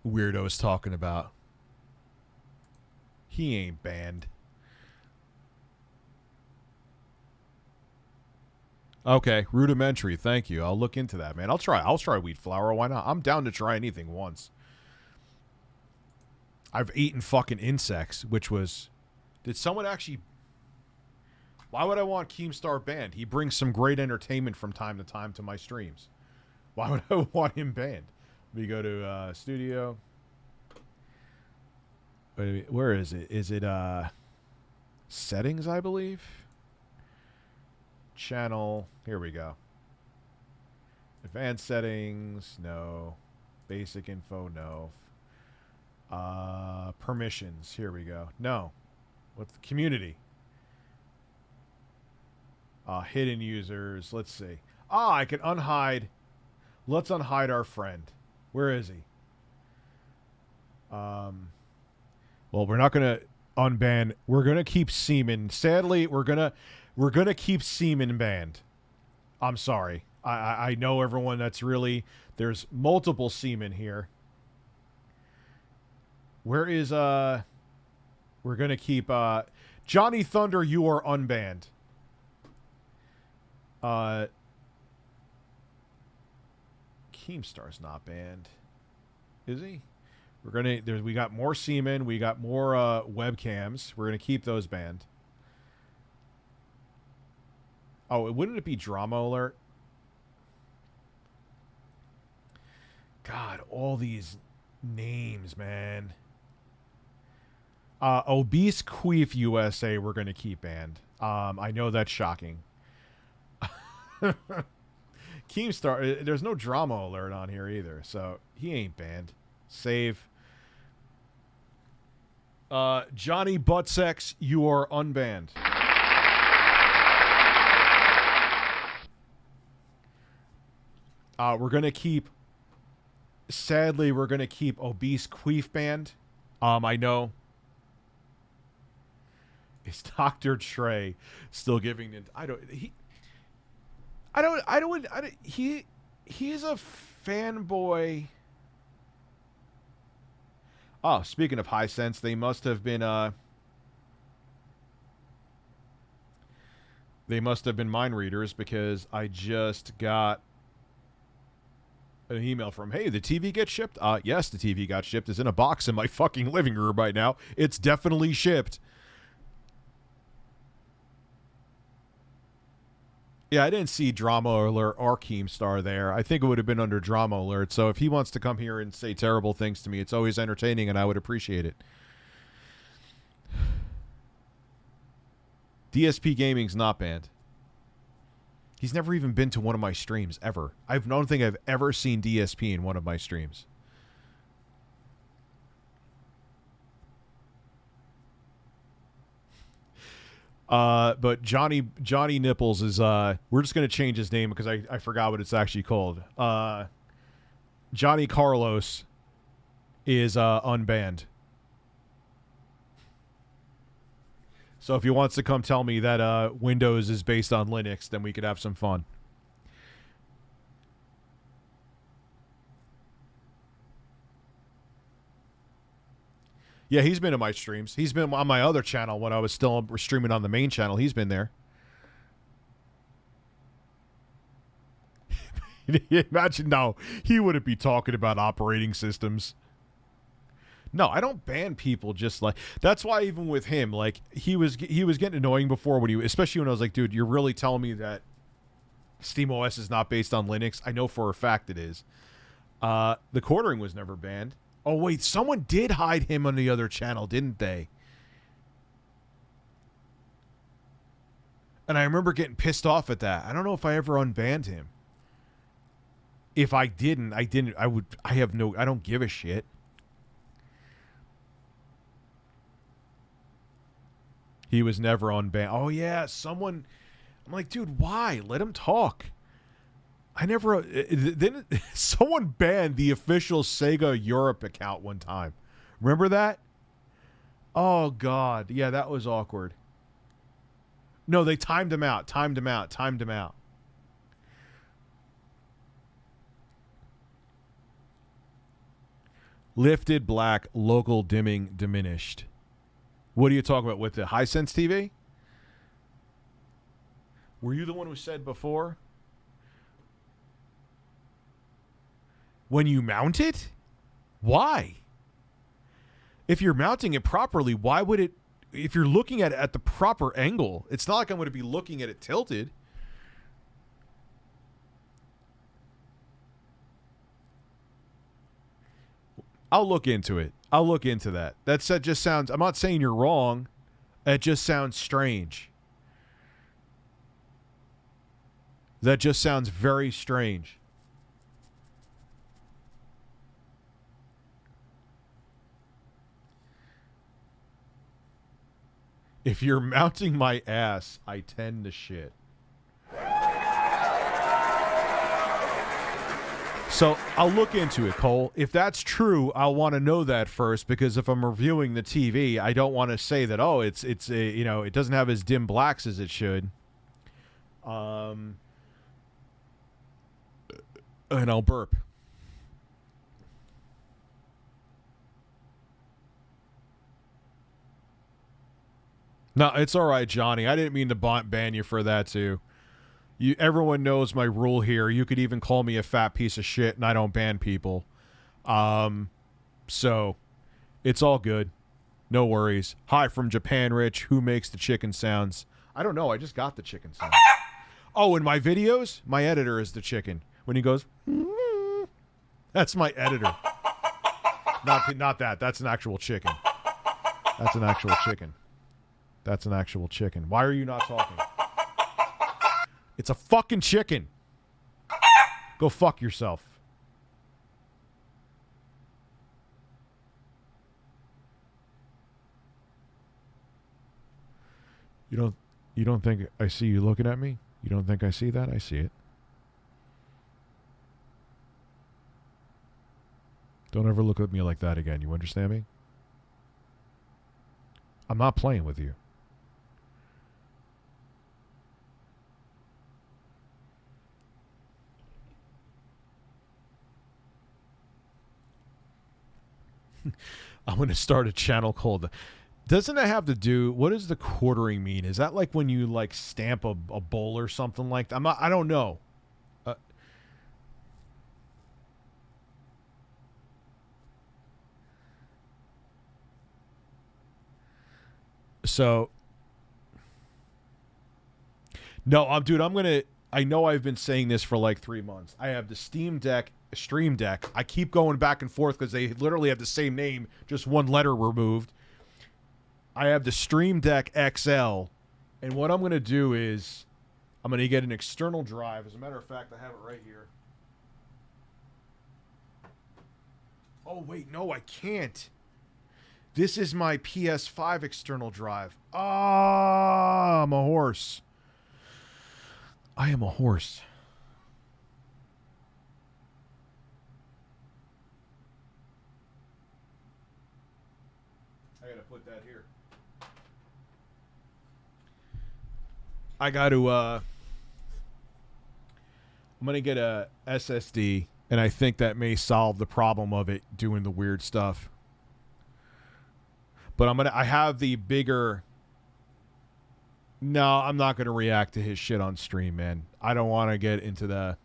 weirdos talking about? He ain't banned. Okay, rudimentary. Thank you. I'll look into that, man. I'll try wheat flour. Why not? I'm down to try anything once. I've eaten fucking insects, which was... Did someone actually... Why would I want Keemstar banned? He brings some great entertainment from time to time to my streams. Why would I want him banned? Let me go to studio. Where is it? Is it settings, I believe? Channel. Here we go. Advanced settings. No. Basic info. No. Permissions. Here we go. No. What's the community? Hidden users. Let's see. I can unhide. Let's unhide our friend. Where is he? Well, we're not gonna unban. We're gonna keep Seaman. Sadly, we're gonna keep Seaman banned. I'm sorry. I know everyone. That's really, there's multiple Seaman here. Where is we're gonna keep Johnny Thunder. You are unbanned. Keemstar's not banned, is he? We got more Seamen. We got more webcams. We're gonna keep those banned. Oh, wouldn't it be Drama Alert? God, all these names, man. Obese Queef USA, we're gonna keep banned. I know that's shocking. Keemstar, there's no Drama Alert on here either, so he ain't banned. Save. Johnny Buttsex, you are unbanned. We're gonna keep. Sadly, we're gonna keep Obese Queef banned. I know. Is Dr. Trey still giving it? He's a fanboy. Oh, speaking of Hisense, they must have been mind readers, because I just got an email from, hey, the TV gets shipped? Yes, the TV got shipped. It's in a box in my fucking living room right now. It's definitely shipped. Yeah, I didn't see Drama Alert or Keemstar there. I think it would have been under Drama Alert. So if he wants to come here and say terrible things to me, it's always entertaining, and I would appreciate it. DSP Gaming's not banned. He's never even been to one of my streams, ever. I don't think I've ever seen DSP in one of my streams. But Johnny Nipples is, we're just going to change his name because I forgot what it's actually called. Johnny Carlos is, unbanned. So if he wants to come tell me that, Windows is based on Linux, then we could have some fun. Yeah, he's been in my streams. He's been on my other channel when I was still streaming on the main channel. He's been there. Imagine now, he wouldn't be talking about operating systems. No, I don't ban people just like... That's why even with him, like, he was getting annoying before, when especially when I was like, dude, you're really telling me that SteamOS is not based on Linux? I know for a fact it is. The quartering was never banned. Oh, wait, someone did hide him on the other channel, didn't they? And I remember getting pissed off at that. I don't know if I ever unbanned him. If I didn't, I don't give a shit. He was never unbanned. Oh, yeah, someone... I'm like, dude, why? Let him talk. I never... Then someone banned the official Sega Europe account one time. Remember that? Oh, God. Yeah, that was awkward. No, they timed him out. Lifted black, local dimming diminished. What are you talking about with the Hisense TV? Were you the one who said before? When you mount it? Why? If you're mounting it properly, why would it... If you're looking at it at the proper angle, it's not like I'm going to be looking at it tilted. I'll look into it. I'll look into that. That just sounds... I'm not saying you're wrong. It just sounds strange. That just sounds very strange. If you're mounting my ass, I tend to shit. So I'll look into it, Cole. If that's true, I'll want to know that first, because if I'm reviewing the TV, I don't want to say that, oh, it's it doesn't have as dim blacks as it should. And I'll burp. No, it's all right, Johnny. I didn't mean to ban you for that too. Everyone knows my rule here. You could even call me a fat piece of shit, and I don't ban people. So it's all good. No worries. Hi from Japan, Rich. Who makes the chicken sounds? I don't know. I just got the chicken sounds. Oh, in my videos, my editor is the chicken. When he goes, that's my editor. Not that. That's an actual chicken. That's an actual chicken. That's an actual chicken. Why are you not talking? It's a fucking chicken. Go fuck yourself. You don't think I see you looking at me? You don't think I see that? I see it. Don't ever look at me like that again. You understand me? I'm not playing with you. I'm going to start a channel called... Doesn't it have to do... What does the quartering mean? Is that like when you like stamp a bowl or something like that? I don't know. So... No, I'm going to... I know I've been saying this for like 3 months. I have the Stream Deck. I keep going back and forth because they literally have the same name, just one letter removed. I have the Stream Deck XL, and what I'm going to do is I'm going to get an external drive. As a matter of fact, I have it right here. Oh, wait, no, I can't. This is my PS5 external drive. Ah, I'm a horse. I am a horse. I gotta put that here. I got to, I'm gonna get a SSD, and I think that may solve the problem of it doing the weird stuff. But I have the bigger... No, I'm not gonna react to his shit on stream, man. I don't want to get into the...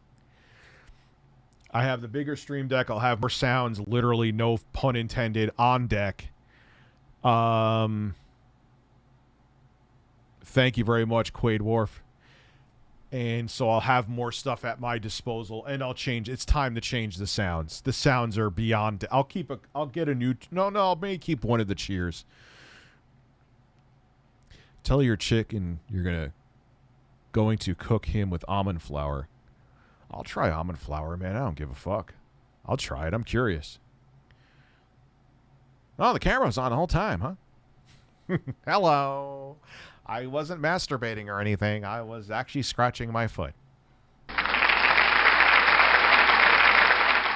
I have the bigger Stream Deck. I'll have more sounds, literally, no pun intended, on deck. Thank you very much, Quaid Wharf. And so I'll have more stuff at my disposal, and I'll change. It's time to change the sounds. The sounds are beyond. I'll get a new. No, I may keep one of the cheers. Tell your chicken you're going to cook him with almond flour. I'll try almond flour, man. I don't give a fuck. I'll try it. I'm curious. Oh, the camera's on the whole time, huh? Hello. I wasn't masturbating or anything. I was actually scratching my foot.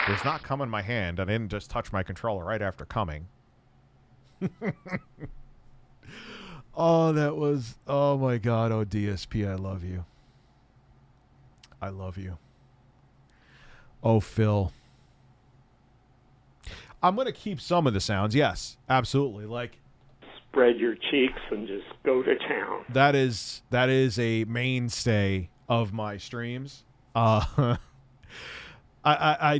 Does not come in my hand. I didn't just touch my controller right after coming. Oh, that was... Oh, my God. Oh, DSP, I love you. I love you. Oh, Phil. I'm going to keep some of the sounds. Yes, absolutely. Like... Spread your cheeks and just go to town. That is a mainstay of my streams. I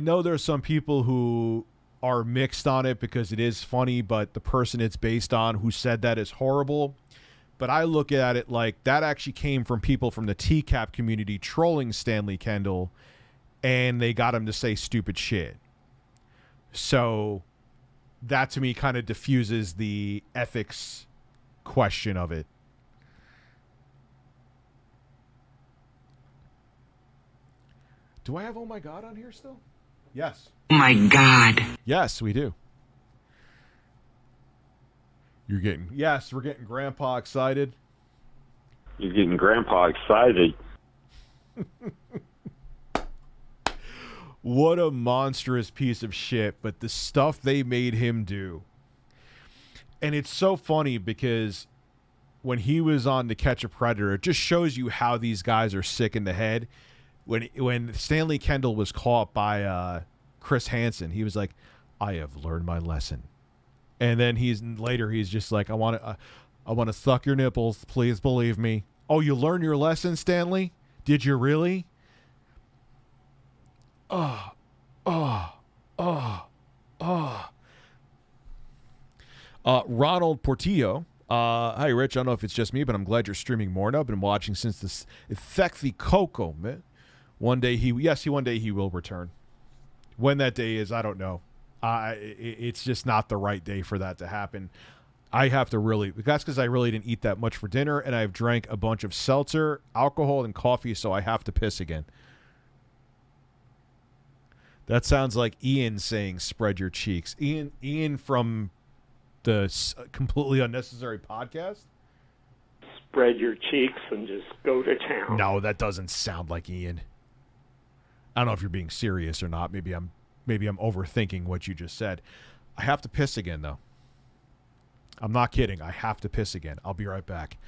know there's some people who are mixed on it because it is funny, but the person it's based on who said that is horrible. But I look at it like that actually came from people from the TCAP community trolling Stanley Kendall, and they got him to say stupid shit. So that to me kind of diffuses the ethics question of it. Do I have Oh My God on here still? Yes. Oh my God. Yes, we do. Yes, we're getting Grandpa excited. You're getting Grandpa excited. What a monstrous piece of shit, but the stuff they made him do. And it's so funny because when he was on To Catch a Predator, it just shows you how these guys are sick in the head. When Stanley Kendall was caught by Chris Hansen, he was like, I have learned my lesson. And then he's just like, I want to suck your nipples. Please believe me. Oh, you learned your lesson, Stanley? Did you really? Ronald Portillo. Hi, Rich. I don't know if it's just me, but I'm glad you're streaming more now. I've been watching since this Effecti Coco, man. One day he will return. When that day is, I don't know. It's just not the right day for that to happen. That's because I really didn't eat that much for dinner, and I've drank a bunch of seltzer, alcohol, and coffee, so I have to piss again. That sounds like Ian saying spread your cheeks. Ian from the Completely Unnecessary podcast? Spread your cheeks and just go to town. No, that doesn't sound like Ian. I don't know if you're being serious or not. Maybe I'm overthinking what you just said. I have to piss again, though. I'm not kidding. I have to piss again. I'll be right back.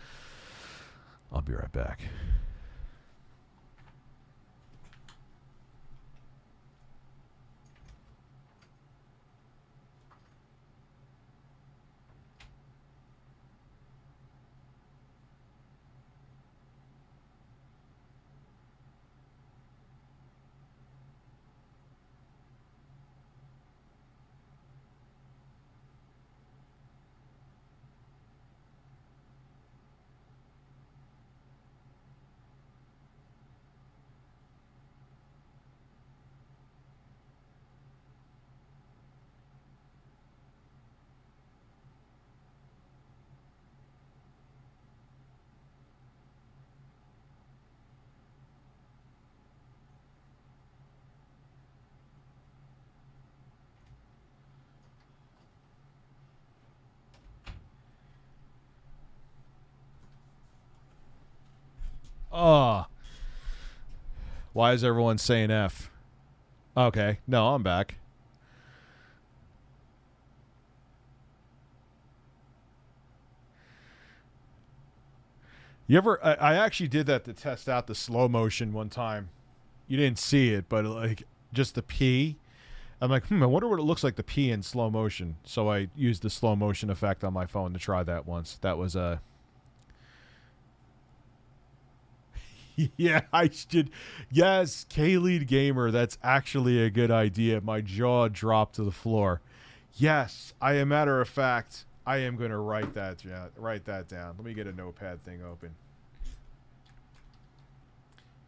Why is everyone saying F? Okay. No, I'm back. I actually did that to test out the slow motion one time. You didn't see it, but like just the P. I'm like, I wonder what it looks like, the P in slow motion. So I used the slow motion effect on my phone to try that once. That was yeah, I should. Yes, K-Lead Gamer. That's actually a good idea. My jaw dropped to the floor. Yes, matter of fact, I am going to write that down. Let me get a notepad thing open.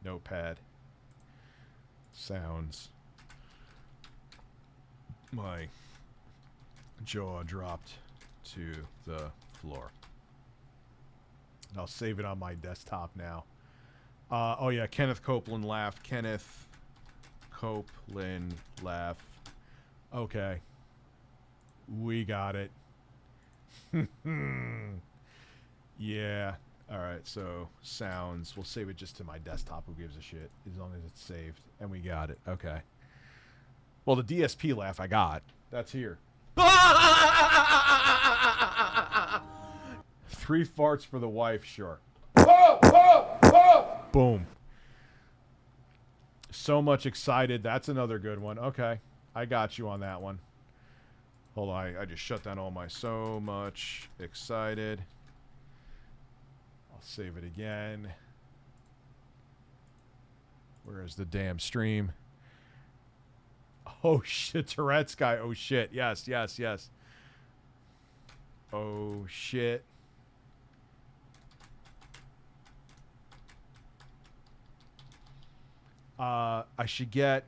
Notepad. Sounds. My jaw dropped to the floor. I'll save it on my desktop now. Oh yeah, Kenneth Copeland laugh. Kenneth Copeland laugh. Okay. We got it. Yeah. Alright, so sounds. We'll save it just to my desktop. Who gives a shit? As long as it's saved. And we got it. Okay. Well, the DSP laugh I got. That's here. 3 farts for the wife, sure. Boom. So much excited. That's another good one. Okay. I got you on that one. Hold on. I just shut down all my so much excited. I'll save it again. Where is the damn stream? Oh, shit. Tourette's guy. Oh, shit. Yes, yes, yes. Oh, shit. I should get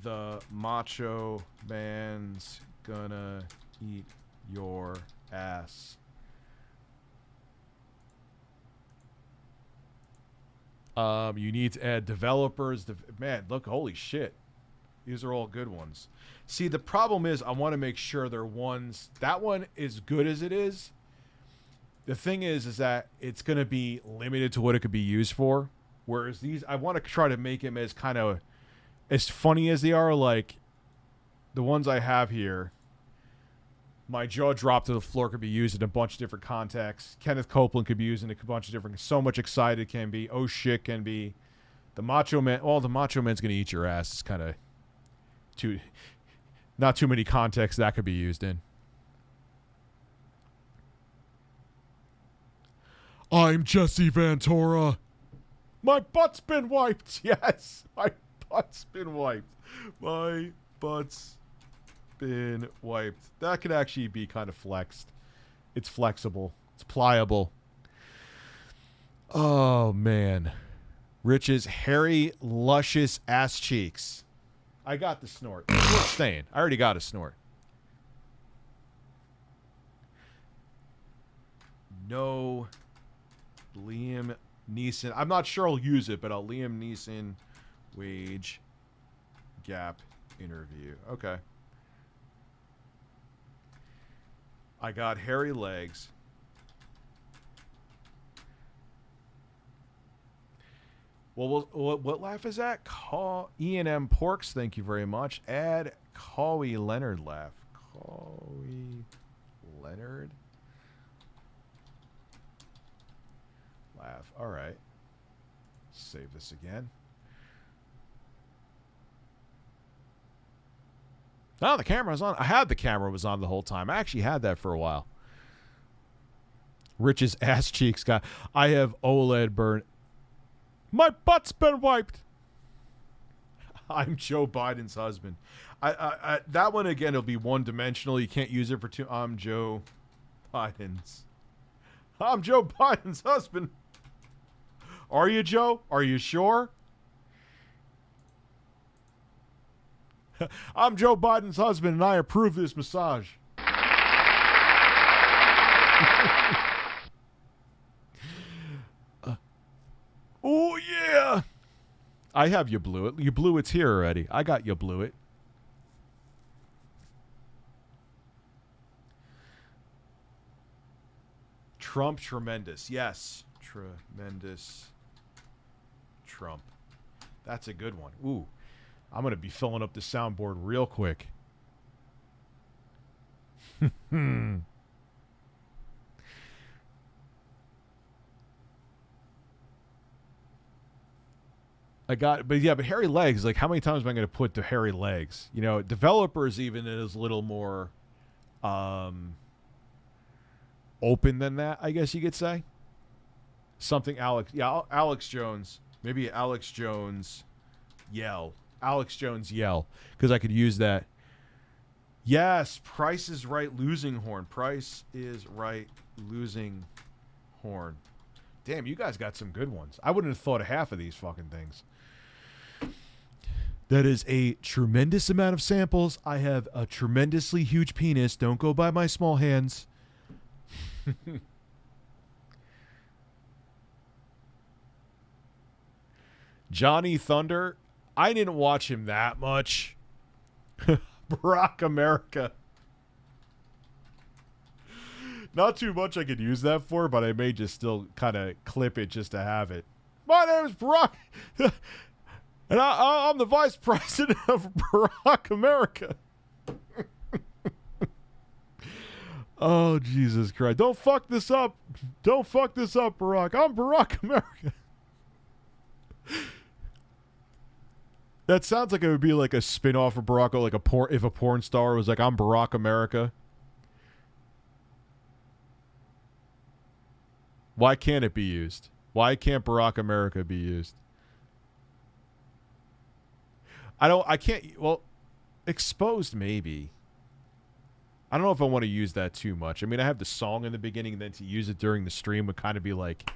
the Macho Man's gonna eat your ass. You need to add developers. Man, look, holy shit. These are all good ones. See, the problem is I want to make sure they're ones. That one is good as it is. The thing is that it's going to be limited to what it could be used for. Whereas these, I want to try to make him as kind of as funny as they are, like the ones I have here, my jaw dropped to the floor could be used in a bunch of different contexts. Kenneth Copeland could be used in a bunch of different. So much excited can be. Oh shit can be. The Macho Man. Oh, the Macho Man's gonna eat your ass. It's kind of not too many contexts that could be used in. I'm Jesse Ventura. My butt's been wiped. Yes, my butt's been wiped. My butt's been wiped. That could actually be kind of flexed. It's flexible. It's pliable. Oh, man. Rich's hairy, luscious ass cheeks. I got the snort. It's staying. I already got a snort. No Liam Neeson. I'm not sure I'll use it, but I'll Liam Neeson wage gap interview. Okay. I got hairy legs. Well, what laugh is that? E&M Porks, thank you very much. Add Cowie Leonard laugh. Cowie Leonard laugh. All right. Save this again. Oh, the camera's on. I had the camera was on the whole time. I actually had that for a while. Rich's ass cheeks got. I have OLED burn. My butt's been wiped. I'm Joe Biden's husband. I that one again will be one dimensional. You can't use it for two. I'm Joe Biden's. I'm Joe Biden's husband. Are you, Joe? Are you sure? I'm Joe Biden's husband, and I approve this massage. Oh, yeah. I have you blew it. You blew it's here already. I got you blew it. Trump tremendous. Yes. Tremendous Trump. That's a good one. Ooh. I'm going to be filling up the soundboard real quick. But hairy legs, like how many times am I going to put the hairy legs? You know, developers even is a little more open than that, I guess you could say. Something Alex Jones. Maybe Alex Jones yell. Alex Jones yell, because I could use that. Yes, Price is Right losing horn. Price is Right losing horn. Damn, you guys got some good ones. I wouldn't have thought of half of these fucking things. That is a tremendous amount of samples. I have a tremendously huge penis. Don't go by my small hands. Johnny Thunder. I didn't watch him that much. Barack America. Not too much I could use that for, but I may just still kind of clip it just to have it. My name is Barack, and I'm the vice president of Barack America. Oh, Jesus Christ. Don't fuck this up. Don't fuck this up, Barack. I'm Barack America. That sounds like it would be like a spin-off of Barack, like if a porn star was like, I'm Barack America. Why can't it be used? Why can't Barack America be used? Exposed maybe. I don't know if I want to use that too much. I mean, I have the song in the beginning, and then to use it during the stream would kind of be like,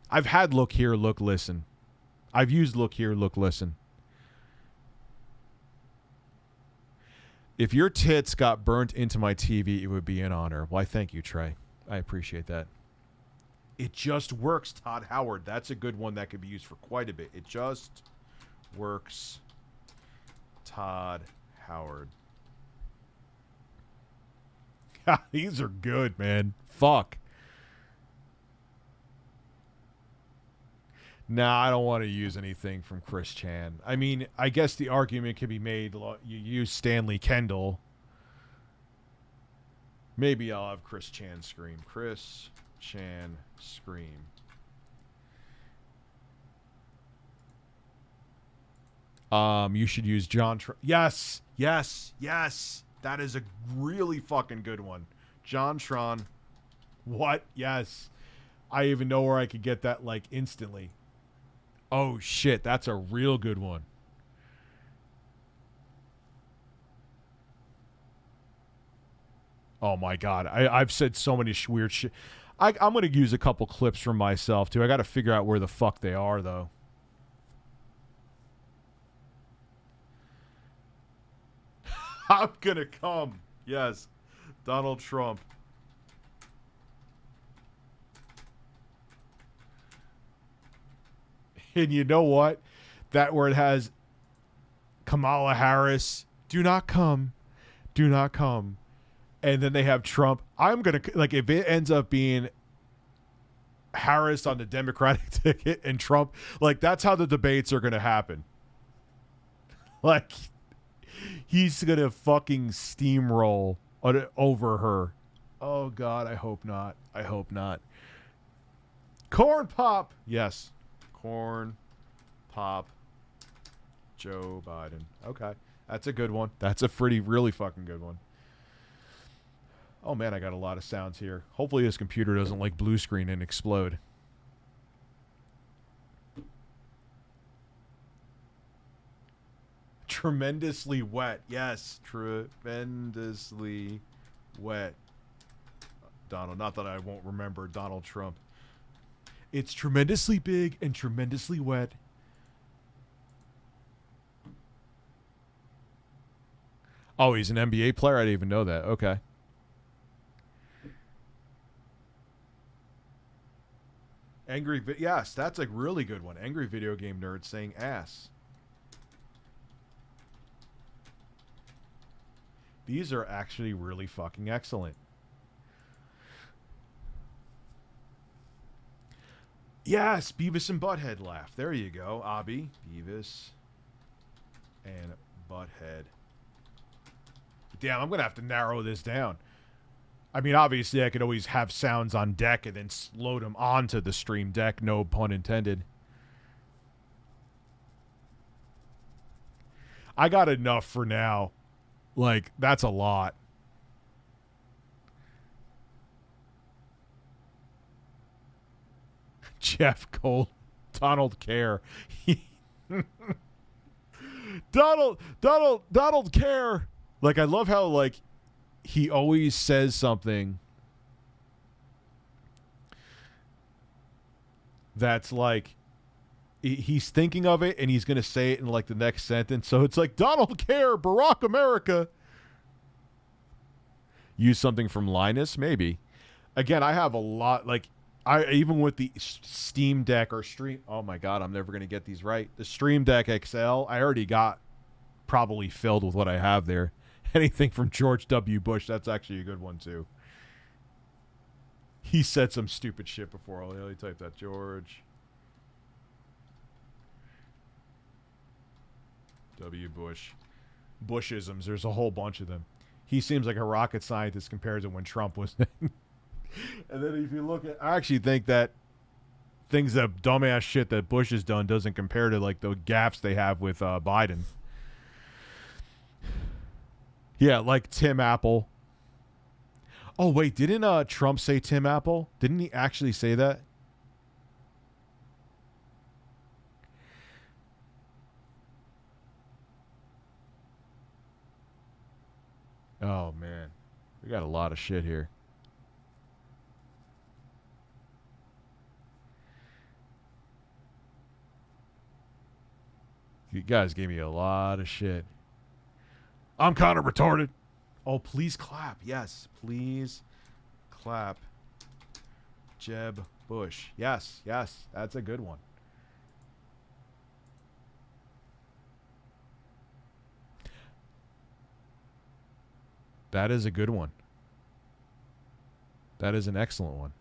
I've had look here, look, listen. I've used look here, look, listen. If your tits got burnt into my TV, it would be an honor. Why, thank you, Trey. I appreciate that. It just works, Todd Howard. That's a good one that could be used for quite a bit. It just works, Todd Howard. These are good, man. Fuck. Nah, I don't want to use anything from Chris Chan. I mean, I guess the argument could be made. You use Stanley Kendall. Maybe I'll have Chris Chan scream. Chris Chan scream. You should use John. Yes, yes, yes. That is a really fucking good one. John Tron. What? Yes. I even know where I could get that like instantly. Oh shit, that's a real good one. Oh my god, I've said so many weird shit. I'm gonna use a couple clips from myself too. I got to figure out where the fuck they are though. I'm gonna come. Yes, Donald Trump. And you know what? That where it has Kamala Harris, do not come. Do not come. And then they have Trump. I'm going to, like, if it ends up being Harris on the Democratic ticket and Trump, like, that's how the debates are going to happen. Like, he's going to fucking steamroll over her. Oh, God, I hope not. I hope not. Corn Pop. Yes. Corn Pop Joe Biden. Okay. That's a good one. That's a really fucking good one. Oh man, I got a lot of sounds here. Hopefully this computer doesn't like blue screen and explode. Tremendously wet. Yes, tremendously wet. Donald, not that I won't remember Donald Trump. It's tremendously big and tremendously wet. Oh, he's an NBA player? I didn't even know that. Okay. Yes, that's a really good one. Angry video game nerd saying ass. These are actually really fucking excellent. Yes, Beavis and Butthead laugh. There you go, Abby. Beavis and Butthead. Damn, I'm going to have to narrow this down. I mean, obviously, I could always have sounds on deck and then load them onto the stream deck. No pun intended. I got enough for now. Like, that's a lot. Jeff Cole, Donald Care. Donald Care. Like, I love how, like, he always says something that's like, he's thinking of it and he's going to say it in, like, the next sentence. So it's like, Donald Care, Barack America. Use something from Linus? Maybe. Again, I have a lot, like, even with the Steam Deck or Stream... Oh, my God, I'm never going to get these right. The Stream Deck XL, I already got probably filled with what I have there. Anything from George W. Bush, that's actually a good one, too. He said some stupid shit before. I'll only type that. George W. Bush. Bushisms. There's a whole bunch of them. He seems like a rocket scientist compared to when Trump was in. And then if you look at, I actually think that that dumbass shit that Bush has done doesn't compare to like the gaffes they have with Biden. Yeah, like Tim Apple. Oh wait, didn't Trump say Tim Apple? Didn't he actually say that? Oh man, we got a lot of shit here. You guys gave me a lot of shit. I'm kind of retarded. Oh, please clap. Yes, please clap. Jeb Bush. Yes, yes, that's a good one. That is a good one. That is an excellent one.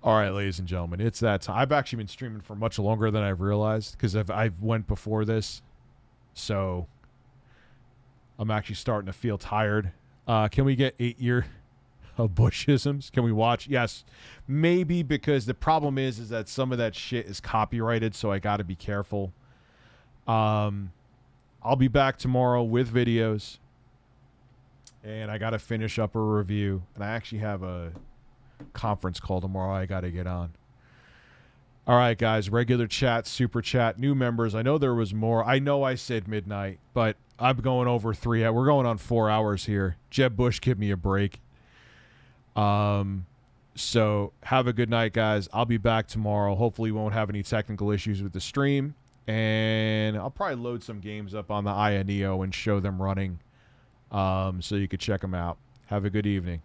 All right, ladies and gentlemen, it's that time. I've actually been streaming for much longer than I've realized because I've went before this, so I'm actually starting to feel tired. Can we get 8 year of Bushisms? Can we watch? Yes, maybe, because the problem is that some of that shit is copyrighted, so I got to be careful. I'll be back tomorrow with videos, and I got to finish up a review, and I actually have a conference call tomorrow I got to get on. All right, guys, regular chat, super chat, new members. I know there was more. I know I said midnight, but I'm going over 3 hours. We're going on 4 hours here. Jeb Bush, give me a break. So have a good night, guys. I'll be back tomorrow. Hopefully we won't have any technical issues with the stream, and I'll probably load some games up on the INEO and show them running, so you could check them out. Have a good evening.